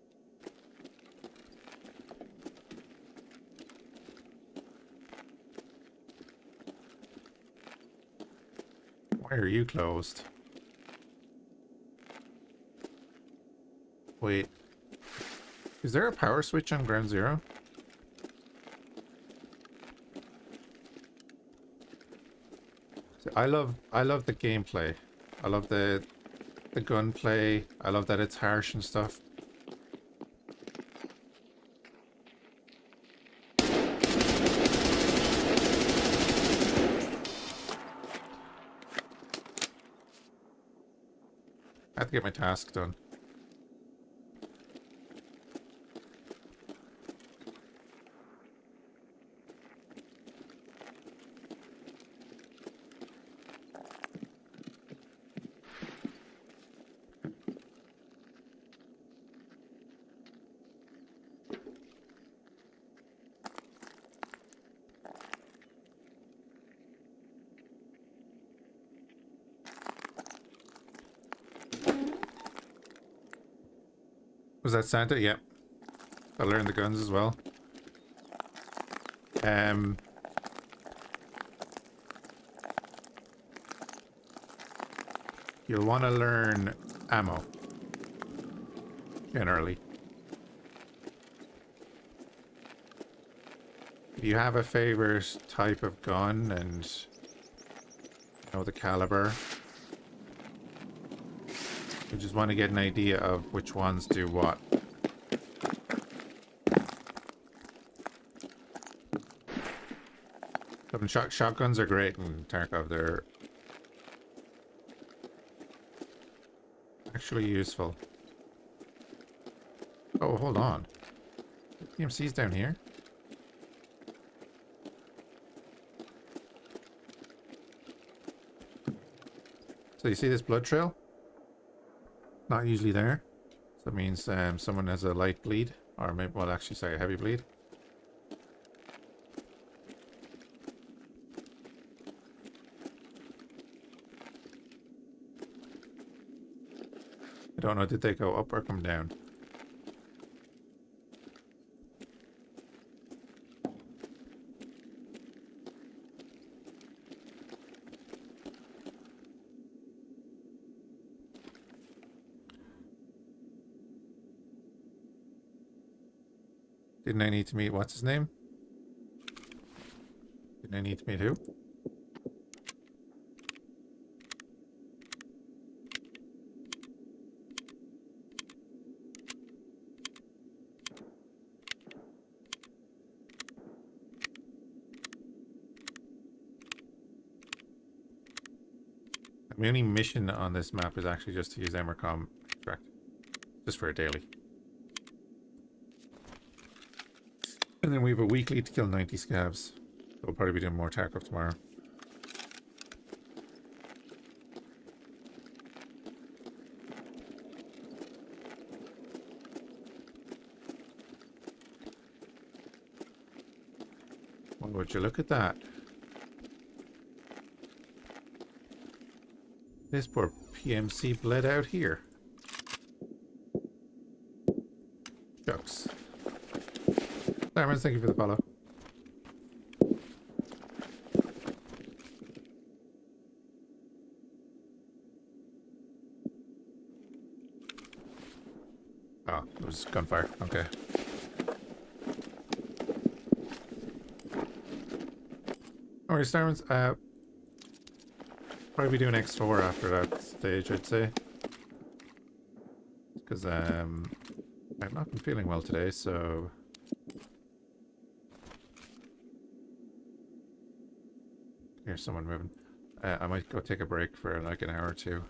Speaker 1: Why are you closed? Wait. Is there a power switch on ground zero? So I love the gameplay. I love the gunplay. I love that it's harsh and stuff. I have to get my task done. Was that Santa? Yep. I learned the guns as well. You'll want to learn ammo. Generally. If you have a favorite type of gun and you know the caliber, you just want to get an idea of which ones do what. Shotguns are great in Tarkov. They're actually useful. Oh, hold on. PMC's down here. So you see this blood trail? Not usually there. So that means someone has a light bleed. Or maybe, well, actually, sorry, a heavy bleed. I don't know, did they go up or come down? Didn't I need to meet, what's his name? Didn't I need to meet who? The only mission on this map is actually just to use Emercom extract. Just for a daily. And then we have a weekly to kill 90 scavs. So we'll probably be doing more Tarkov tomorrow. Well, would you look at that? This poor PMC bled out here. Shucks. Diamonds, thank you for the follow. Oh, it was gunfire. Okay. Alright, Diamonds. Probably be doing X4 after that stage, I'd say. Because I've not been feeling well today, so here's someone moving. I might go take a break for like an hour or two.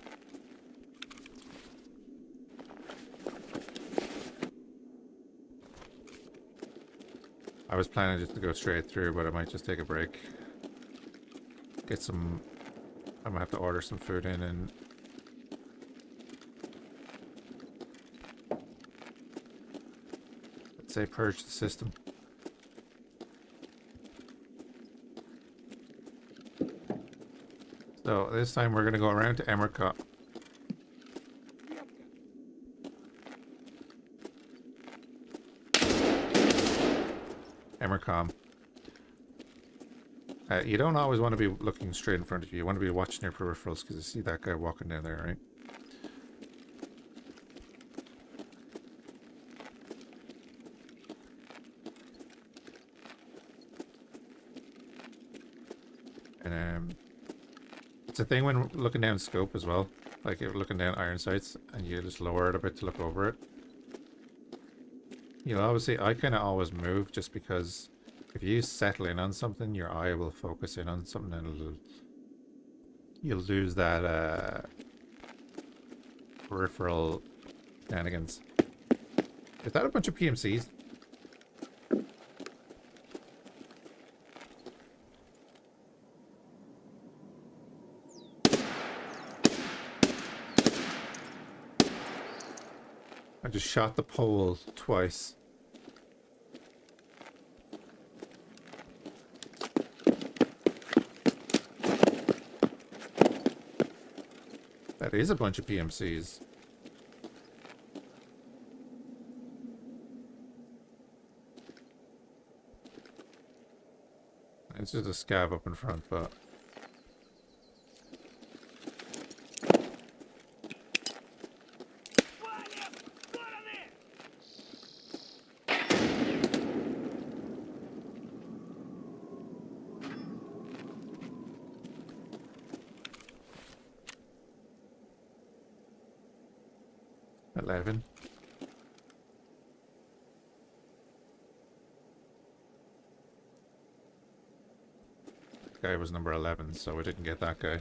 Speaker 1: I was planning just to go straight through, but I might just take a break. Get some... I might have to order some food in and... let's say purge the system. So this time we're going to go around to Emercom. You don't always want to be looking straight in front of you. You want to be watching your peripherals because you see that guy walking down there, right? And it's a thing when looking down scope as well. Like if you're looking down iron sights and you just lower it a bit to look over it. You'll obviously, I kind of always move just because if you settle in on something, your eye will focus in on something and you'll lose that peripheral shenanigans. Is that a bunch of PMCs? I just shot the pole twice. That is a bunch of PMCs. It's just a scav up in front, but... $11. That guy was number 11, so we didn't get that guy.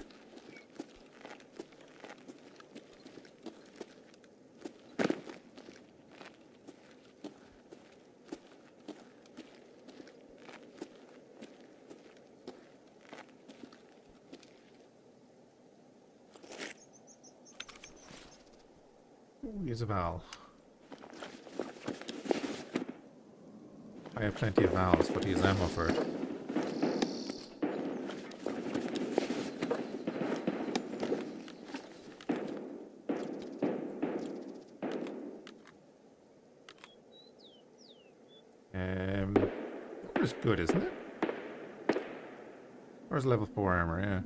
Speaker 1: Ooh, use a valve. I have plenty of valves, but use ammo for it. Armor's good, isn't it? Where's level 4 armor? Yeah.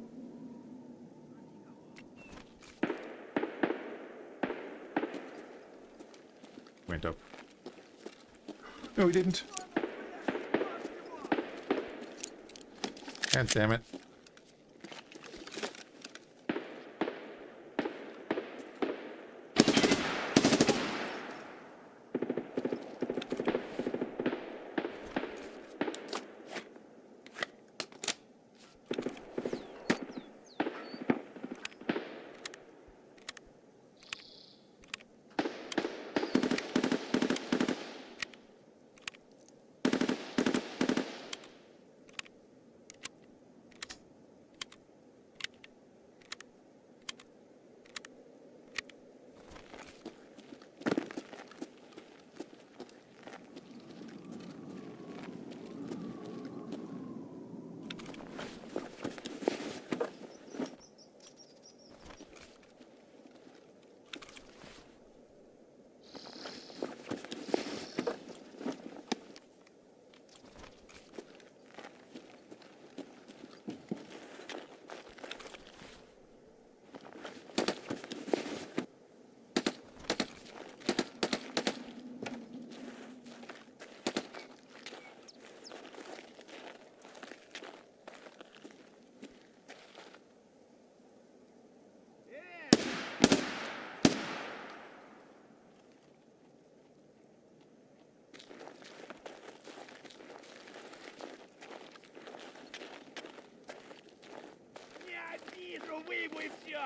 Speaker 1: Went up. No, he didn't. God damn it.
Speaker 3: Выбой все!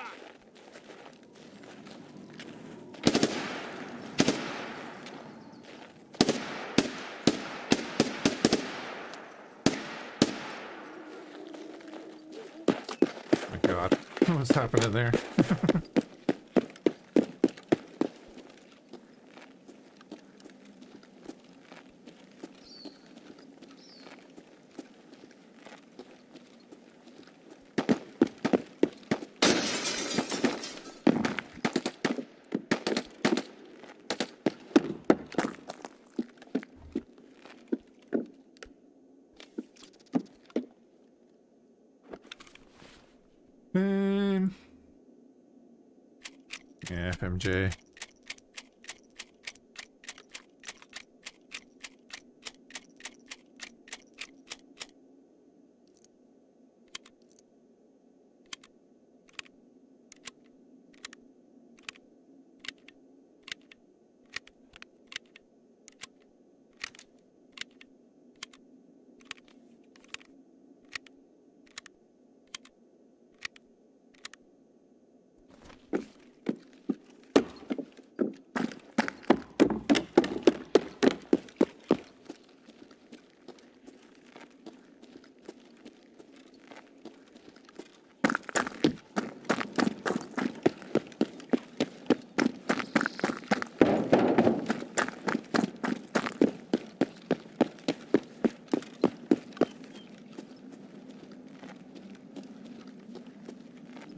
Speaker 1: My God, what's happening there? Yeah, FMJ.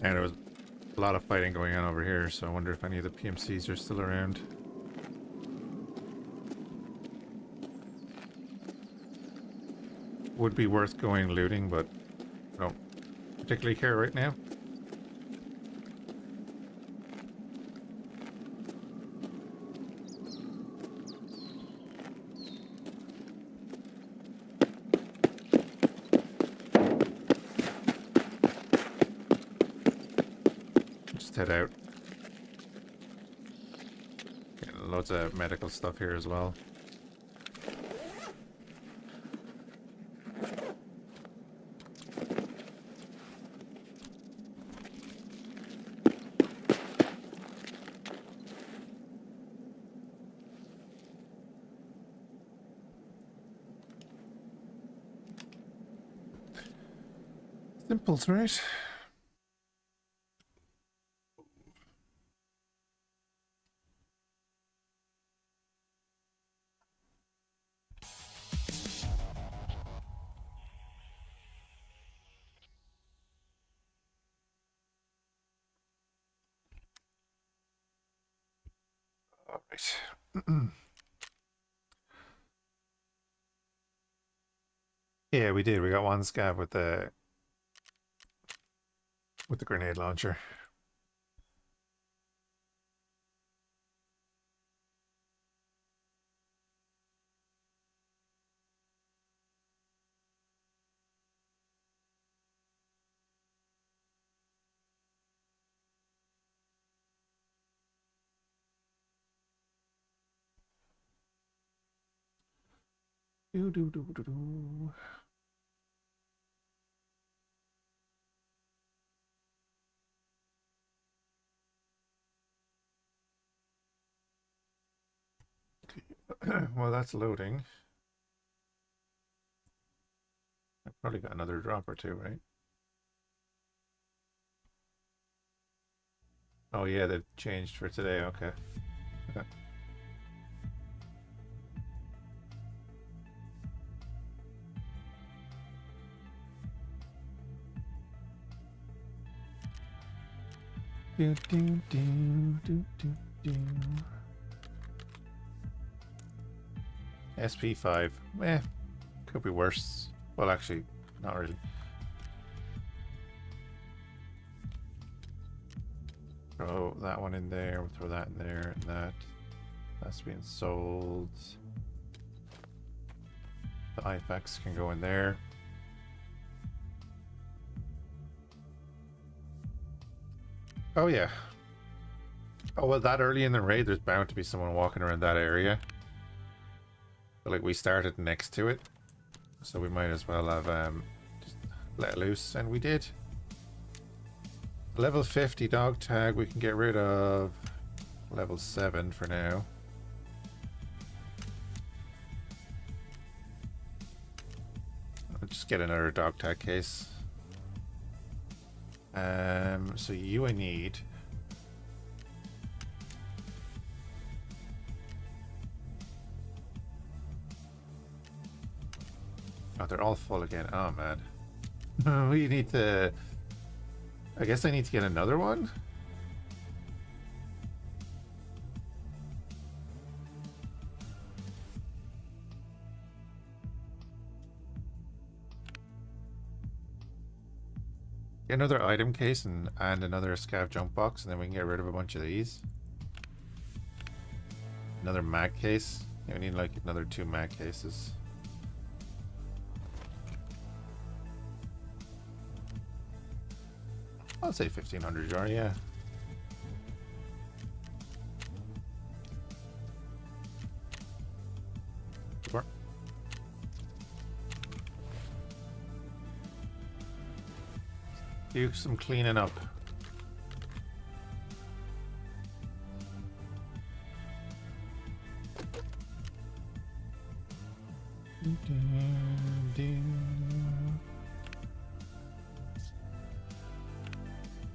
Speaker 1: And there was a lot of fighting going on over here, so I wonder if any of the PMCs are still around. Would be worth going looting, but I don't particularly care right now. Just head out. Getting loads of medical stuff here as well. Simples, right? All right. Yeah, we did. We got one scav with the grenade launcher. Do do do do do. Well, that's loading. I've probably got another drop or two, right? Oh yeah, they've changed for today. Okay. Okay. Do do do do do do. SP5. Eh, could be worse. Well, actually, not really. Throw that one in there. We'll throw that in there, and that's being sold. The IFX can go in there. Oh yeah. Oh well, that early in the raid, there's bound to be someone walking around that area. But like, we started next to it, so we might as well have just let loose, and we did. Level 50 dog tag we can get rid of. Level 7 for now. I'll just get another dog tag case. So you I need. Oh, they're all full again. Oh man. We need to. I guess I need to get another one. Get another item case and another scav jump box, and then we can get rid of a bunch of these. Another mag case. Yeah, we need like another 2 mag cases. I'll say 1500 jar, yeah. Sure. Do some cleaning up.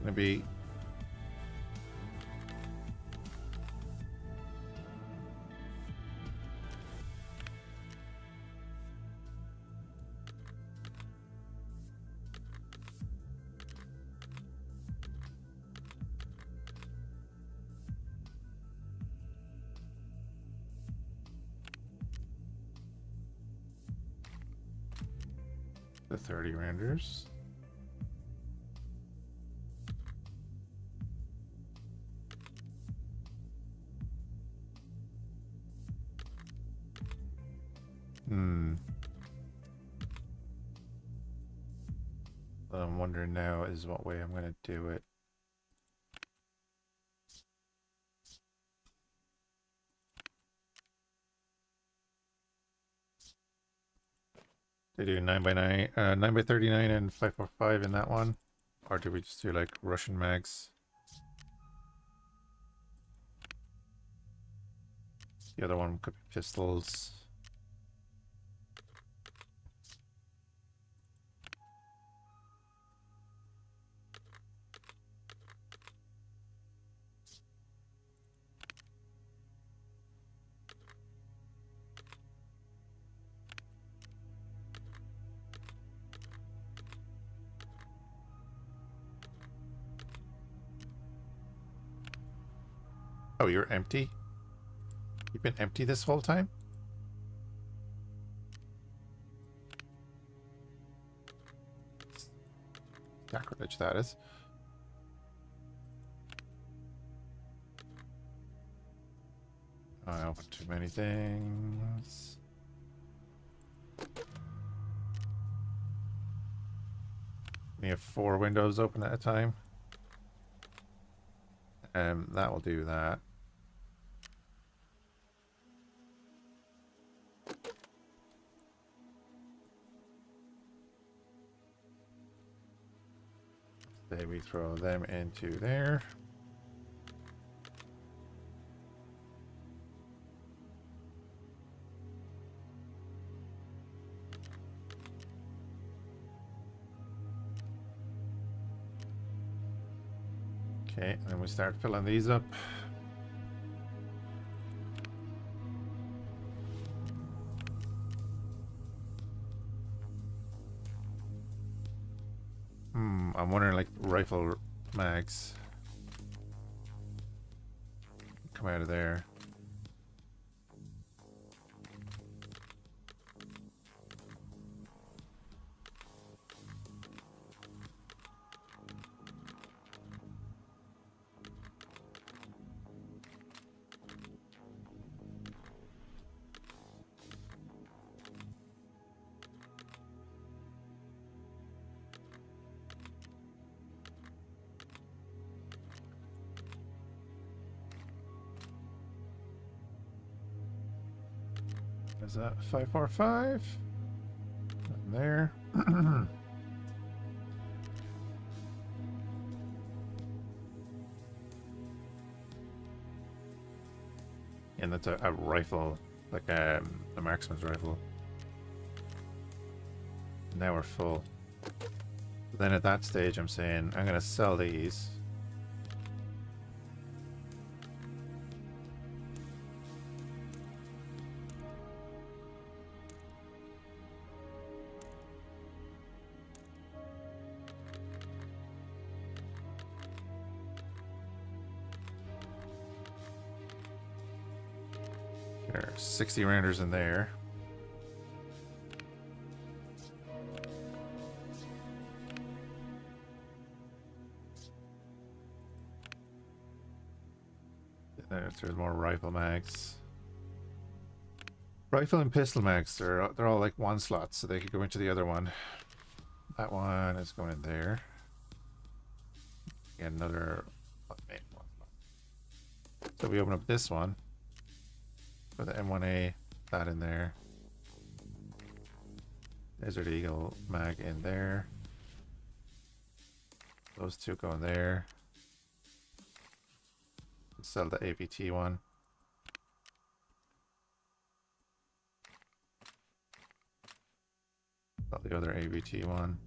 Speaker 1: Gonna be the 30 renders. What I'm wondering now is what way I'm gonna do it. They do 9x9, 9x39 and 545 in that one, or do we just do like Russian mags? The other one could be pistols. Oh, you're empty? You've been empty this whole time? Sacrilege, that is. I opened too many things. We have 4 windows open at a time. That will do that. Say we throw them into there. Okay, and then we start filling these up. I'm wondering, like, rifle mags come out of there. Is that 545? And there. And that's a rifle, like a marksman's rifle. Now we're full. Then at that stage, I'm saying I'm gonna sell these. There are 60 rounders in there. There's more rifle mags. Rifle and pistol mags, they're all like one slot, so they could go into the other one. That one is going in there. Get another main one. So we open up this one. Put the M1A, that in there. Desert Eagle mag in there. Those two go in there. Sell the AVT one. Sell the other AVT one.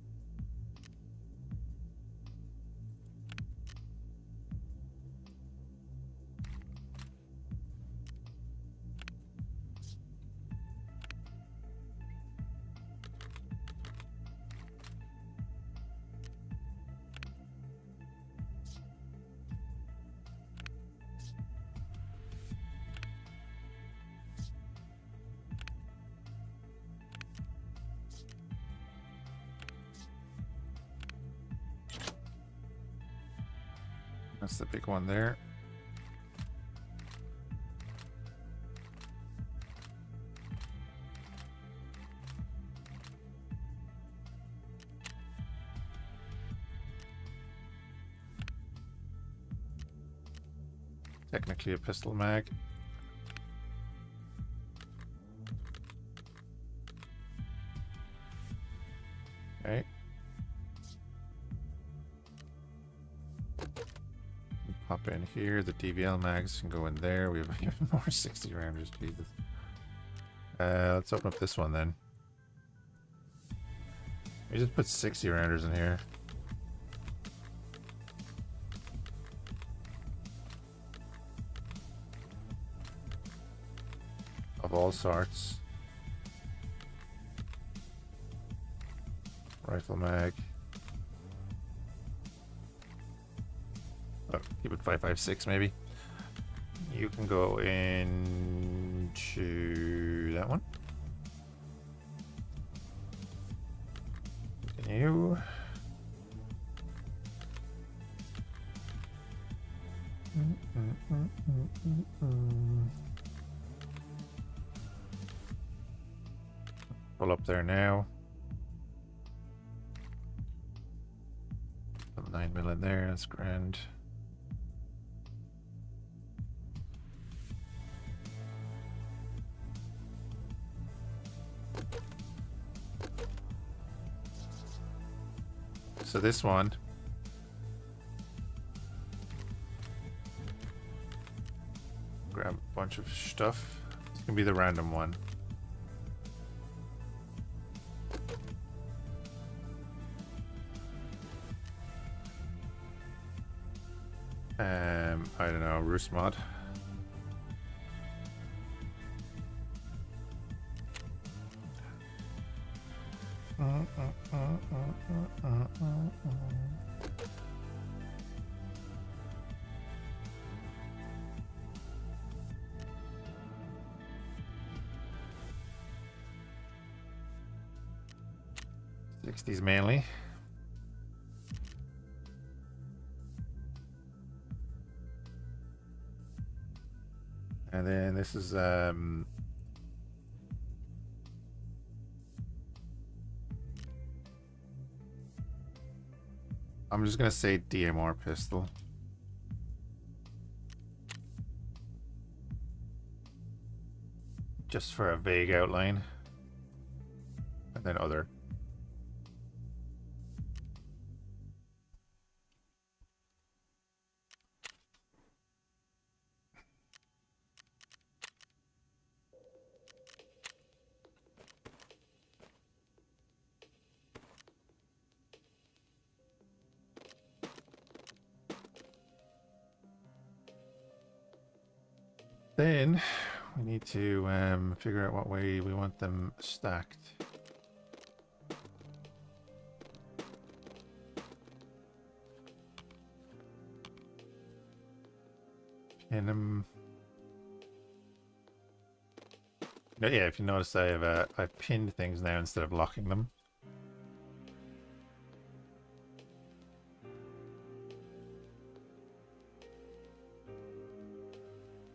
Speaker 1: That's the big one there. Technically a pistol mag. Okay. Pop in here. The DVL mags can go in there. We have even more 60 rounders. Jesus. Let's open up this one then. We just put 60 rounders in here. Of all sorts. Rifle mag. Oh, keep it 5.56 maybe. You can go into that one. Continue. Pull up there now. Put 9mm in there, that's grand. So this one, grab a bunch of stuff. It's gonna be the random one. I don't know, Roost mod. '60s mainly. And then this is I'm just gonna say DMR pistol. Just for a vague outline. And then other. Then we need to figure out what way we want them stacked. Pin them. Yeah, if you notice, I've pinned things now instead of locking them.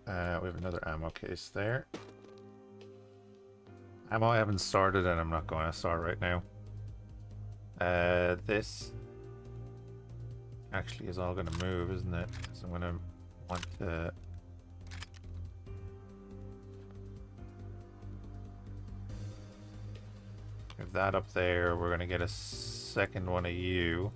Speaker 1: We have another ammo case there. Ammo I haven't started and I'm not going to start right now. This actually is all going to move, isn't it? So I'm going to want to... Have that up there. We're going to get a second one of you.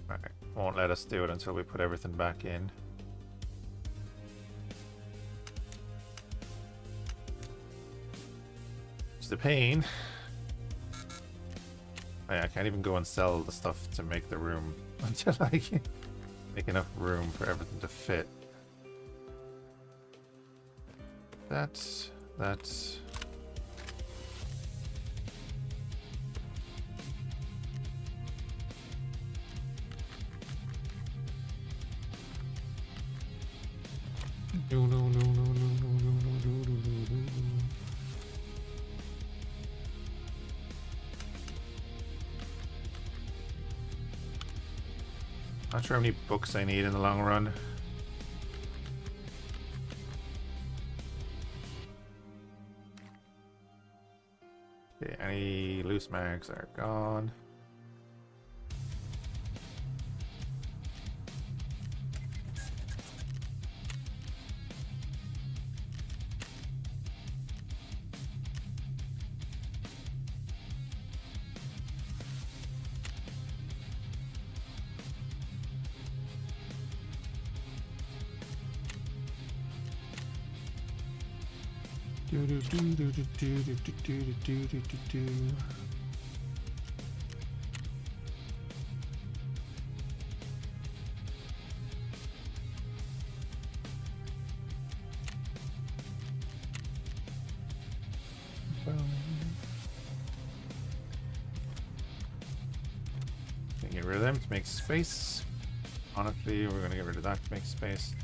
Speaker 1: Alright, won't let us do it until we put everything back in. It's the pain. Oh yeah, I can't even go and sell the stuff to make the room until I can make enough room for everything to fit. That's... Not sure how many books I need in the long run. Okay, any loose mags are gone. Get rid of them to make space. Honestly, we're going to get rid of that to make space.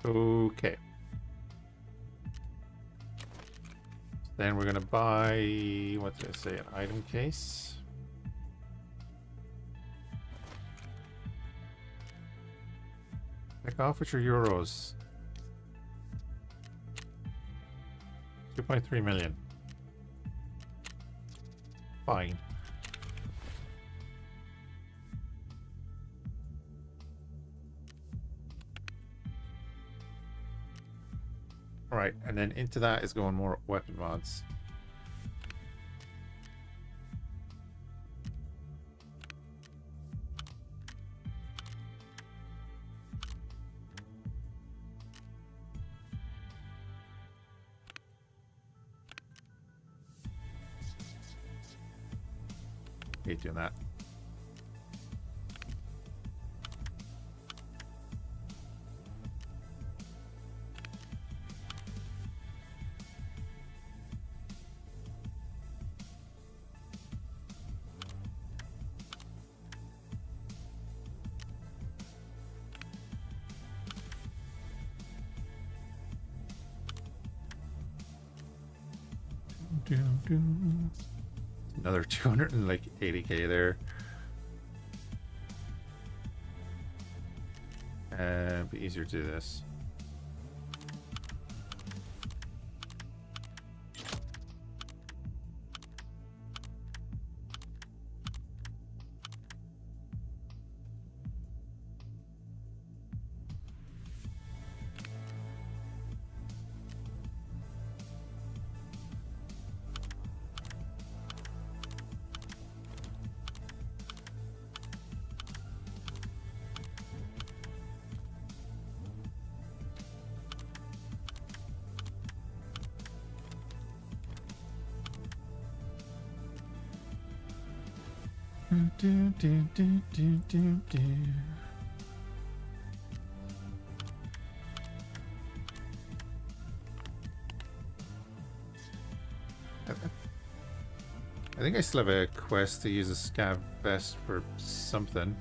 Speaker 1: Okay. Then we're gonna buy, what did I say, an item case. Back off with your euros. 2.3 million. Fine. Alright, and then into that is going more weapon mods. Hate doing that. Another 280k there. Be easier to do this. I think I still have a quest to use a scav vest for something.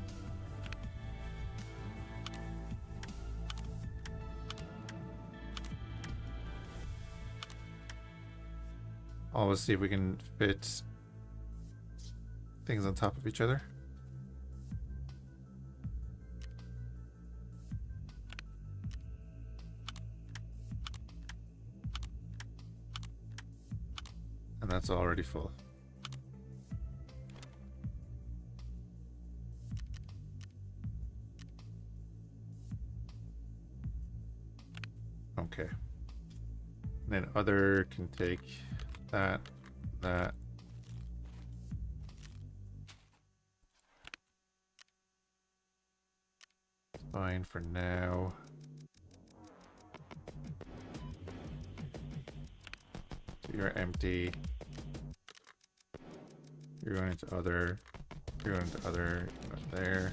Speaker 1: Always see if we can fit things on top of each other. And that's already full. Okay. And then other can take that. Fine for now. So you're empty. You're going into other. You're going into other. Right there.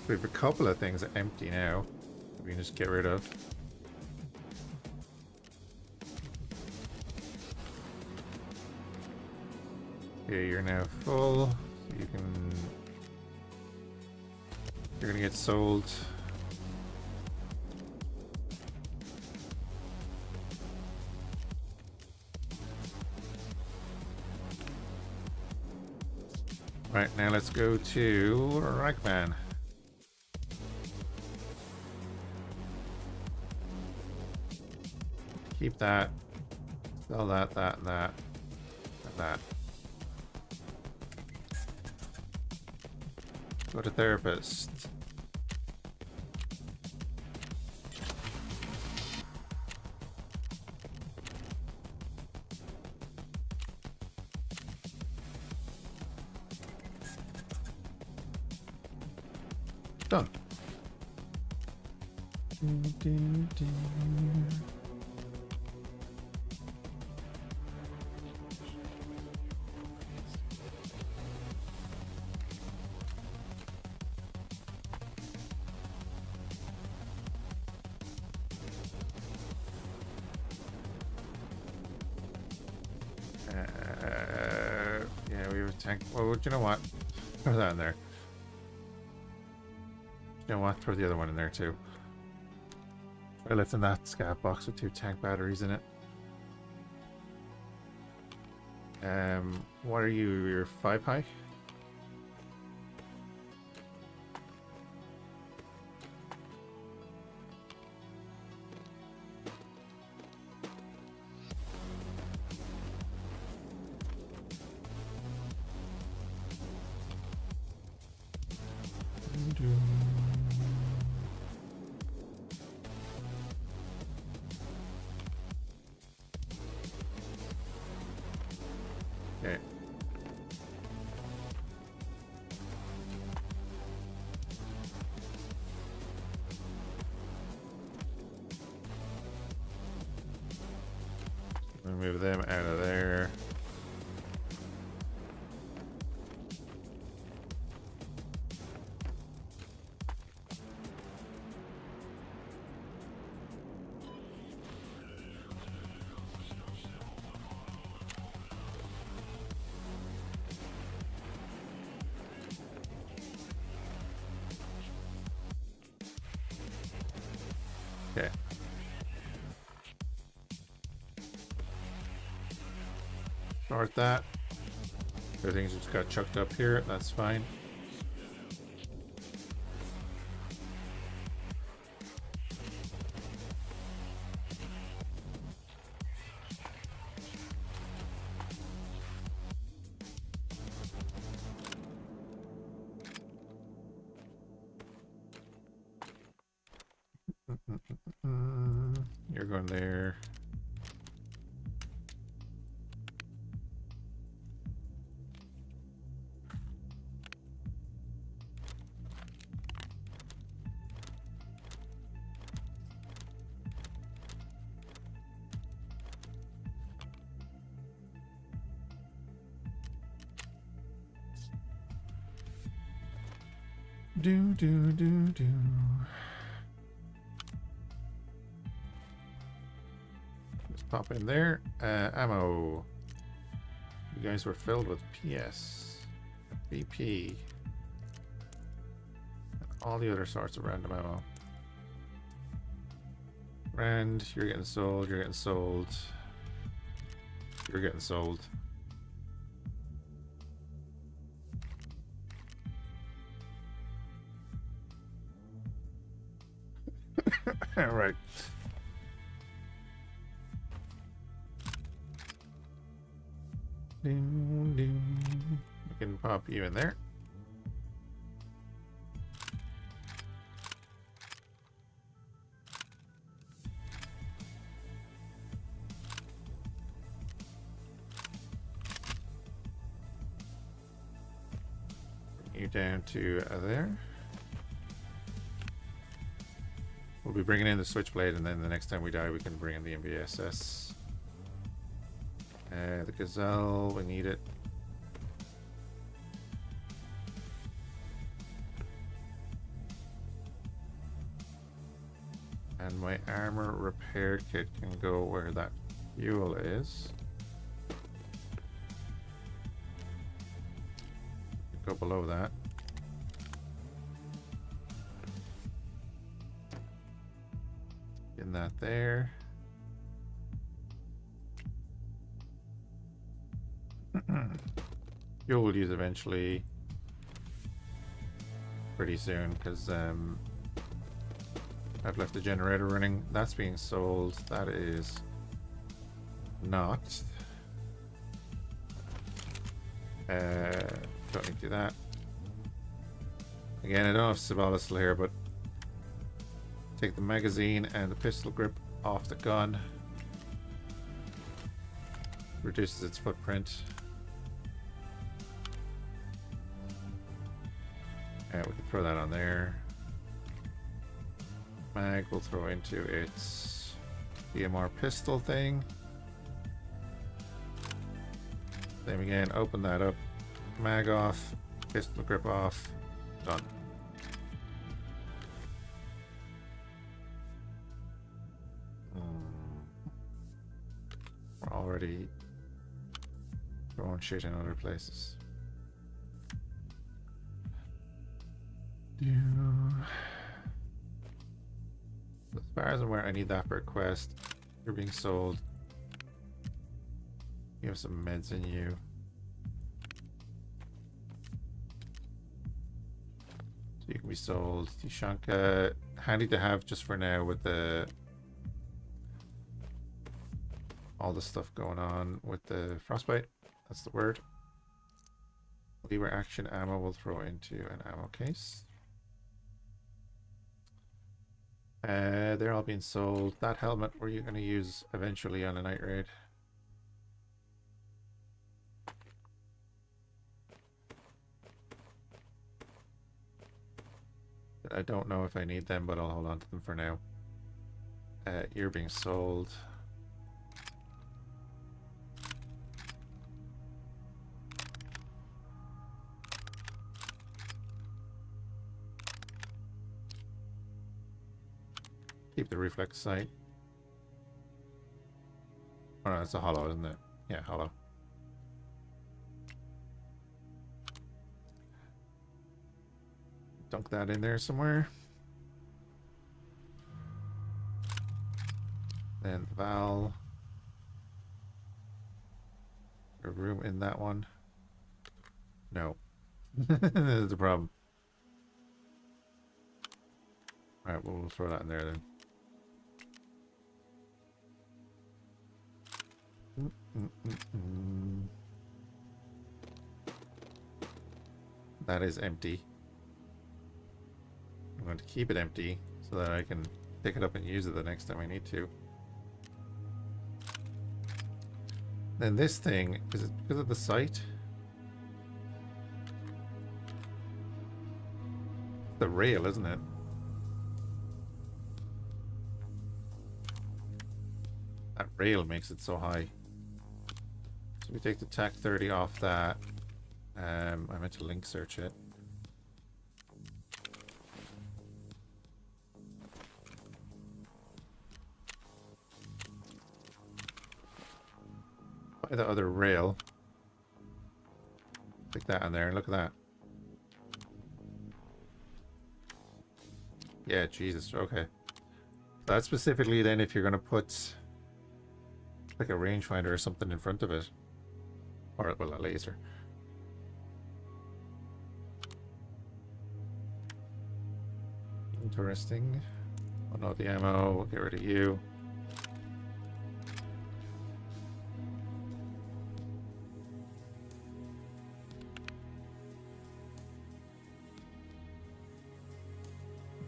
Speaker 1: We have a couple of things empty now. We can just get rid of. Okay, you're now full. You can. You're gonna get sold. Right, now let's go to Ragman. Keep that. Sell that, and that. Go to therapist. Done. Yeah, we have a tank. Well, you know what? Throw that in there. You know what? Throw the other one in there too. Try lifting that scav box with 2 tank batteries in it. What are you? You're 5 high? Okay. Move them out of there. Okay. Start that. Everything's just got chucked up here. That's fine. You're going there. Do do do do. Just pop in there. Ammo. You guys were filled with PS, BP, and all the other sorts of random ammo. Rand, you're getting sold. You're getting sold. You're getting sold. All right. Ding, ding. We can pop you in there. Bring you down to there. We'll be bringing in the switchblade, and then the next time we die, we can bring in the MBSS. The Gazelle, we need it. And my armor repair kit can go where that fuel is. Go below that. In that there. Fuel will use eventually. Pretty soon, because I've left the generator running. That's being sold. That is not. Don't need to do that. Again, I don't know if Sabala's still here, but take the magazine and the pistol grip off the gun. Reduces its footprint. We can throw that on there. Mag we'll throw into its DMR pistol thing. Same again, open that up. Mag off, pistol grip off, done. We're already throwing shit in other places. As far as I'm aware, I need that for a quest. You're being sold. You have some meds in you. So you can be sold. Tishanka, handy to have just for now with the all the stuff going on with the frostbite. That's the word. Lever action ammo we'll throw into an ammo case. They're all being sold. That helmet were you going to use eventually on a night raid? I don't know if I need them, but I'll hold on to them for now. You're being sold. Keep the reflex sight. Oh no, it's a hollow, isn't it? Yeah, hollow. Dunk that in there somewhere. And the valve. A room in that one. No. There's a problem. Alright, well, we'll throw that in there then. That is empty. I'm going to keep it empty so that I can pick it up and use it the next time I need to. Then this thing, is it because of the sight? The rail, isn't it? That rail makes it so high. So we take the TAC 30 off that. I meant to link search it. By the other rail. Stick that in there. Look at that. Yeah, Jesus. Okay. That's specifically then if you're going to put like a rangefinder or something in front of it. Or, well, a laser. Interesting. Oh no, the ammo. We'll get rid of you.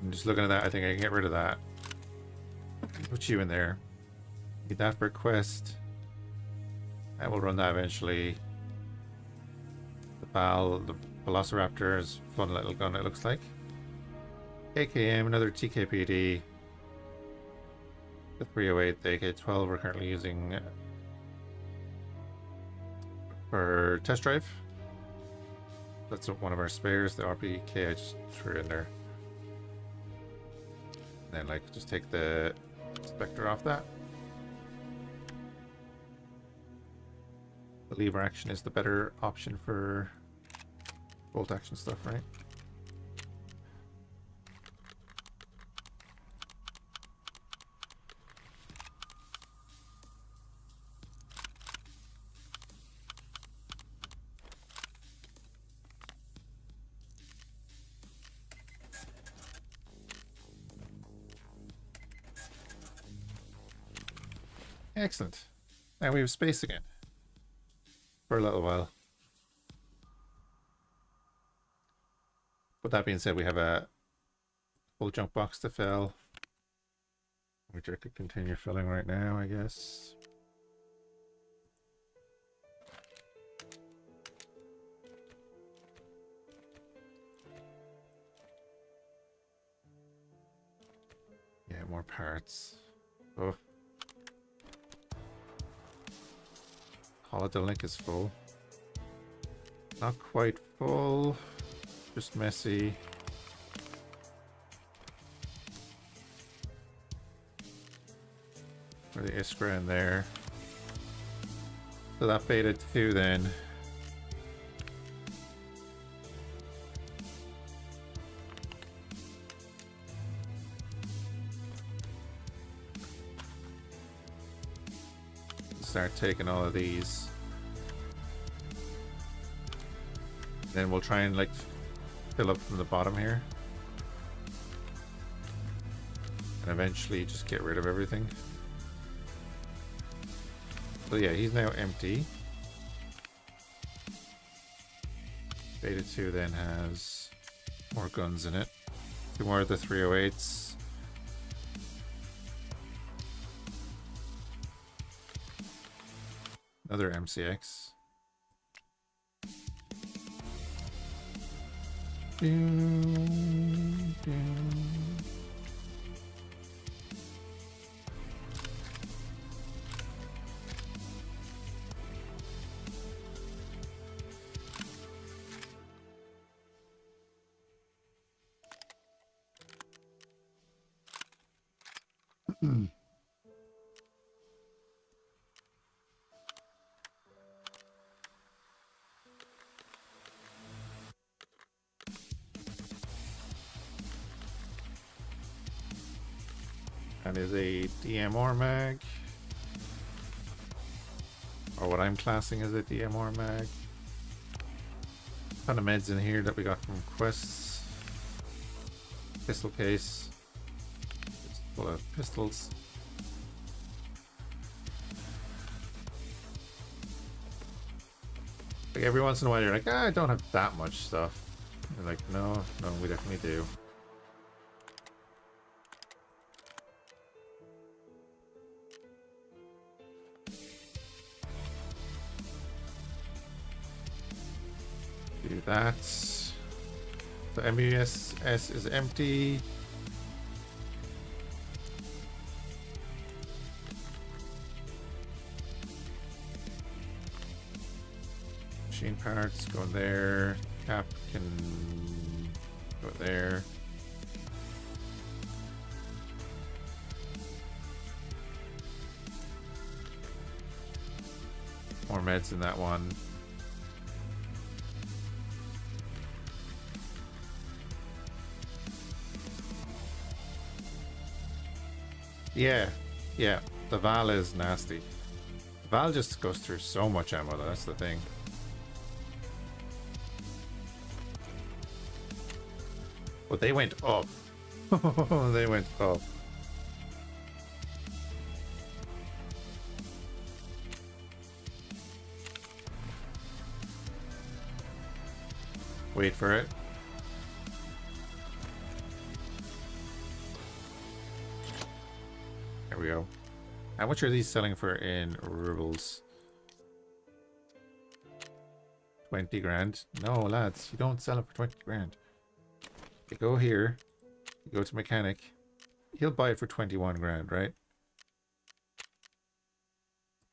Speaker 1: I'm just looking at that. I think I can get rid of that. Put you in there. Need that for a quest. And we'll run that eventually. The Velociraptor is a fun little gun, it looks like. AKM, another TKPD. The 308, the AK-12 we're currently using for test drive. That's one of our spares. The RPK I just threw in there. And then like just take the Spectre off that. The lever action is the better option for bolt action stuff, right? Excellent. Now we have space again. For a little while. With that being said, we have a full junk box to fill, which I could continue filling right now, I guess. Yeah, more parts. Oh. Holiday link is full. Not quite full. Just messy. Or the Iskra in there. So that beta 2 then. Start taking all of these. Then we'll try and like fill up from the bottom here. And eventually just get rid of everything. So yeah, he's now empty. Beta 2 then has more guns in it. 2 more of the 308s. Another MCX. Doom, doom. That is a DMR mag, or what I'm classing as a DMR mag. Ton of meds in here that we got from quests. Pistol case, it's full of pistols. Like every once in a while you're like, ah, I don't have that much stuff. You're like, no, we definitely do. Do that. The MUSS is empty. Machine parts go there. Cap can go there. More meds in that one. Yeah, yeah. The Val is nasty. The Val just goes through so much ammo, though. That's the thing. But they went up. They went up. Wait for it. There we go. How much are these selling for in rubles? 20 grand? No, lads, you don't sell it for 20 grand. You go here, you go to mechanic, he'll buy it for 21 grand, right?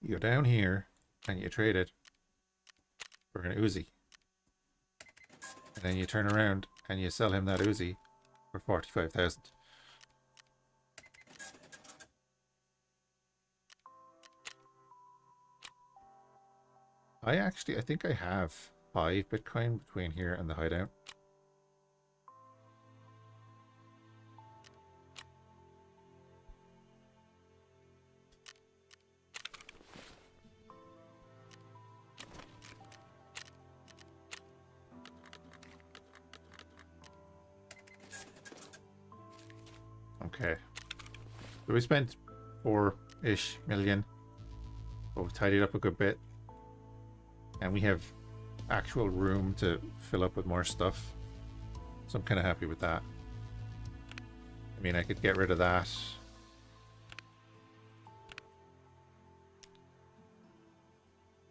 Speaker 1: You go down here and you trade it for an Uzi. And then you turn around and you sell him that Uzi for 45,000. I think I have 5 Bitcoin between here and the hideout. Okay. So we spent 4-ish million. But we've tidied up a good bit. And we have actual room to fill up with more stuff. So I'm kind of happy with that. I mean, I could get rid of that.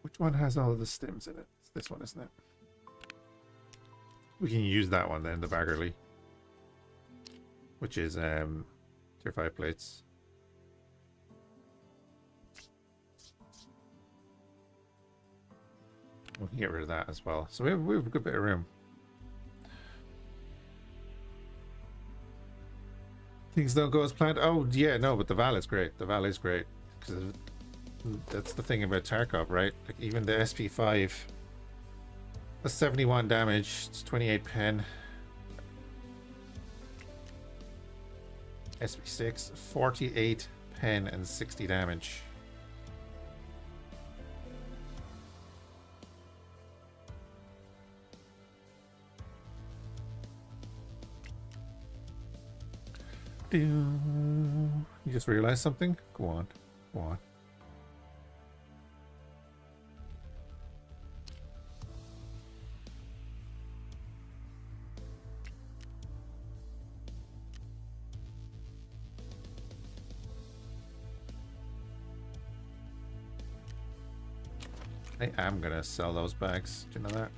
Speaker 1: Which one has all of the stims in it? It's this one, isn't it? We can use that one then, the Baggerly. Which is tier 5 plates. We can get rid of that as well. So we have a good bit of room. Things don't go as planned. Oh, yeah, no, but the Val is great. The Val is great. Because that's the thing about Tarkov, right? Like, even the SP5, that's 71 damage. It's 28 pen. SP6, 48 pen and 60 damage. You just realized something? Go on. Go on. I am gonna sell those bags. Do you know that?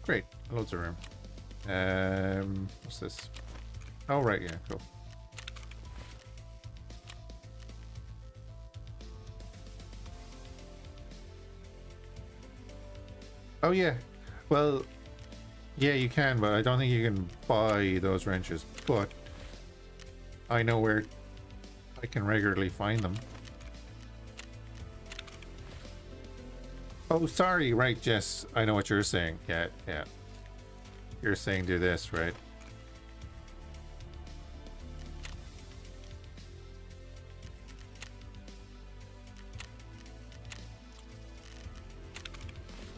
Speaker 1: Great, loads of room. What's this? Oh, right, yeah, cool. Oh, yeah. Well, yeah, you can, but I don't think you can buy those wrenches. But I know where I can regularly find them. Oh, sorry, right, Jess. I know what you're saying. Yeah, yeah. You're saying do this, right?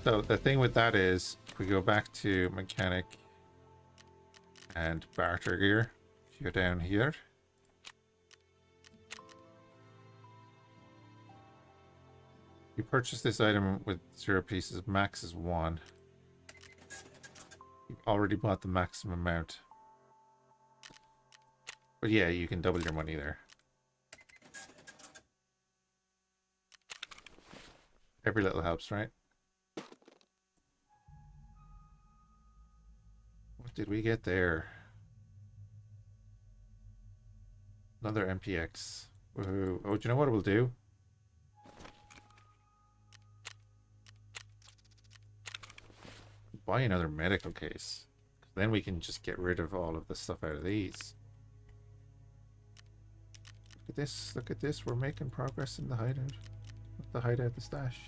Speaker 1: So the thing with that is, if we go back to mechanic and barter gear, if you go down here, you purchase this item with 0 pieces, max is 1. You've already bought the maximum amount. But yeah, you can double your money there. Every little helps, right? What did we get there? Another MPX. Woohoo. Oh, do you know what we'll do? Buy another medical case. Then we can just get rid of all of the stuff out of these. Look at this. Look at this. We're making progress in the hideout. Not the hideout, the stash.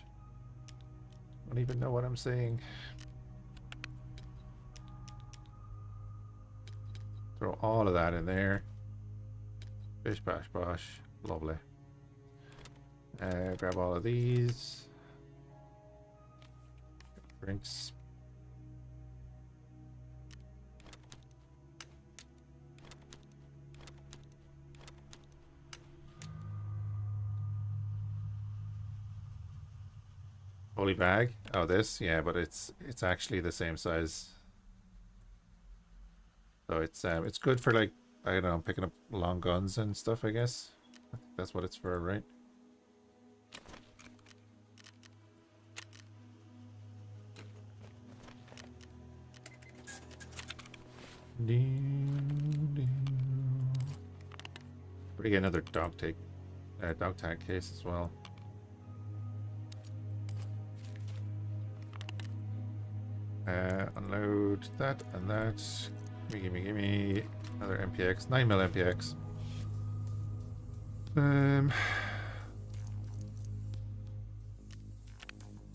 Speaker 1: I don't even know what I'm saying. Throw all of that in there. Bish bash bosh. Lovely. Grab all of these. Drinks. Holy bag. Oh, this? Yeah, but it's actually the same size. So it's good for, like, I don't know, picking up long guns and stuff, I guess. I think that's what it's for, right? We're gonna get another dog tag case as well. Unload that and that. Gimme another MPX, 9mm MPX.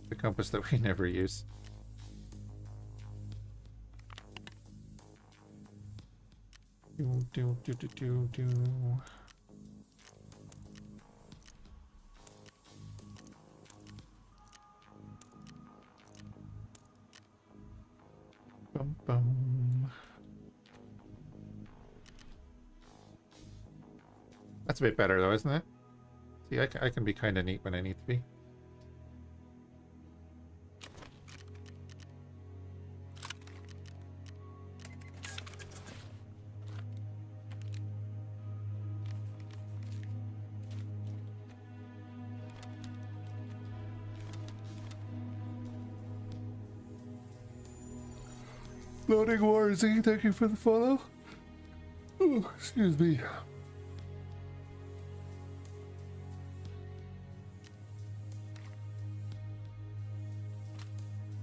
Speaker 1: The compass that we never use. Do. Bum bum. That's a bit better though, isn't it? See, I can be kind of neat when I need to be. Loading Warzy, thank you for the follow. Oh, excuse me.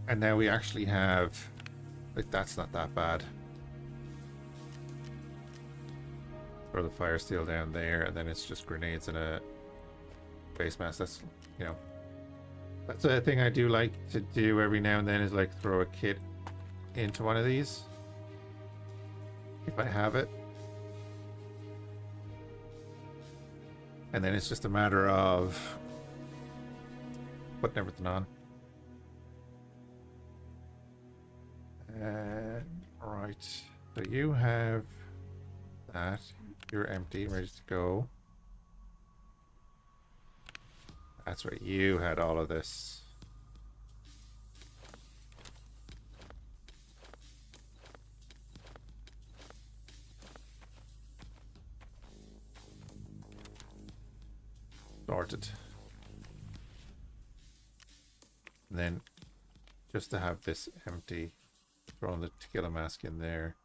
Speaker 1: And now we actually have, like, that's not that bad. Throw the fire steel down there, and then it's just grenades and a base mass. That's, you know, that's a thing I do like to do every now and then, is like throw a kit into one of these if I have it, and then it's just a matter of putting everything on. Right, so you have that, you're empty, ready to go. That's right, you had all of this. Sorted. And then just to have this empty, throwing the tequila mask in there.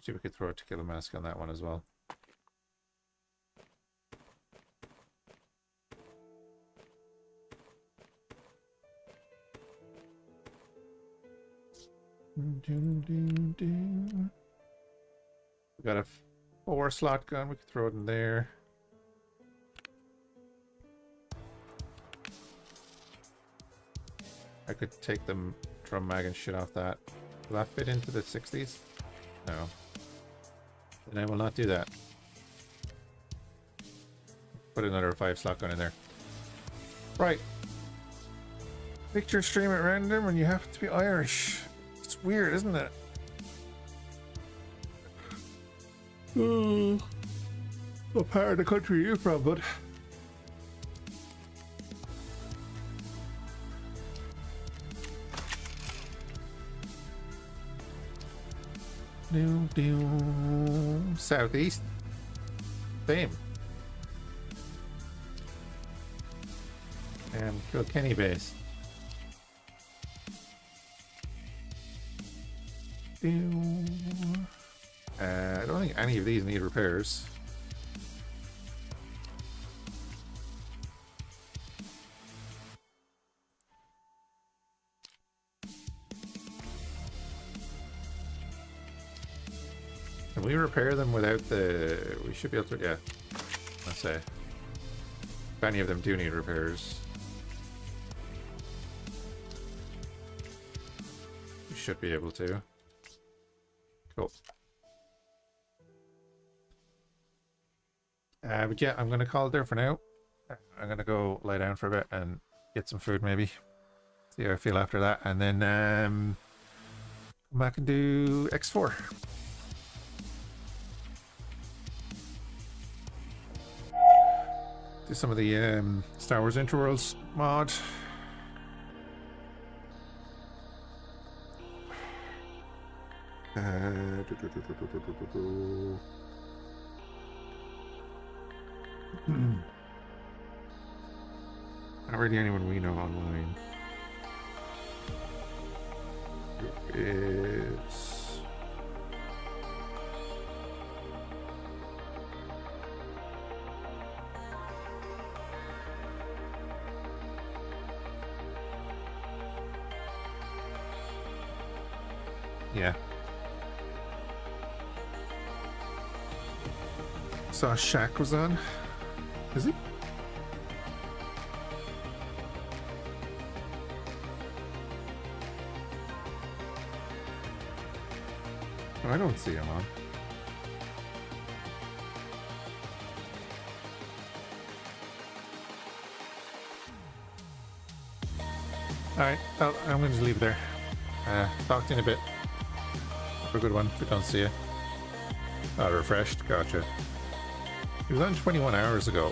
Speaker 1: See if we could throw a tequila mask on that one as well. We got a 4-slot gun, we could throw it in there. I could take the drum mag and shit off that. Will that fit into the 60s? No. Then I will not do that. Put another 5-slot gun in there. Right. Picture stream at random and you have to be Irish. It's weird, isn't it? What part of the country are you from, bud? Southeast. Same. And Kilkenny base. I don't think any of these need repairs. Can we repair them without the... We should be able to... Yeah. Let's say. If any of them do need repairs. We should be able to. Cool. But yeah, I'm going to call it there for now. I'm going to go lie down for a bit and get some food maybe. See how I feel after that. And then come back and do X4. Do some of the Star Wars Interworlds mod. Not really anyone we know online. There is... Yeah. Saw Shaq was on. Is he? Oh, I don't see him on. Alright, well, I'm going to leave it there. Talk to you in a bit. Have a good one if we don't see you. Oh, refreshed. Gotcha. He was on 21 hours ago.